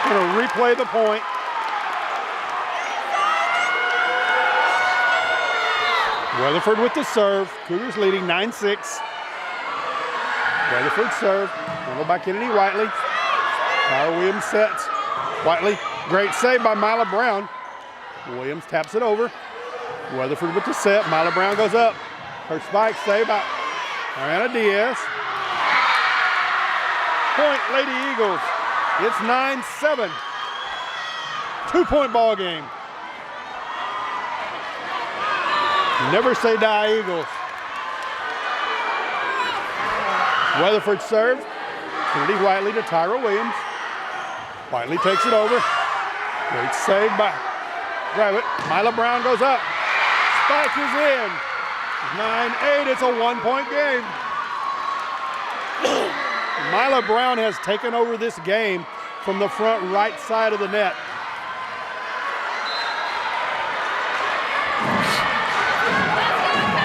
Going to replay the point. Weatherford with the serve. Cougars leading 9-6. Weatherford serve. Handled by Kennedy Whiteley. Tyra Williams sets. Whiteley, great save by Mila Brown. Williams taps it over. Weatherford with the set. Mila Brown goes up. Her spike saved by Ariana Diaz. Point, Lady Eagles. It's 9-7. 2-point ball game. Never say die, Eagles. Weatherford serve. Kennedy Whiteley to Tyra Williams. Whiteley takes it over. Great save by Gravett. Mila Brown goes up. Spike is in. 9-8. It's a 1-point game. Mila Brown has taken over this game from the front right side of the net.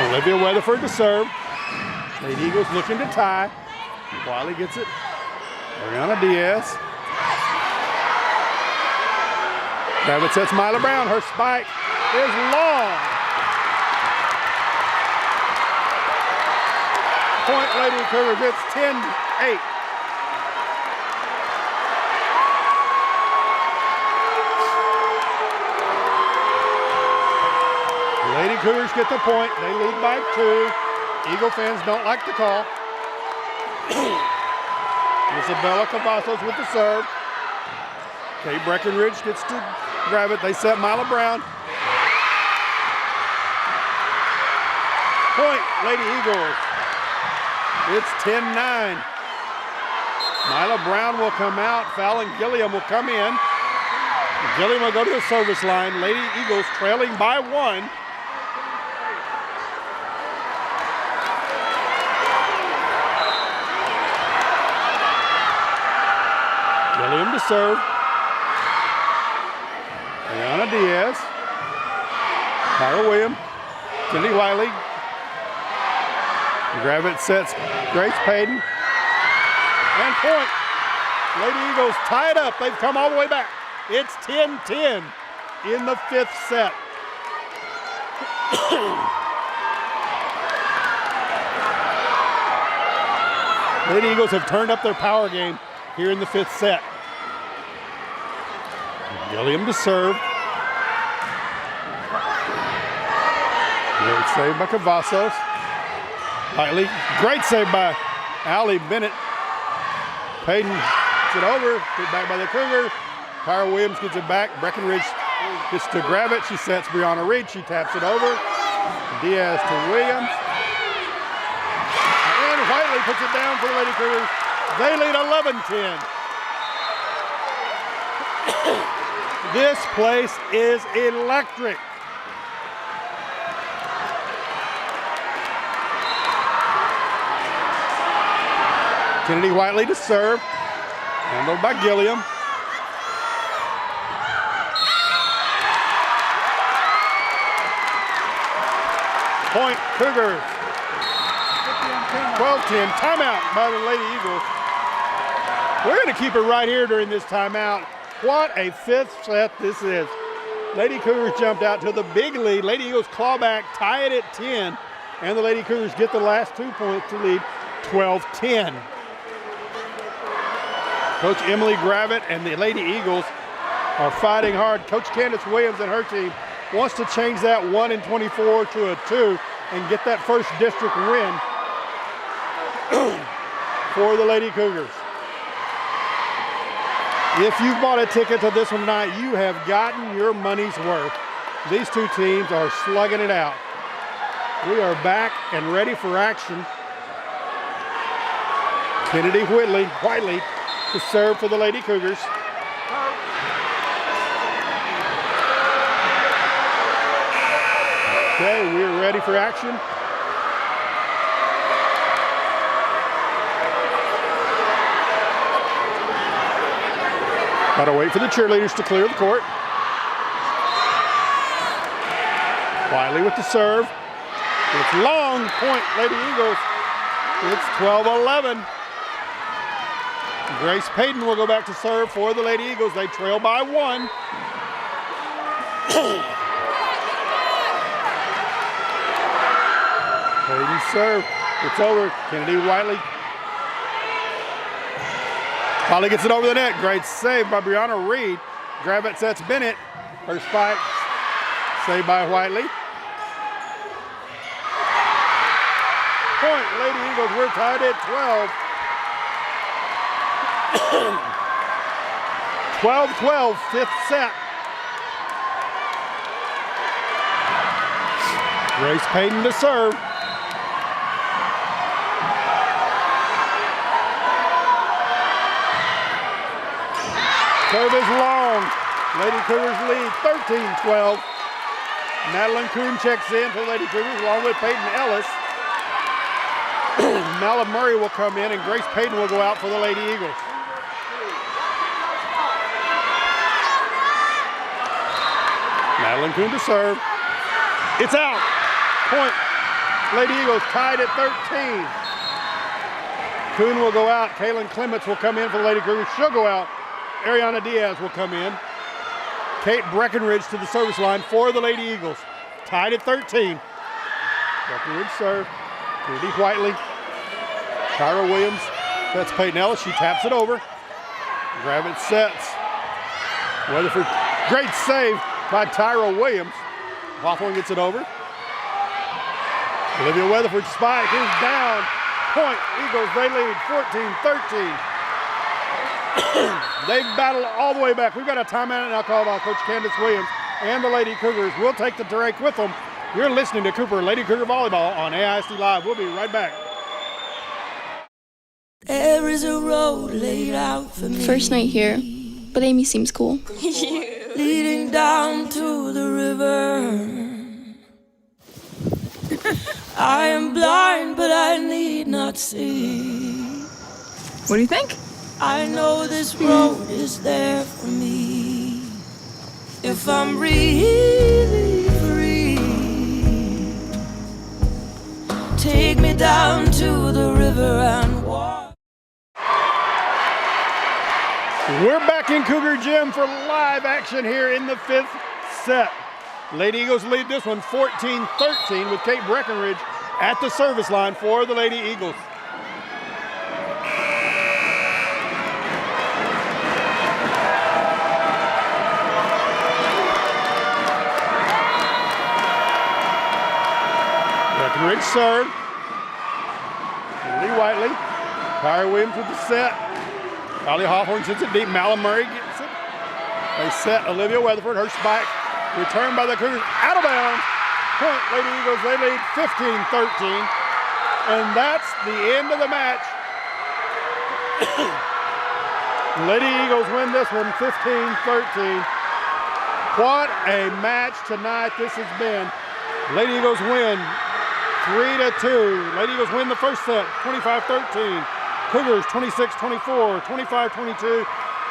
Olivia Weatherford to serve. Lady Eagles looking to tie. Wiley gets it. Ariana Diaz. Gravett sets Mila Brown. Her spike is long. Point, Lady Cougars. It's 10-8. Lady Cougars get the point. They lead by 2. Eagle fans don't like the call. Isabella Cavazos with the serve. Kate Breckenridge gets to grab it. They set Mila Brown. Point, Lady Eagles. It's 10-9. Mila Brown will come out. Fallon Gilliam will come in. Gilliam will go to the service line. Lady Eagles trailing by 1. Gilliam to serve. Ariana Diaz. Tyra Williams. Kennedy Wiley. Gravett sets Grace Payton. And point. Lady Eagles tied up. They've come all the way back. It's 10-10 in the 5th set. Lady Eagles have turned up their power game here in the 5th set. Gilliam to serve. Great save by Cavazos. Whiteley, great save by Allie Bennett. Payton gets it over, put back by the Cougar. Tyra Williams gets it back. Breckenridge gets to grab it. She sets Brianna Reed. She taps it over. Diaz to Williams. And Whiteley puts it down for the Lady Cougars. They lead 11-10. This place is electric. Kennedy Whiteley to serve. Handled by Gilliam. Point Cougars. 12-10. Timeout by the Lady Eagles. We're going to keep it right here during this timeout. What a fifth set this is. Lady Cougars jumped out to the big lead. Lady Eagles claw back, tie it at 10, and the Lady Cougars get the last 2 points to lead 12-10. Coach Emily Gravett and the Lady Eagles are fighting hard. Coach Candace Williams and her team wants to change that 1-24 to a 2 and get that first district win for the Lady Cougars. If you've bought a ticket to this one tonight, you have gotten your money's worth. These two teams are slugging it out. We are back and ready for action. Kennedy Whiteley to serve for the Lady Cougars. Okay, we're ready for action. Gotta wait for the cheerleaders to clear the court. Wiley with the serve. It's long, point, Lady Eagles. It's 12-11. Grace Payton will go back to serve for the Lady Eagles. They trail by 1. Payton serve. It's over. Kennedy Wiley. Holly gets it over the net. Great save by Brianna Reed. Gravett sets Bennett. Her spike. Saved by Whiteley. Point, Lady Eagles. We're tied at 12. 12-12, fifth set. Grace Payton to serve. Serve is long. Lady Cougars lead 13-12. Madeline Kuhn checks in for Lady Cougars along with Peyton Ellis. Mala Murray will come in and Grace Payton will go out for the Lady Eagles. Madeline Kuhn to serve. It's out. Point. Lady Eagles tied at 13. Kuhn will go out. Kaylin Clements will come in for the Lady Cougars. She'll go out. Ariana Diaz will come in. Kate Breckenridge to the service line for the Lady Eagles. Tied at 13. Breckenridge serve. Rudy Whiteley. Tyra Williams. That's Peyton Ellis. She taps it over. Gravett sets. Weatherford. Great save by Tyra Williams. Hawthorne gets it over. Olivia Weatherford spike is down. Point. Eagles, they lead 14-13. They've battled all the way back. We've got a timeout now called by Coach Candace Williams and the Lady Cougars. We'll take the break with them. You're listening to Cooper Lady Cougar Volleyball on AISD Live. We'll be right back. There is a road laid out for me. First night here, but Amy seems cool. Leading down to the river. I am blind, but I need not see. What do you think? I know this road is there for me. If I'm really free, take me down to the river and walk. We're back in Cougar Gym for live action here in the fifth set. Lady Eagles lead this one 14-13 with Kate Breckenridge at the service line for the Lady Eagles. Breckenridge serve. Lee Whiteley. Tyra Williams with the set. Kylie Hawthorne sends it deep. Mala Murray gets it. They set Olivia Weatherford. Her spike returned by the Cougars. Out of bounds. Point, Lady Eagles. They lead 15-13. And that's the end of the match. Lady Eagles win this one 15-13. What a match tonight this has been. Lady Eagles win 3-2. Lady Eagles win the first set, 25-13. Cougars 26-24, 25-22.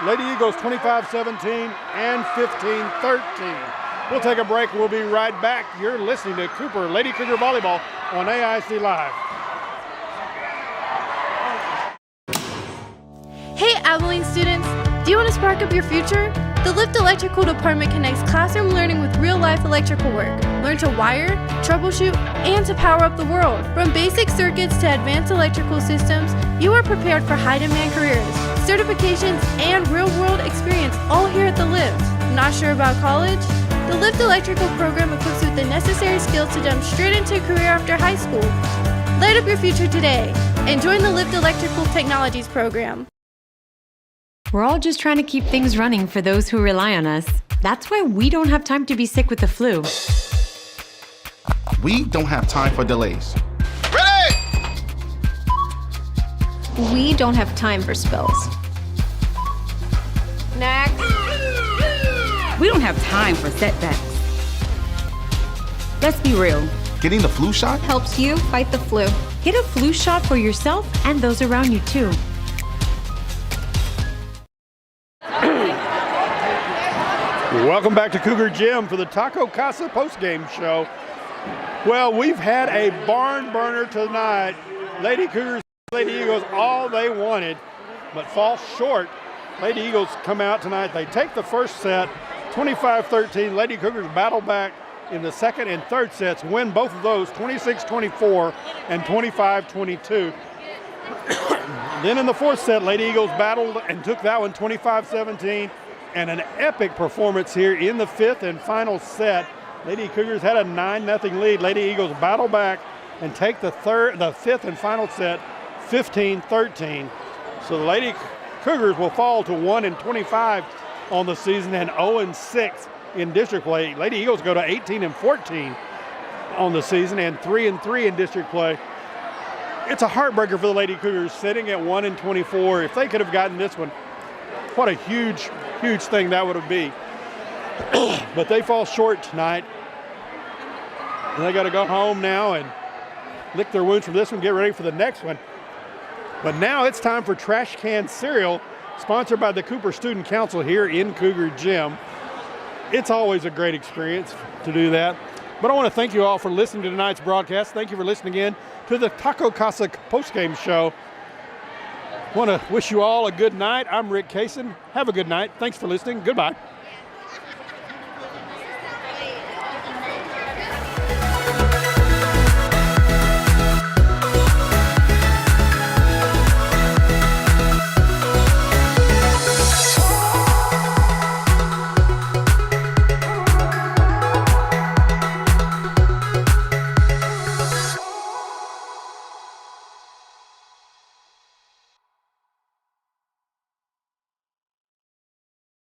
Lady Eagles 25-17 and 15-13. We'll take a break. We'll be right back. You're listening to Cooper Lady Cougar Volleyball on AISD Live. Hey Abilene students, do you want to spark up your future? The Lift Electrical Department connects classroom learning with real-life electrical work. Learn to wire, troubleshoot, and to power up the world. From basic circuits to advanced electrical systems, you are prepared for high-demand careers, certifications, and real-world experience all here at the Lift. Not sure about college? The Lift Electrical program equips you with the necessary skills to jump straight into a career after high school. Light up your future today and join the Lift Electrical Technologies program. We're all just trying to keep things running for those who rely on us. That's why we don't have time to be sick with the flu. We don't have time for delays. We don't have time for spills. Next. We don't have time for setbacks. Let's be real. Getting the flu shot helps you fight the flu. Get a flu shot for yourself and those around you too. Welcome back to Cougar Gym for the Taco Casa postgame show. Well, we've had a barn burner tonight. Lady Cougars, Lady Eagles, all they wanted, but fall short. Lady Eagles come out tonight. They take the first set, 25-13. Lady Cougars battle back in the second and third sets, win both of those, 26-24 and 25-22. Then in the fourth set, Lady Eagles battled and took that one 25-17. And an epic performance here in the fifth and final set. Lady Cougars had a 9-0 lead. Lady Eagles battle back and take the fifth and final set 15-13. So the Lady Cougars will fall to 1-25 on the season and 0-6 in district play. Lady Eagles go to 18-14 on the season and 3-3 in district play. It's a heartbreaker for the Lady Cougars sitting at 1-24. If they could have gotten this one, what a huge thing that would have been. But they fall short tonight. And they got to go home now and lick their wounds from this one, get ready for the next one. But now it's time for Trash Can Cereal, sponsored by the Cooper Student Council here in Cougar Gym. It's always a great experience to do that. But I want to thank you all for listening to tonight's broadcast. Thank you for listening in to the Taco Casa postgame show. I want to wish you all a good night. I'm Rick Kaysen. Have a good night. Thanks for listening. Goodbye.